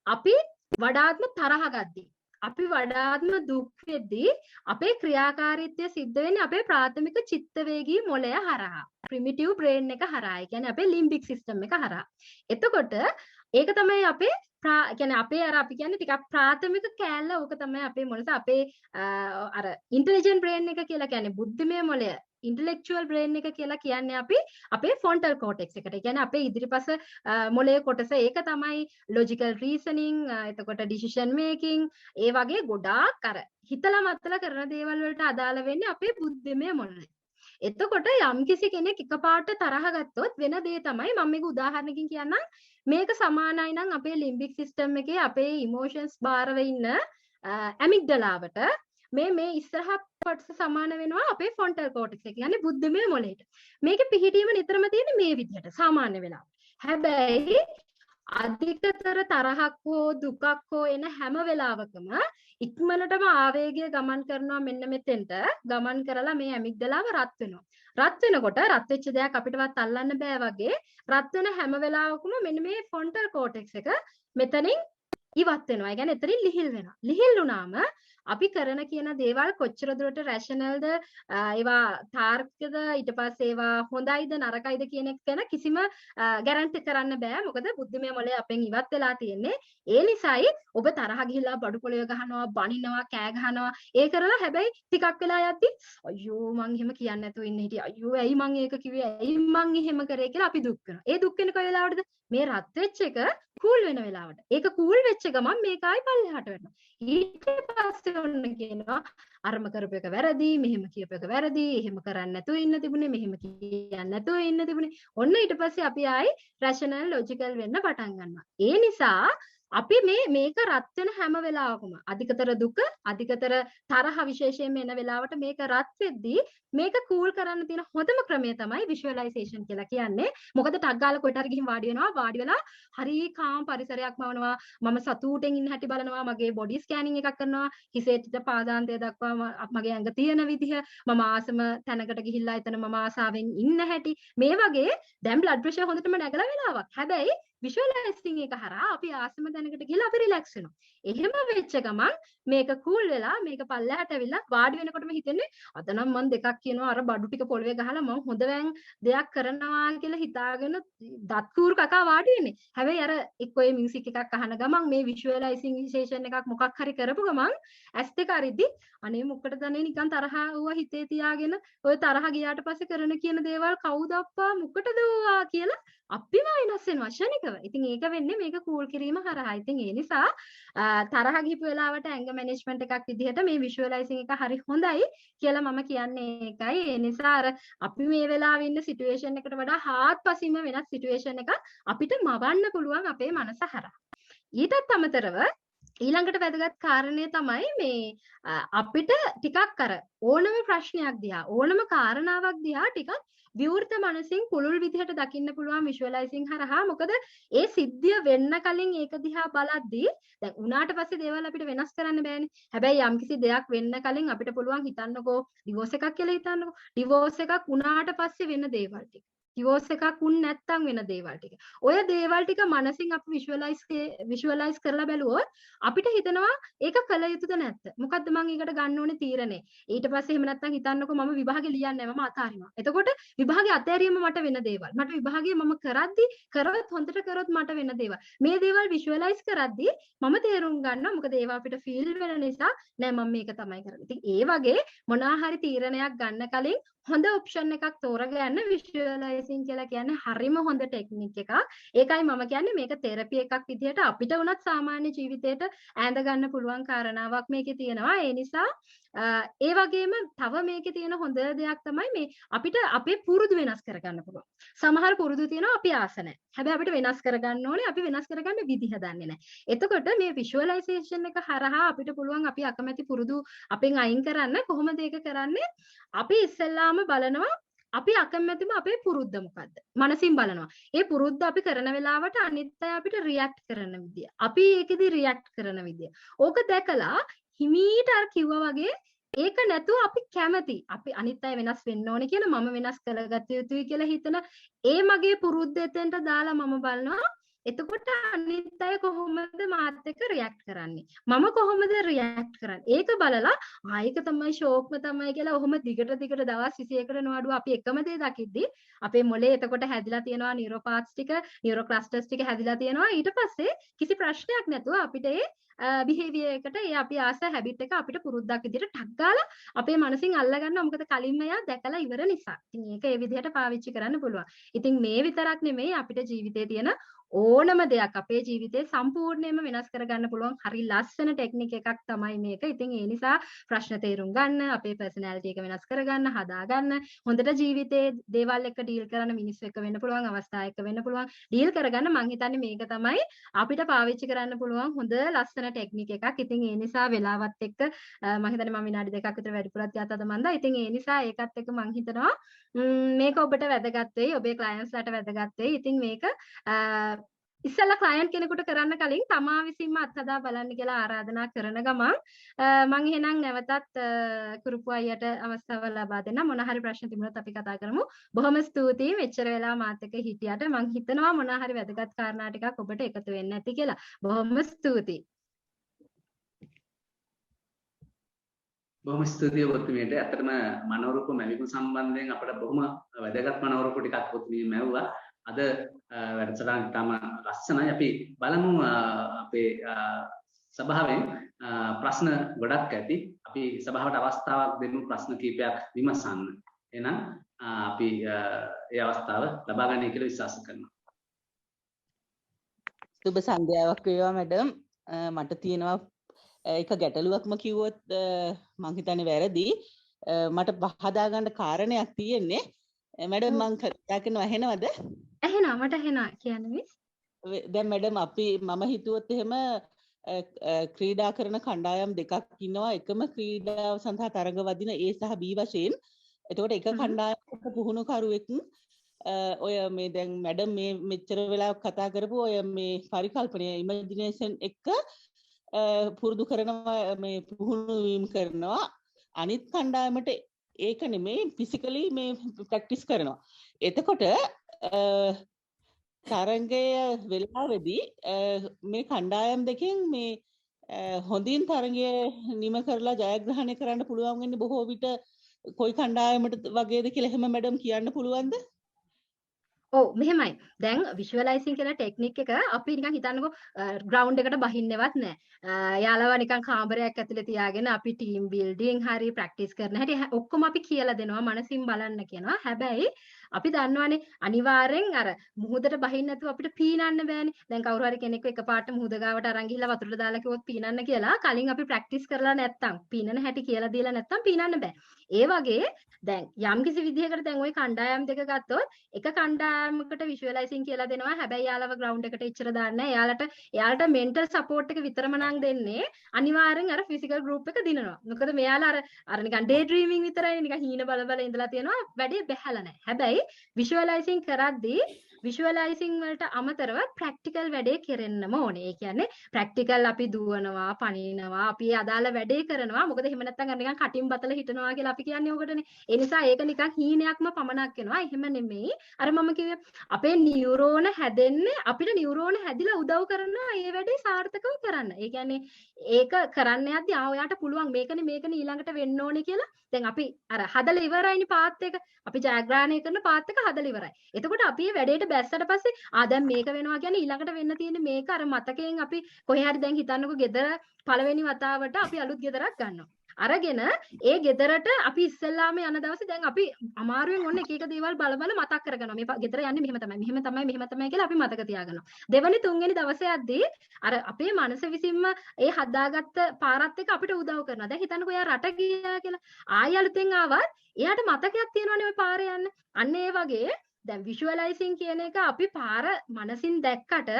අපි වඩාත්ම තරහ ගද්දී අපි වඩාත්ම දුක් වෙද්දී අපේ ක්‍රියාකාරීත්වය සිද්ධ වෙන්නේ අපේ ප්‍රාථමික චිත්තවේගී මොළය හරහා. ප්‍රිමිටිව් බ්‍රේන් එක හරහා. ඒ කියන්නේ අපේ ලිම්බික් සිස්ටම් එක හරහා. එතකොට ඒක තමයි අපේ කියන්නේ අපේ අර අපි කියන්නේ ටිකක් ප්‍රාථමික කෑල්ල. ඕක තමයි අපේ මොළස අපේ අර ඉන්ටෙලිජන්ට් බ්‍රේන් එක කියලා කියන්නේ බුද්ධිමය මොළය. ඉන්ටෙලෙක්චුවල් බ්‍රේන් එක කියලා කියන්නේ අපි අපේ ෆොන්ටල් කෝටෙක්ස් එකට. ඒ කියන්නේ අපේ ඉදිරිපස මොළයේ කොටස. ඒක තමයි ලොජිකල් රීසනින්, එතකොට ඩිසිෂන් මේකින්, ඒ වගේ ගොඩාක් අර හිතලා මතලා කරන දේවල් වලට අදාළ වෙන්නේ අපේ බුද්ධිමය මොළය. එතකොට යම්කිසි කෙනෙක් එකපාරට තරහ ගත්තොත් වෙන දේ තමයි මම මේක උදාහරණකින් කියන්නම්. මේක සමානයි නම් අපේ ලිම්බික් සිස්ටම් එකේ අපේ ඉමෝෂන්ස් බාරව ඉන්න ඇමිග්ඩලාවට මේ ඉස්සරහ කොටස සමාන වෙනවා අපේ ෆොන්ටල් කෝටෙක්ස් එක. කියන්නේ බුද්ධිමය මොළයට. මේකේ පිහිටීම නිතරම තියෙන්නේ මේ විදිහට සාමාන්‍ය වෙලාවට. හැබැයි අධිකතර තරහක් හෝ දුකක් හෝ එන හැම වෙලාවකම ඉක්මනටම ආවේගය ගමන් කරනවා මෙන්න මෙතෙන්ට. ගමන් කරලා මේ ඇමිග්ඩලාව රත් වෙනවා. රත් වෙනකොට රත් වෙච්ච දෙයක් අපිටවත් අල්ලන්න බෑ වගේ රත් වෙන හැම වෙලාවකම මෙන්න මේ ෆොන්ටල් කෝටෙක්ස් එක මෙතනින් ඉවත් වෙනවා. ඒ කියන්නේ එතනින් ලිහිල් වෙනවා. ලිහිල් වුණාම අපි කරන කියන දේවල් කොච්චර දුරට රැෂනල්ද, ඒවා තාර්කිකද, ඊට පස්සේ ඒවා හොඳයිද නරකයිද කියන එක ගැන කිසිම ගැරන්ටි කරන්න බෑ. මොකද බුද්ධිමය මොළය අපෙන් ඉවත් වෙලා තියෙන්නේ. ඒ නිසායි ඔබ තරහ ගිහිල්ලා බඩු පොළව ගහනවා, බනිනවා, කෑ ගහනවා. ඒ කරලා හැබැයි ටිකක් වෙලා යද්දි අයියෝ මං එහෙම කියන්නේ නැතුව ඉන්න හිටියා. අයියෝ ඇයි මං ඒක කිව්වේ? ඇයි මං එහෙම කරේ කියලා අපි දුක් වෙනවා. ඒ දුක් වෙන කොයි වෙලාවටද? මේ රත් වෙච්ච එක කූල් වෙන වෙලාවට. ඒක කූල් වෙච්ච ගමන් මේක ආයි පල්ලෙහාට වෙනවා. ඊට පස්සේ ඔන්න කියනවා අරම කරපු එක වැරදි, මෙහෙම කියපු එක වැරදි, එහෙම කරන්න නැතුව ඉන්න තිබුණේ, මෙහෙම කියන්නේ නැතුව ඉන්න තිබුණේ. ඔන්න ඊට පස්සේ අපි ආයි රැෂනල් ලොජිකල් වෙන්න පටන් ගන්නවා. ඒ නිසා අපි මේක රත් වෙන හැම වෙලාවකම අධිකතර දුක අධිකතර තරහ විශේෂයෙන් එන වෙලාවට මේක රත් වෙද්දී මේක කූල් කරන්න තියෙන හොඳම ක්‍රමය තමයි විෂුවලයිසේෂන් කියලා කියන්නේ. මොකද ටක් ගාලා කොහෙට හරි ගිහින් වාඩි වෙනවා. වාඩි වෙලා හරි කාම් පරිසරයක් මවනවා. මම සතුටෙන් ඉන්න හැටි බලනවා. මගේ බොඩි ස්කෑනින් එකක් කරනවා. හිසේ සිට පාදාන්තය දක්වා මගේ ඇඟ තියෙන විදිහ, මම ආසම තැනකට ගිහිල්ලා එතන මම ආසාවෙන් ඉන්න හැටි. මේ වගේ දැන් බ්ලඩ් ප්‍රෙෂර් හොඳටම නැගලා වෙලාවක්. හැබැයි විෂුවලයිසින් එක හරහා අපි ආසම තැනකට ගිහලා අපි රිලැක්ස් වෙනවා. එහෙම වෙච්ච ගමන් මේක කූල් වෙලා මේක පල්ලෙහාට ඇවිල්ලා වාඩි වෙනකොටම හිතෙන්නේ අද නම් මම දෙකක් කියනවා අර බඩු ටික පොළවේ ගහලා මම හොඳ වැන් දෙයක් කරනවා කියලා හිතාගෙන දත් කූරු කකා වාඩි වෙන්නේ. හැබැයි අර එක්ක ඒ මියුසික් එකක් අහන ගමන් මේ විෂුවලයිසින් විශේෂණ එකක් මොකක් හරි කරපු ගමන් ඇස් දෙක අරිද්දි අනේ මොකටද අනේ නිකන් තරහා වුණා හිතේ තියාගෙන ඔය තරහ ගියාට පස්සේ කරන කියන දේවල් කවුද අප්පා මොකටද ඕවා කියලා අපිම වෙනස් වෙනවා ශනිකව. ඉතින් ඒක වෙන්නේ මේක කූල් කිරීම හරහා. ඉතින් ඒ නිසා තරහ ගිහපු වෙලාවට ඇඟ මැනේජ්මන්ට් එකක් විදිහට මේ විෂුවලයිසින් එක හරි හොඳයි කියලා මම කියන්නේ ඒකයි. ඒ නිසා අර අපි මේ වෙලාවේ ඉන්න සිටුේෂන් එකට වඩා හාත්පසින්ම වෙනස් සිටුේෂන් එකක් අපිට මවන්න පුළුවන් අපේ මනස හරහා. ඊටත් අමතරව ඊළඟට වැදගත් කාරණේ තමයි මේ අපිට ටිකක් අර ඕනම ප්‍රශ්නයක් දිහා ඕනම කාරණාවක් දිහා ටිකක් විවෘත මනසින් පුළුල් විදිහට දකින්න පුළුවන් විෂුවලයිසින් හරහා. මොකද ඒ සිද්ධිය වෙන්න කලින් ඒක දිහා බලද්දී දැන් උනාට පස්සේ දේවල් අපිට වෙනස් කරන්න බෑනේ. හැබැයි යම්කිසි දෙයක් වෙන්න කලින් අපිට පුළුවන් හිතන්නකෝ ඩිවෝස් එකක් කියලා හිතන්නකෝ. ඩිවෝස් එකක් උනාට පස්සේ වෙන දේවල් ටික. ඩිවෝස් එකක් උන් නැත්තම් වෙන දේවල් ටික. ඔය දේවල් ටික මනසින් අපි විෂුවලයිස් කරලා බැලුවොත් අපිට හිතනවා ඒක කළ යුතුද නැත්ද? මොකද්ද මම ඊකට ගන්න ඕනේ තීරණය? ඊට පස්සේ එහෙම නැත්තම් හිතන්නකෝ මම විභාගෙ ලියන්නේ නැහැ මම අතාරිනවා. එතකොට විභාගේ අතෑරීම මට වෙන දේවල්. මට විභාගේ මම කරද්දි කරොත් හොඳට කරොත් මට වෙන දේවල්. මේ දේවල් විෂුවලයිස් කරද්දි මම තේරුම් ගන්නවා මොකද ඒවා අපිට ෆීල් වෙන නිසා නෑ මම මේක තමයි කරන්නේ. ඉතින් ඒ වගේ මොනවා හරි තීරණයක් ගන්න කලින් හොඳ ඔප්ෂන් එකක් තෝරගන්න විෂුවලයිසින් කියලා කියන්නේ හරිම හොඳ ටෙක්නික් එකක්. ඒකයි මම කියන්නේ මේක තෙරපි එකක් විදිහට අපිට උනත් සාමාන්‍ය ජීවිතේට ඈඳ ගන්න පුළුවන් කාරණාවක් මේකේ තියෙනවා. ඒ නිසා ඒ වගේම තව මේකේ තියෙන හොඳ දෙයක් තමයි මේ අපිට අපේ පුරුදු වෙනස් කරගන්න පුළුවන්. සමහර පුරුදු තියෙනවා අපි ආස නැහැ. හැබැයි අපිට වෙනස් කරගන්න ඕනේ අපි වෙනස් කරගන්න විදිහ දන්නේ නැහැ. එතකොට මේ විෂුවලයිසේෂන් එක හරහා අපිට පුළුවන් අපි අකමැති පුරුදු අපෙන් අයින් කරන්න. කොහොමද ඒක කරන්නේ? අපි ඉස්සෙල්ලාම බලනවා අපි අකමැතිම අපේ පුරුද්ද මොකද්ද? මනසින් බලනවා. ඒ පුරුද්ද අපි කරන වෙලාවට අනිත් අය අපිට රියැක්ට් කරන විදිය. අපි ඒකෙදි රියැක්ට් කරන විදිය. ඕක දැකලා හිමීට අර කිව්වා වගේ ඒක නැතුව අපි කැමති. අපි අනිත් අය වෙනස් වෙන්න ඕනේ කියලා මම වෙනස් කරගත යුතුයි කියලා හිතන ඒ මගේ පුරුද්ද එතෙන්ට දාලා මම බලනවා එතකොට අනිත් අය කොහොමද මාත් එක්ක රියැක්ට් කරන්නේ? මම කොහොමද රියැක්ට් කරන්නේ? ඒක බලලා ආයක තමයි ෂෝක්ම තමයි කියලා ඔහොම දිගට දවස් 21කට නොඅඩුව අපි එකම දේ දකිද්දි අපේ මොලේ එතකොට හැදිලා තියෙනවා නියුරෝපාත්ස් ටික, නියුරෝ ක්ලස්ටර්ස් ටික හැදිලා තියෙනවා. ඊට පස්සේ කිසි ප්‍රශ්නයක් නැතුව අපිට ඒ බිහේවියර් එකට ඒ අපි ආස හැබිට් එක අපිට පුරුද්දක් විදිහට ටක් ගාලා අපේ මනසින් අල්ල ගන්නවා. මොකද කලින්ම එයා දැකලා ඉවර නිසා. ඉතින් ඒක ඒ විදිහට පාවිච්චි කරන්න පුළුවන්. ඉතින් මේ විතරක් නෙමෙයි අපිට ජීවිතේ තියෙන ඕනම දෙයක් අපේ ජීවිතේ සම්පූර්ණයෙන්ම වෙනස් කරගන්න පුළුවන් හරි ලස්සන ටෙක්නික් එකක් තමයි මේක. ඉතින් ඒ නිසා ප්‍රශ්න තේරුම් ගන්න, අපේ පර්සනැලිටි එක වෙනස් කරගන්න, හදාගන්න, හොඳට ජීවිතේ දේවල් එක්ක ඩීල් කරන්න, මිනිස්සු එක්ක වෙන්න පුළුවන්, අවස්ථා එක්ක වෙන්න පුළුවන්, ඩීල් කරගන්න මං හිතන්නේ මේක තමයි අපිට පාවිච්චි කරන්න පුළුවන් හොඳ ලස්සන ටෙක්නික් එකක්. ඉතින් ඒ නිසා වෙලාවත් එක්ක මං හිතන්නේ මම විනාඩි දෙකක් විතර වැඩිපුරත් යතද මන්ද. ඉතින් ඒ නිසා ඒකත් එක්ක මං හිතනවා මේක ඔබට වැදගත් වෙයි, ඔබේ ක්ලයන්ට්ස්ලාට වැදගත් වෙයි. ඉතින් මේක ඉස්සෙල්ලා ක්ලයන්ට් කෙනෙකුට කරන්න කලින් තමා විසින්ම අත්හදා බලන්න කියලා ආරාධනා කරන ගමන් මම එහෙනම් නැවතත් කුරුප්පු අයියට අවස්ථාව ලබා දෙන්න. මොන හරි ප්‍රශ්න තිබුණොත් අපි කතා කරමු. බොහොම ස්තුතියි මෙච්චර වෙලා මාත් එක්ක හිටියට. මම හිතනවා මොන හරි වැදගත් කාරණා ටිකක් ඔබට එකතු වෙන්න ඇති කියලා. බොහොම ස්තුතියි. බොහොම ස්තුතියි ඔබතුමියට. ඇත්තටම මනෝරූප මැවීම සම්බන්ධයෙන් අපිට බොහොම වැදගත් මනෝරූප ටිකක් ඔබතුමිය මැවුවා. අද වැඩසටහන තම ලස්සනයි. අපි බලමු අපේ සභාවෙන් ප්‍රශ්න ගොඩක් ඇති. අපි සභාවට අවස්ථාවක් දෙමු ප්‍රශ්න කීපයක් විමසන්න. එහෙනම් අපි ඒ අවස්ථාව ලබා ගන්න කියලා විශ්වාස කරනවා. සුබ සන්ධ්‍යාවක් වේවා මැඩම්. මට තියෙනවා එක ගැටලුවක්ම කිව්වොත් මං හිතන්නේ වැරදි. මට පහදා ගන්න කාරණයක් තියෙන්නේ. මැඩම් මං කතා කරනවා ඇහෙනවද? ඇහෙනවා මට ඇහෙනවා කියන්න මිස්. දැන් මැඩම් අපි මම හිතුවොත් එහෙම ක්‍රීඩා කරන කණ්ඩායම් දෙකක් ඉන්නවා එකම ක්‍රීඩාව සඳහා තරඟ වදින A සහ B වශයෙන්. එතකොට එක කණ්ඩායමක පුහුණුකරුවෙක් ඔය මේ දැන් මැඩම් මේ මෙච්චර වෙලාවක් කතා කරපු ඔය මේ පරිකල්පනය ඉමේජිනේෂන් එක පුරුදු කරනවා මේ පුහුණු වීම කරනවා. අනිත් කණ්ඩායමට ඒක නෙමෙයි ෆිසිකලි මේ ප්‍රැක්ටිස් කරනවා. එතකොට තරංගය වෙලාවේදී මේ කණ්ඩායම් දෙකෙන් මේ හොඳින් තරංගය නිම කරලා ජයග්‍රහණය කරන්න පුළුවන් වෙන්නේ බොහෝ විට කොයි කණ්ඩායමට වගේද කියලා එහෙම මැඩම් කියන්න පුළුවන්ද? ඔව් මෙහෙමයි. දැන් විෂුවලයිසින් කියන ටෙක්නික් එක අපි නිකන් හිතන්නකෝ ග්‍රවුන්ඩ් එකට බහින්නවත් නැහැ. යාළුවා නිකන් කාමරයක් ඇතුලේ තියාගෙන අපි ටීම් බිල්ඩින් හරි ප්‍රැක්ටිස් කරන හැටි ඔක්කොම අපි කියලා දෙනවා මනසින් බලන්න කියනවා. හැබැයි අපි දන්නවනේ අනිවාර්යෙන් අර මුහුදට බහින්න නැතුව අපිට පීනන්න බෑනේ. දැන් කවුරු හරි කෙනෙක්ව එකපාරට මුහුද ගාවට අරන් ගිහිල්ලා වතුරට දාලා කිව්වොත් පීනන්න කියලා කලින් අපි ප්‍රැක්ටිස් කරලා නැත්තම් පීනන හැටි කියලා දීලා නැත්තම් පීනන්න බෑ. ඒ වගේ දැන් යම්කිසි විදිහකට දැන් ওই කණ්ඩායම් දෙක ගත්තොත් එක කණ්ඩායමකට විෂුවලයිසින් කියලා දෙනවා. හැබැයි යාළව ග්‍රවුන්ඩ් එකට ඉච්චර දාන්නේ නැහැ. එයාලට මෙන්ටල් සපෝට් එක විතරම නම් දෙන්නේ. අනිවාර්යෙන් අර ෆිසිකල් ගෲප් එක දිනනවා. මොකද මෙයාලා අර නිකන් ඩේ ඩ්‍රීමින් විතරයි නිකන් හීන බල බල ඉඳලා තියෙනවා. වැඩේ බැහැලා නැහැ. හැබැයි විෂුවලයිසින් කරද්දී විෂුවලයිසින් වලට අමතරව ප්‍රැක්ටිකල් වැඩේ කෙරෙන්නම ඕනේ. ඒ කියන්නේ ප්‍රැක්ටිකල් අපි දුවනවා, පනිනවා, අපි අදාළ වැඩේ කරනවා. මොකද එහෙම නැත්නම් අර නිකන් කටින් බතල හිටනවා කියලා අපි කියන්නේ ඕකටනේ. ඒ නිසා ඒක නිකන් හීනයක්ම පමණක් වෙනවා. එහෙම නෙමෙයි. අර මම කිව්වේ අපේ නියුරෝන හැදෙන්නේ අපිට නියුරෝන හැදිලා උදව් කරනවා මේ වැඩේ සාර්ථකව කරන්න. ඒ කියන්නේ ඒක කරන්න යද්දී ඔයාට පුළුවන් මේකනේ ඊළඟට වෙන්න ඕනේ කියලා. දැන් අපි අර හදලා ඉවරයිනේ පාත් එක. අපි ජයග්‍රහණය කරන පාත් එක හදලා ඉවරයි. එතකොට අපි මේ වැඩේට බැස්සට පස්සේ දැන් මේක වෙනවා කියන්නේ ඊළඟට වෙන්න තියෙන්නේ මේක අර මතකයෙන් අපි කොහේ හරි දැන් හිතන්නකෝ ගෙදර පළවෙනි වතාවට අපි අලුත් ගෙදරක් ගන්නවා. අරගෙන ඒ ගෙදරට අපි ඉස්සෙල්ලාම යන දවසේ දැන් අපි අමාරුවෙන් ඔන්න එක එක දේවල් බල බල මතක් කරගන්නවා. මේ ගෙදර යන්නේ මෙහෙම තමයි කියලා අපි මතක තියාගන්නවා. දෙවනි තුන්වෙනි දවසේ යද්දී අර අපේ මනස විසින්ම ඒ හදාගත්ත පාරත් එක්ක අපිට උදව් කරනවා. දැන් හිතන්නකෝ එයා රට ගියා කියලා. ආයෙ අලුතෙන් ආවත් එයාට මතකයක් තියෙනවනේ ওই පාරේ යන්න. අන්න ඒ වගේ දැන් විෂුවලයිසින් කියන එක අපි පාර මනසින් දැක්කට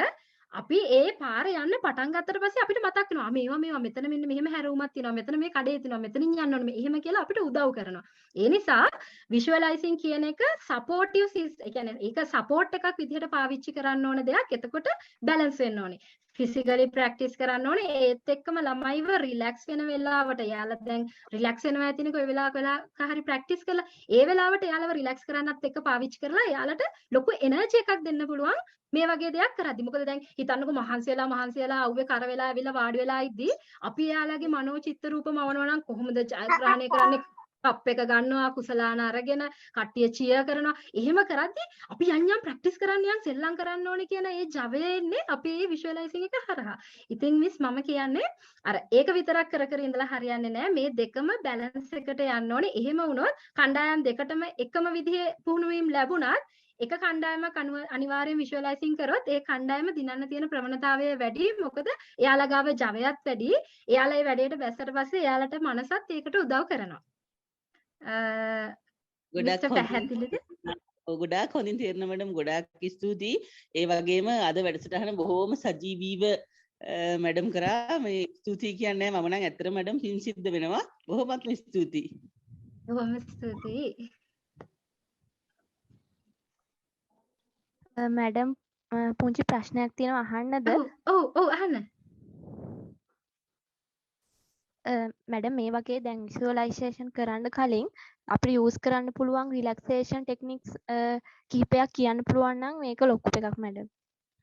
අපි ඒ පාර යන්න පටන් ගත්තට පස්සේ අපිට මතක් වෙනවා මේවා මෙතන මෙන්න මෙහෙම හැරවුමක් තියෙනවා මෙතන මේ කඩේ තියෙනවා මෙතනින් යන්න ඕනේ එහෙම කියලා අපිට උදව් කරනවා. ඒ නිසා විෂුවලයිසින් කියන එක සපෝටිව් ඒ කියන්නේ ඒක සපෝට් එකක් විදිහට පාවිච්චි කරන්න ඕන දෙයක්. එතකොට බැලන්ස් වෙන්න ඕනේ. ෆිසිකලි ප්‍රැක්ටිස් කරන්න ඕනේ. ඒත් එක්කම ළමයිව රිලැක්ස් වෙන වෙලාවට යාළුවා දැන් රිලැක්ස් වෙනවා ඇතිනේ කොයි වෙලාවක හරි ප්‍රැක්ටිස් කරලා ඒ වෙලාවට යාළුව රිලැක්ස් කරන්නත් එක්ක පාවිච්චි කරලා යාළුවට ලොකු එනර්ජි එකක් දෙන්න පුළුවන්. මේ වගේ දෙයක් කරද්දි මොකද දැන් හිතන්නකෝ මහන්සි වෙලා අවුවේ කර වෙලා ඇවිල්ලා වාඩි වෙලා ඉද්දි අපි එයාලගේ මනෝ චිත්ත රූප මවනවා නම් කොහොමද ජයග්‍රහණය කරන්නේ කප් එක ගන්නවා කුසලාන අරගෙන කට්ටිය චියර් කරනවා එහෙම කරද්දි අපි යම් ප්‍රැක්ටිස් කරන්න සෙල්ලම් කරන්න ඕනේ කියන ඒ ජවය එන්නේ අපේ විෂුවලයිසින් එක හරහා. ඉතින් මිස් මම කියන්නේ අර ඒක විතරක් කර ඉඳලා හරියන්නේ නැහැ. මේ දෙකම බැලන්ස් එකට යන්න ඕනේ. එහෙම වුණොත් කණ්ඩායම් දෙකටම එකම විදිහේ පුහුණු වීම ලැබුණත් එක කණ්ඩායමක් අනිවාර්යෙන් විෂුවලයිසින් කරොත් ඒ කණ්ඩායම දිනන්න තියෙන ප්‍රවණතාවය වැඩි. මොකද එයාලා ගාව ජවයත් වැඩි. එයාලා ඒ වැඩේට බැස්සට පස්සේ එයාලට මනසත් ඒකට උදව් කරනවා. ගොඩාක් හොඳින් තේරෙනවා මැඩම්. ගොඩාක් ස්තුතියි. ඒ වගේම අද වැඩසටහන බොහොම සජීවීව මැඩම් කරා. මේ ස්තුතියි කියන්නේ මම නම් ඇත්තට මැඩම් පින් සිද්ධ වෙනවා. බොහොමත්ම ස්තුතියි. බොහොම ස්තුතියි. මැඩම් පුංචි ප්‍රශ්නයක් තියෙනවා අහන්නද? ඔව් අහන්න. මැඩම් මේ වගේ දැන් විෂුවලයිසේෂන් කරන්න කලින් අපිට යූස් කරන්න පුළුවන් රිලැක්සේෂන් ටෙක්නික්ස් කිහිපයක් කියන්න පුළුවන් නම් මේක ලොකු එකක් මැඩම්.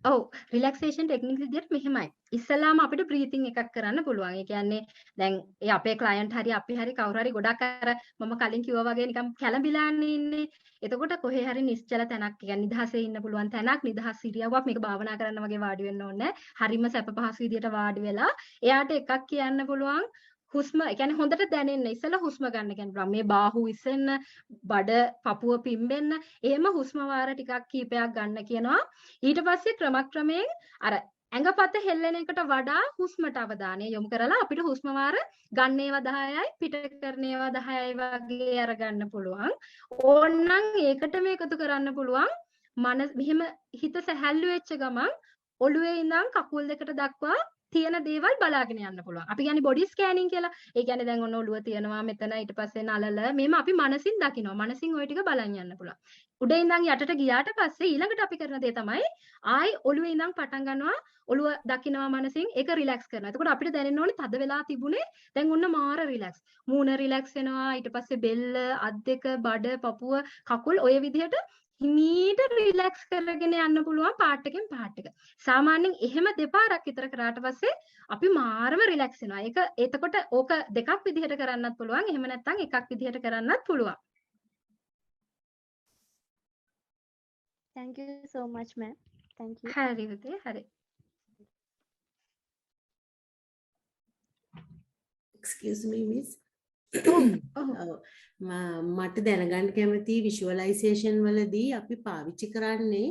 ඔව් රිලැක්සේෂන් ටෙක්නික්ස් විදිහට මෙහෙමයි. ඉස්සලාම අපිට බ්‍රීතිං එකක් කරන්න පුළුවන්. ඒ කියන්නේ දැන් ඒ අපේ ක්ලයන්ට් හරි අපි හරි කවුරු හරි ගොඩක් අර මම කලින් කිව්වා වගේ නිකන් කැළඹිලාන්නේ ඉන්නේ. එතකොට කොහේ හරි නිශ්චල තැනක් කියන්නේ නිදහසේ ඉන්න පුළුවන් තැනක් නිදහස් ඉරියව්වක් මේක භාවනා කරන්න වගේ වාඩි වෙන්න ඕනේ නැහැ. හරිම සැප පහසු විදිහට වාඩි වෙලා එයාට එකක් කියන්න පුළුවන් හුස්ම ඒ කියන්නේ හොඳට දැනෙන්න ඉස්සෙල්ලා හුස්ම ගන්න කියන්නේ මේ බාහුව ඉස්සෙන්න බඩ පපුව පිම්බෙන්න එහෙම හුස්ම වාර ටිකක් කීපයක් ගන්න කියනවා. ඊට පස්සේ ක්‍රමක්‍රමයෙන් අර ඇඟපත හෙල්ලෙන එකට වඩා හුස්මට අවධානය යොමු කරලා අපිට හුස්ම වාර ගන්න ඒවා 10යි පිට කරන ඒවා 10යි වගේ අරගන්න පුළුවන්. ඕනනම් ඒකට මේකතු කරන්න පුළුවන්. මෙහෙම හිත සැහැල්ලු වෙච්ච ගමන් ඔළුවේ ඉඳන් කකුල් දෙකට දක්වා තියෙන දේවල් බලාගෙන යන්න පුළුවන්. අපි කියන්නේ බොඩි ස්කෑනින් කියලා. ඒ කියන්නේ දැන් ඔන්න ඔළුව තියෙනවා මෙතන ඊට පස්සේ නලල මේම අපි මනසින් දකිනවා. මනසින් ওই ටික බලන් යන්න පුළුවන්. උඩ ඉඳන් යටට ගියාට පස්සේ ඊළඟට අපි කරන දේ තමයි ආයි ඔළුවේ ඉඳන් පටන් ගන්නවා ඔළුව දකිනවා මනසින් ඒක රිලැක්ස් කරනවා. එතකොට අපිට දැනෙන්න ඕනේ තද වෙලා තිබුණේ දැන් ඔන්න මාර රිලැක්ස්. මූණ රිලැක්ස් වෙනවා ඊට පස්සේ බෙල්ල, අත් දෙක, බඩ, පපුව, කකුල් ඔය විදිහට හිමීට රිලැක්ස් කරගෙන යන්න පුළුවන් පාර්ට් එකෙන් පාර්ට් එක. සාමාන්‍යයෙන් එහෙම දෙපාරක් විතර කරාට පස්සේ අපි මාරම රිලැක්ස් වෙනවා. ඒක එතකොට ඕක දෙකක් විදිහට කරන්නත් පුළුවන්. එහෙම නැත්නම් එකක් විදිහට කරන්නත් පුළුවන්. Thank you so much ma'am. Thank you. හරි පුතේ හරි. Excuse me miss. මට දැනගන්න කැමති විෂුවලයිසේෂන් වලදී අපි පාවිච්චි කරන්නේ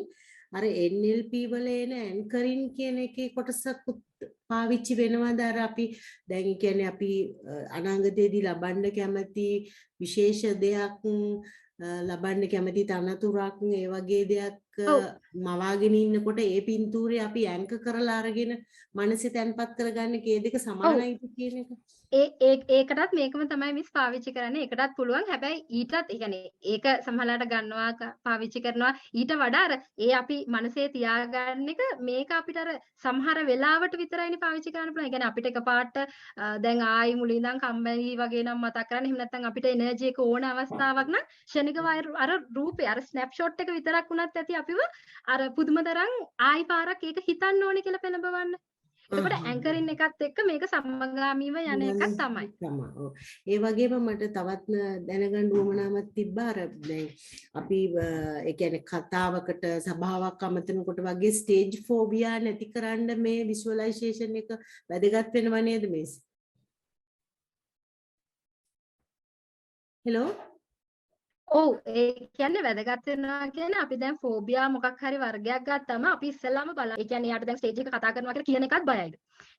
අර NLP වල එන ඇන්කරින් කියන එකේ කොටසක් පාවිච්චි වෙනවද අර අපි දැන් කියන්නේ අපි අනාගතයේදී ලබන්න කැමති විශේෂ දෙයක් ලබන්න කැමති තනතුරක් ඒ වගේ දෙයක් මවාගෙන ඉන්නකොට ඒ පින්තූරේ අපි ඇන්ක කරලා අරගෙන මනසේ තැන්පත් කරගන්න කේ දෙක සමානයිද කියන එක ඒකටත් මේකම තමයි මිස් පාවිච්චි කරන්නේ. ඒකටත් පුළුවන්. හැබැයි ඊටත් ඒ කියන්නේ ඒක සමහරලාට ගන්නවා පාවිච්චි කරනවා ඊට වඩා අර ඒ අපි මනසේ තියාගන්න එක මේක අපිට අර සමහර වෙලාවට විතරයිනේ පාවිච්චි කරන්න පුළුවන්. ඒ කියන්නේ අපිට එකපාරට දැන් ආයි මුලින් ඉඳන් කම්මැලි වගේ නම් මතක් කරන්න. එහෙම නැත්නම් අපිට එනර්ජි එක ඕන අවස්ථාවක් නම් ෂණිකව අර රූපේ අර ස්නැප්ෂොට් එක විතරක් වුණත් ඇති අපිව අර පුදුම තරම් ආයි පාරක් ඒක හිතන්න ඕනේ කියලා පෙළඹවන්න. එතකොට ඇන්කරින් එකත් එක්ක මේක සමගාමීව යන එකක් තමයි. ඒ වගේම මට තවත් දැනගන්න උවමනාවක් තිබ්බා අර දැන් අපි ඒ කියන්නේ කතාවකට සභාවක් අමතනකොට වගේ ස්ටේජ් ෆෝබියා නැති කරන්න මේ විෂුවලයිසේෂන් එක වැදගත් වෙනව නේද මිස්? හෙලෝ ඔව් ඒ කියන්නේ වැදගත් වෙනවා කියන්නේ අපි දැන් ෆෝබියා මොකක් හරි වර්ගයක් ගත්තම අපි ඉස්සෙල්ලාම බලන්න. ඒ කියන්නේ යාට දැන් ස්ටේජ් එක කතා කරනවා කියලා කියන එකත් බයයිද?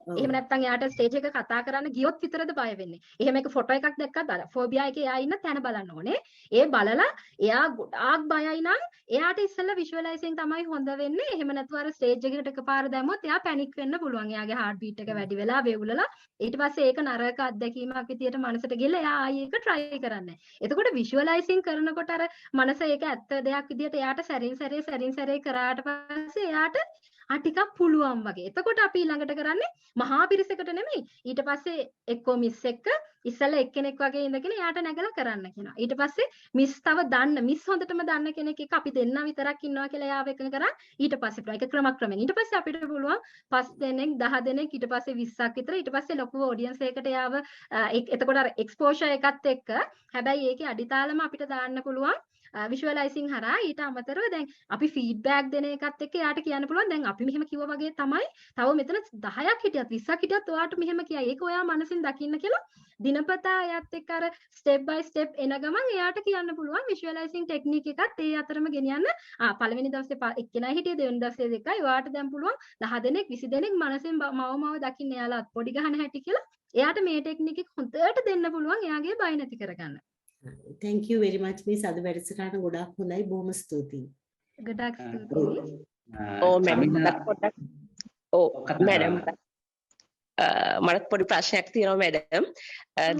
එහෙම නැත්නම් යාට ස්ටේජ් එක කතා කරන්න ගියොත් විතරද බය වෙන්නේ? එහෙම එක ෆොටෝ එකක් දැක්කත් අර ෆෝබියා එකේ එයා ඉන්න තැන බලන්න ඕනේ. ඒ බලලා එයා ගොඩාක් බයයි නම් එයාට ඉස්සෙල්ලා විෂුවලයිසින් තමයි හොඳ වෙන්නේ. එහෙම නැතුව අර ස්ටේජ් එකකට එකපාර දැම්මොත් එයා පැනික් වෙන්න පුළුවන්. එයාගේ හાર્ට් බීට් එක වැඩි වෙලා වේවුලලා ඊට පස්සේ ඒක නරක අත්දැකීමක් විදියට මනසට ගිහලා එයා ආයෙ ඒක try කරන්නේ. එතකොට විෂුවලයිසින් කරනකොට අර මනස ඒක ඇත්ත දෙයක් විදියට එයාට සැරින් සැරේ කරාට පස්සේ එයාට ටිකක් පුළුවන් වගේ. එතකොට අපි ඊළඟට කරන්නේ මහා පිරිසකට නෙමෙයි. ඊට පස්සේ එක්කෝ මිස් එක්ක ඉස්සෙල්ලා එක්කෙනෙක් වගේ ඉඳගෙන එයාට නැගලා කරන්න කියනවා. ඊට පස්සේ මිස් තව දන්න මිස් හොඳටම දන්න කෙනෙක් එක්ක අපි දෙන්න විතරක් ඉන්නවා කියලා එයාව එකඟ කරා. ඊට පස්සේ ඒක ක්‍රමක්‍රමයෙන්. ඊට පස්සේ අපිට පුළුවන් 5 දෙනෙක් 10 දෙනෙක් ඊට පස්සේ 20ක් විතර ඊට පස්සේ ලොකු ඔඩියන්ස් එකකට එයාව එතකොට අර එක්ස්පෝෂර් එකත් එක්ක හැබැයි ඒකේ අඩිතාලම අපිට දාන්න පුළුවන්. විෂුවලයිසින් හරහා ඊට අමතරව දැන් අපි ෆීඩ්බැක් දෙන එකත් එක්ක එයාට කියන්න පුළුවන් දැන් අපි මෙහෙම කිව්වා වගේ තමයි තව මෙතන 10ක් හිටියත් 20ක් හිටියත් ඔයාට මෙහෙම කියයි ඒක ඔයා මනසින් දකින්න කියලා දිනපතා එයාත් එක්ක අර ස්ටෙප් බයි ස්ටෙප් එන ගමන් එයාට කියන්න පුළුවන් විෂුවලයිසින් ටෙක්නික් එකත් ඒ අතරම ගෙනියන්න පළවෙනි දවසේ එක්කෙනා හිටියේ දෙවෙනි දවසේ දෙකයි ඔයාට දැන් පුළුවන් 10 දෙනෙක් 20 දෙනෙක් මනසින් මව දකින්න එයාලා පොඩි ගහන හැටි කියලා එයාට මේ ටෙක්නික් එක හොඳට දෙන්න පුළුවන් එයාගේ බය නැති කරගන්න. Thank you very much miss අද වැඩසටහන ගොඩාක් හොඳයි බොහොම ස්තුතියි. ගොඩාක් ස්තුතියි. මැඩම් මට පොඩි ප්‍රශ්නයක් තියෙනවා මැඩම්.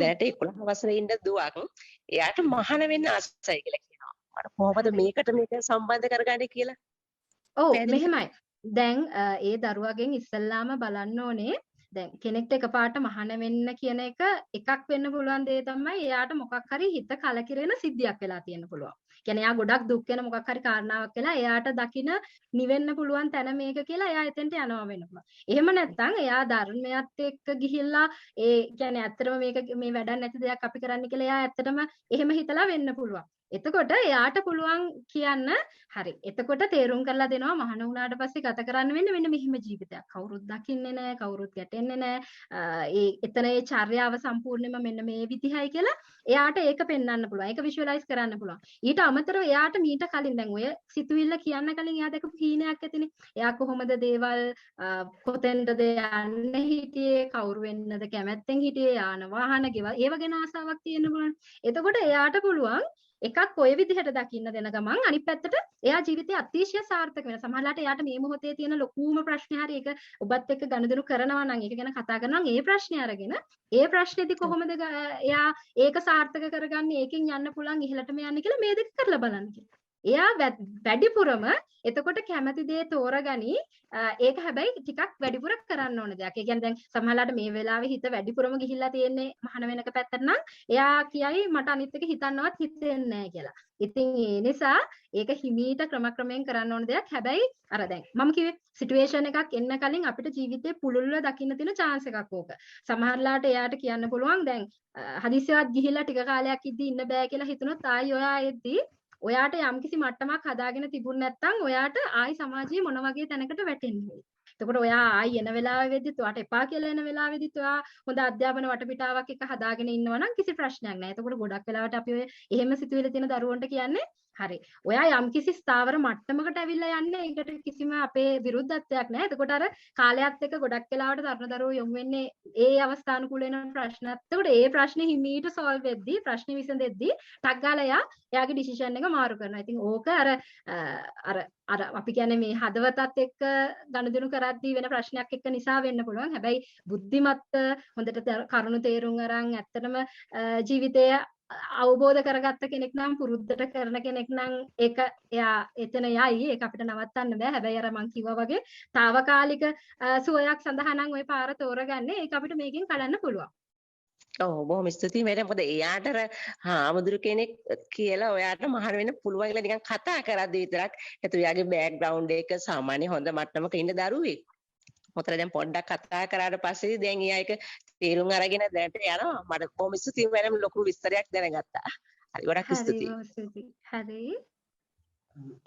දැනට 11 වසරේ ඉන්න දුවක් එයාට මහාන වෙන්න ආසයි කියලා කියනවා. මට කොහොමද මේකට මේක සම්බන්ධ කරගන්නේ කියලා? ඔව් මෙහෙමයි. දැන් ඒ දරුවගෙන් ඉස්සල්ලාම බලන්න ඕනේ දැන් කෙනෙක්ට එකපාරට මහාන වෙන්න කියන එකක් වෙන්න පුළුවන් දේ තමයි එයාට මොකක් හරි හිත කලකිරෙන සිද්ධියක් වෙලා තියෙන්න පුළුවන්. කියන්නේ එයා ගොඩක් දුක් වෙන මොකක් හරි කාරණාවක් වෙලා එයාට දකින නිවෙන්න පුළුවන් තැන මේක කියලා එයා එතෙන්ට යනවා වෙන්න පුළුවන්. එහෙම නැත්නම් එයා ධර්මයත් එක්ක ගිහිල්ලා ඒ කියන්නේ ඇත්තටම මේක මේ වැඩක් නැති දෙයක් අපි කරන්න කියලා එයා ඇත්තටම එහෙම හිතලා වෙන්න පුළුවන්. එතකොට එයාට පුළුවන් කියන්න හරි. එතකොට තේරුම් කරලා දෙනවා මහාන වුණාට පස්සේ ගත කරන්න වෙන්නේ මෙන්න මෙහිම ජීවිතයක්. කවුරුත් දකින්නේ නැහැ, කවුරුත් ගැටෙන්නේ නැහැ. එතන ඒ චර්යාව සම්පූර්ණයෙන්ම මෙන්න මේ විදිහයි කියලා එයාට ඒක පෙන්වන්න පුළුවන්. ඒක විෂුවලයිස් කරන්න පුළුවන්. ඊට අමතරව එයාට මීට කලින් දැන් ඔය සිතුවිල්ල කියන්න කලින් එයා දැකපු හීනයක් ඇතිනේ. එයා කොහොමද දේවල් කොතෙන්ද යන්නේ හිටියේ, කවුරු වෙන්නද කැමැත්තෙන් හිටියේ, යාන වාහන ගෙවල් ඒව ගැන ආසාවක් තියෙන්න පුළුවන්. එතකොට එයාට පුළුවන් එකක් ඔය විදිහට දකින්න දෙන ගමන් අනිත් පැත්තට එයා ජීවිතේ අතිශය සාර්ථක වෙනවා. සමහරවිට එයාට මේ මොහොතේ තියෙන ලොකුම ප්‍රශ්නේ හරි ඒක ඔබත් එක්ක ගනුදෙනු කරනවා නම් ඒක ගැන කතා කරනවා නම් ඒ ප්‍රශ්නේ අරගෙන ඒ ප්‍රශ්නේදී කොහොමද එයා ඒක සාර්ථක කරගන්නේ ඒකෙන් යන්න පුළුවන් ඉහළටම යන්න කියලා මේ දෙක කරලා බලන්න කියලා. එයා වැඩිපුරම එතකොට කැමති දේ තෝරගනි. ඒක හැබැයි ටිකක් වැඩිපුර කරන්න ඕන දෙයක්. ඒ කියන්නේ දැන් සමහරවිට මේ වෙලාවේ හිත වැඩිපුරම ගිහිල්ලා තියෙන්නේ මහාන වෙනක පැත්තට නම් එයා කියයි මට අනිත් එක හිතන්නවත් හිතෙන්නේ නැහැ කියලා. ඉතින් ඒ නිසා ඒක හිමීට ක්‍රමක්‍රමයෙන් කරන්න ඕන දෙයක්. හැබැයි අර දැන් මම කිව්වේ සිටුේෂන් එකක් එන්න කලින් අපිට ජීවිතේ පුළුල්ව දකින්න තියෙන chance එකක් ඕක. සමහරලාට එයාට කියන්න පුළුවන් දැන් හදිසියවත් ගිහිල්ලා ටික කාලයක් ඉද්දි ඉන්න බෑ කියලා හිතුනොත් ආයි ඔයා එද්දි ඔයාට යම්කිසි මට්ටමක් හදාගෙන තිබුණ නැත්නම් ඔයාට ආයි සමාජයේ මොන වගේ තැනකට වැටෙන්නේ. එතකොට ඔයා ආයි එන වෙලාවෙදිත් ඔයාට එපා කියලා එන වෙලාවෙදිත් ඔයා හොඳ අධ්‍යාපන වටපිටාවක් එක හදාගෙන ඉන්නවා නම් කිසි ප්‍රශ්නයක් නැහැ. එතකොට ගොඩක් වෙලාවට අපි ඔය එහෙම සිතුවිලි තියෙන දරුවන්ට කියන්නේ හරි. ඔයා යම්කිසි ස්ථාවර මට්ටමකට ඇවිල්ලා යන්නේ ඒකට කිසිම අපේ විරුද්ධත්වයක් නැහැ. එතකොට අර කාලයත් එක්ක ගොඩක් වෙලාවට තරුණ දරුවෝ යොමු වෙන්නේ ඒ අවස්ථානුකූල වෙන ප්‍රශ්නත්. එතකොට ඒ ප්‍රශ්නේ හිමීට සෝල්ව් වෙද්දී ප්‍රශ්නේ විසඳෙද්දී ටක් ගාලා එයාගේ ඩිසිෂන් එක මාරු කරනවා. ඉතින් ඕක අර අපි කියන්නේ මේ හදවතත් එක්ක ගනුදෙනු කරද්දී වෙන ප්‍රශ්නයක් එක්ක නිසා වෙන්න පුළුවන්. හැබැයි බුද්ධිමත් හොඳට කරුණු තේරුම් අරන් ඇත්තටම ජීවිතය අවබෝධ කරගත්ත කෙනෙක් නම් පුරුද්දට කරන කෙනෙක් නම් ඒක එයා එතන යයි. ඒක අපිට නවත්තන්න බෑ. හැබැයි අර මං කිව්වා වගේ తాවකාලික සුවයක් සඳහා නම් ওই පාර තෝරගන්නේ ඒක අපිට මේකෙන් කඩන්න පුළුවන්. ඔව් බොහොම ස්තුතියි මැඩම්. මොකද එයාට හාමුදුරු කෙනෙක් කියලා ඔයාට මහාන වෙන්න පුළුවන් කියලා නිකන් කතා කරද්දී විතරක් ඒතර එයාගේ බෑග්ග්‍රවුන්ඩ් එක සාමාන්‍ය හොඳ මට්ටමක ඉන්න දරුවෙක්. මොකද දැන් පොඩ්ඩක් කතා කරාට පස්සේ දැන් එයා ඒක තේරුම් අරගෙන දැනට යනවා. මට බොහොම ස්තුතියි මැඩම් ලොකු විස්තරයක් දැනගත්තා. හරි ගොඩක් ස්තුතියි. හරි.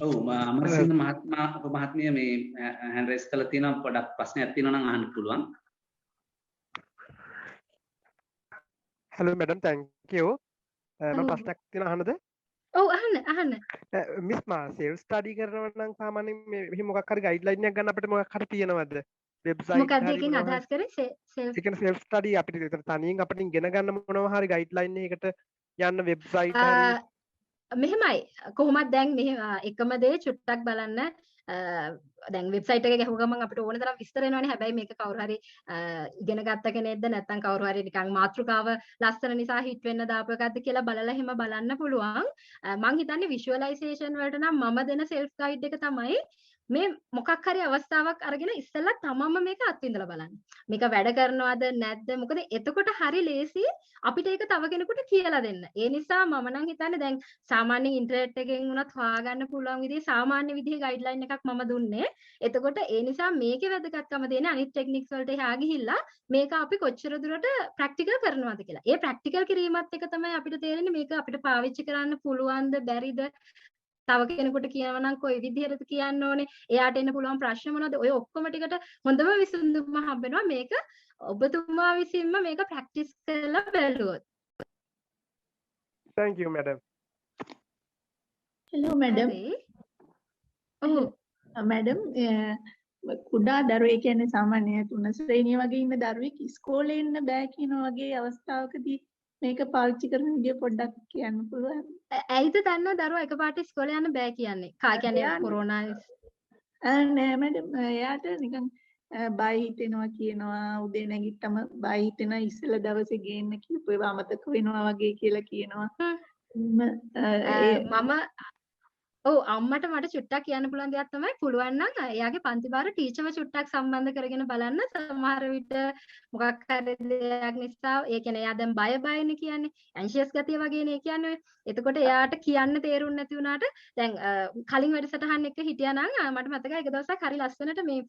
ඔව් අමරසිංහ මහත්මයා ඔබ මහත්මිය මේ හෑන්ඩ් රේස් කරලා තියෙනවා. පොඩක් ප්‍රශ්නයක් තියෙනවා නම් අහන්න පුළුවන්. Hello madam, thank you. මම ප්‍රශ්නයක් තියෙනවා අහන්නද? ඔව් අහන්න. මිස් මා self study කරනවා නම් සාමාන්‍යයෙන් මේ මෙහි මොකක් හරි guideline එකක් ගන්න අපිට මොකක් හරි තියෙනවද? website මොකක්ද එකෙන් අදහස් කරේ self ඒ කියන්නේ self study අපිට විතර තනියෙන් අපිට ඉගෙන ගන්න මොනවා හරි guideline එකකට යන්න website හරි මෙහෙමයි කොහොමද දැන් මෙහෙම එකම දේ චුට්ටක් බලන්න දැන් වෙබ්සයිට් එක ගැහුව ගමන් අපිට ඕන තරම් විස්තර එනවනේ. හැබැයි මේක කවුරු හරි ඉගෙන ගත්ත කෙනෙක්ද නැත්නම් කවුරු හරි නිකන් මාතෘකාව ලස්සන නිසා හිට වෙන්න දාපු එකක්ද කියලා බලලා එහෙම බලන්න පුළුවන්. මං හිතන්නේ විෂුවලයිසේෂන් වලට නම් මම දෙන සෙල්ෆ් ගයිඩ් එක තමයි මේ මොකක් හරි අවස්ථාවක් අරගෙන ඉස්සෙල්ලා තමම මේක අත්විඳලා බලන්න. මේක වැඩ කරනවද නැද්ද? මොකද එතකොට හරි ලේසි අපිට ඒක තව කෙනෙකුට කියලා දෙන්න. ඒ නිසා මම නම් හිතන්නේ දැන් සාමාන්‍ය ඉන්ටර්නෙට් එකෙන් උනත් හොයාගන්න පුළුවන් විදිහේ සාමාන්‍ය විදිහේ ගයිඩ්ලයින් එකක් මම දුන්නේ. එතකොට ඒ නිසා මේකේ වැදගත්කම දෙන්නේ අනිත් ටෙක්නික්ස් වලට එහා ගිහිල්ලා මේක අපි කොච්චර දුරට ප්‍රැක්ටිකල් කරනවද කියලා. ඒ ප්‍රැක්ටිකල් කිරීමත් එක තමයි අපිට තේරෙන්නේ මේක අපිට පාවිච්චි කරන්න පුළුවන්ද බැරිද? තව කෙනෙකුට කියනවා නම් කොයි විදිහටද කියන්න ඕනේ? එයාට එන්න පුළුවන් ප්‍රශ්න මොනවද? ඔය ඔක්කොම ටිකට හොඳම විසඳුම හම්බෙනවා මේක ඔබතුමා විසින්ම මේක ප්‍රැක්ටිස් කරලා බලුවොත්. Thank you madam. Hello madam. madam කුඩා දරුවෙක් කියන්නේ සාමාන්‍ය 3 ශ්‍රේණිය වගේ ඉන්න දරුවෙක් ඉස්කෝලේ ඉන්න බෑ කියන වගේ අවස්ථාවකදී මේක පාවිච්චි කරන විදිය පොඩ්ඩක් කියන්න පුළුවන්. ඇයිද දන්නව දරුවා එකපාරට ඉස්කෝලේ යන්න බෑ කියන්නේ? කා කියන්නේ කොරෝනා නෑ මැඩම් එයාට නිකන් බය හිතෙනවා කියනවා උදේ නැගිට්ටම බය හිතෙන ඉස්සෙල්ලා දවසේ ගේන්න කියපු ඒවා අමතක වෙනවා වගේ කියලා කියනවා. මම ඔව් අම්මට මට චුට්ටක් කියන්න පුළුවන් දෙයක් තමයි පුළුවන් නම් එයාගේ පන්ති භාර ටීචර්ව චුට්ටක් සම්බන්ධ කරගෙන බලන්න. සමහර විට මොකක් හරි දෙයක් නිසා ඒ කියන්නේ එයා දැන් බයනේ කියන්නේ ඇන්ෂියස් ගතිය වගේනේ කියන්නේ. එතකොට එයාට කියන්න තේරුම් නැති වුණාට දැන් කලින් වැඩසටහන් එක හිටියා නම් මට මතකයි එක දවසක් හරි ලස්සනට මේ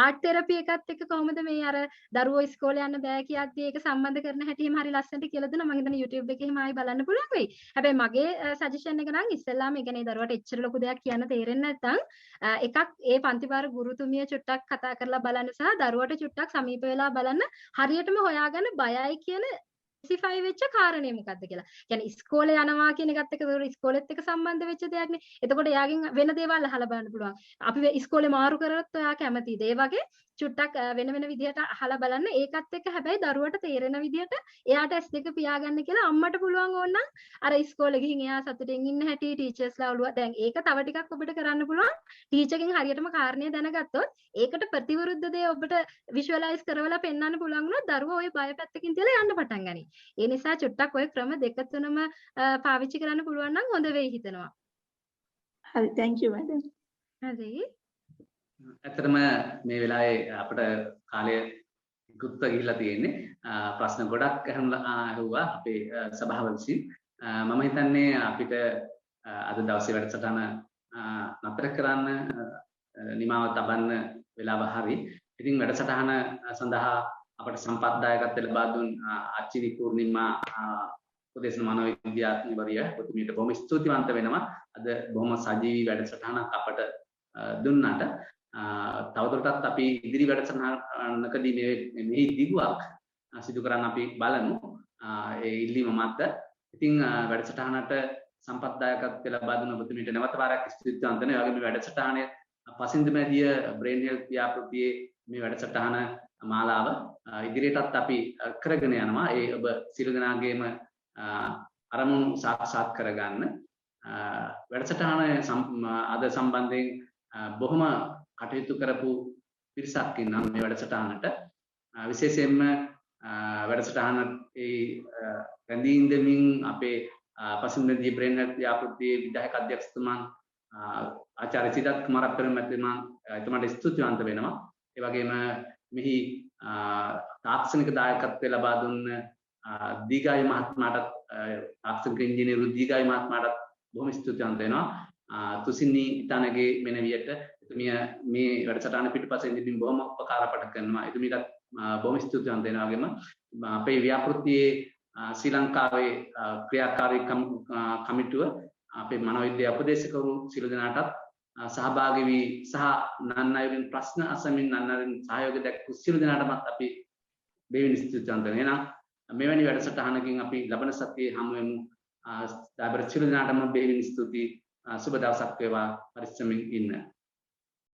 ආර්ට් තෙරපි එකත් එක්ක කොහොමද මේ අර දරුවෝ ඉස්කෝලේ යන්න බෑ කියද්දි ඒක සම්බන්ධ කරන හැටි එහෙම හරි ලස්සනට කියලා දෙනවා. මම හිතන්නේ YouTube එකේ එහෙම ආයි බලන්න පුළුවන් වෙයි. හැබැයි මගේ සජෙෂන් එක නම් ඉස්සෙල්ලාම ඒ කියන්නේ දරුවට එච්චර ලොකු දෙයක් කියන්න තේරෙන්නේ නැත්නම් එකක් ඒ පන්තිභාර ගුරුතුමිය චුට්ටක් කතා කරලා බලන්න සහ දරුවට චුට්ටක් සමීප වෙලා බලන්න. හරියටම හොයාගන්න බයයි කියන ස්පෙસિෆයි වෙච්ච කාරණේ මොකක්ද කියලා. කියන්නේ ඉස්කෝලේ යනවා කියන එකත් එක්ක ඒක ඉස්කෝලෙත් එක්ක සම්බන්ධ වෙච්ච දෙයක් නේ. එතකොට එයාගෙන් වෙන දේවල් අහලා බලන්න පුළුවන්. අපි ඉස්කෝලේ මාරු කරොත් ඔයා කැමතිද? ඒ වගේ චුට්ටක් වෙන වෙන විදිහට අහලා බලන්න. ඒකත් එක්ක හැබැයි දරුවට තේරෙන විදිහට එයාට S2 පියාගන්න කියලා අම්මට පුළුවන් ඕනනම් අර ඉස්කෝලේ ගිහින් එයා සතුටින් ඉන්න හැටි ටීචර්ස්ලා ඔළුව දැන් ඒක තව ටිකක් ඔබට කරන්න පුළුවන්. ටීචර්ගෙන් හරියටම කාරණේ දැනගත්තොත් ඒකට ප්‍රතිවිරුද්ධ දේ ඔබට විෂුවලයිස් කරවලා පෙන්වන්න පුළුවන් වුණොත් දරුවෝ ওই බය පැත්තකින් තියලා යන්න පටන් ගනී. ඒ නිසා චුට්ටක් ওই ක්‍රම දෙක තුනම පාවිච්චි කරන්න පුළුවන් නම් හොඳ වෙයි හිතනවා. හරි thank you madam. හරි. ඇත්තටම මේ වෙලාවේ අපිට කාලය ගුත්ත ගිහිල්ලා තියෙන්නේ. ප්‍රශ්න ගොඩක් අහුවා අපේ සභාව විසින්. මම හිතන්නේ අපිට අද දවසේ වැඩසටහන නතර කරන්න නිමාව තබන්න වෙලාව හරි. ඉතින් වැඩසටහන සඳහා අපට සම්පත්දායකත්වය ලබා දුන් ආචාර්ය පූර්ණිමා උපදේශන මනෝවිද්‍යාඥවරිය ඔතුමියට බොහොම ස්තුතිවන්ත වෙනවා. අද බොහොම සජීවී වැඩසටහනක් අපට දුන්නාට තවදුරටත් අපි ඉදිරි වැඩසටහනකදී මේ දිගුවක් සිදු කරන්න අපි බලමු. ඒ ඉල්ලීම මත ඉතින් වැඩසටහනට සම්පත්දායකත්වය ලබා දුන් ඔබතුමීට නැවත වාරයක් ස්තුතිවන්ත වෙනවා. ඒ වගේම වැඩසටහනේ පසින්දමැදිය බ්‍රේන් හෙල්ත් ව්‍යාපෘතියේ මේ වැඩසටහන මාලාව ඉදිරියටත් අපි කරගෙන යනවා. ඒ ඔබ සියලු දෙනාගේම අරමුණු සාක්ෂාත් කරගන්න වැඩසටහන අද සම්බන්ධයෙන් බොහොම කටයුතු කරපු පිරිසක් ඉන්නවා මේ වැඩසටහනට. විශේෂයෙන්ම වැඩසටහන රැඳී ඉඳමින් අපේ පසින්දමැදිය බ්‍රේන් හෙල්ත් ව්‍යාපෘතියේ විධායක අධ්‍යක්ෂතුමන් ආචාර්ය සිද්ධාර්ථ කුමාර පෙරමැතිතුමා එතුමාට ස්තුතිවන්ත වෙනවා. ඒ වගේම මෙහි තාක්ෂණික දායකත්වය ලබා දුන්න දීගායි මහත්මයාටත් තාක්ෂණික ඉංජිනේරු දීගායි මහත්මයාටත් බොහොම ස්තුතිවන්ත වෙනවා. තුසිනි ඉතානගේ මෙනවියට එතුමිය මේ වැඩසටහන පිටුපසින් ඉඳින් බොහොම උපකාර අපට කරනවා. එතුමියටත් බොහොම ස්තුතිවන්ත වෙනවා. වගේම අපේ ව්‍යාපෘතියේ ශ්‍රී ලංකාවේ ක්‍රියාකාරී කමිටුව අපේ මනෝවිද්‍යා උපදේශකවරු සියලු දෙනාටත් සහභාගී වී සහ නන්නයිරින් ප්‍රශ්න අසමින් නන්නයිරින් සහයෝගය දක්වපු සියලු දෙනාටමත් අපි දෙවියන් ස්තුතිවන්ත වෙනවා. මෙවැනි වැඩසටහනකින් අපි ලබන සතියේ හමු වෙමු. සියලු දෙනාටම දෙවියන් ස්තුති. සුබ දවසක් වේවා. පරිස්සමින් ඉන්න.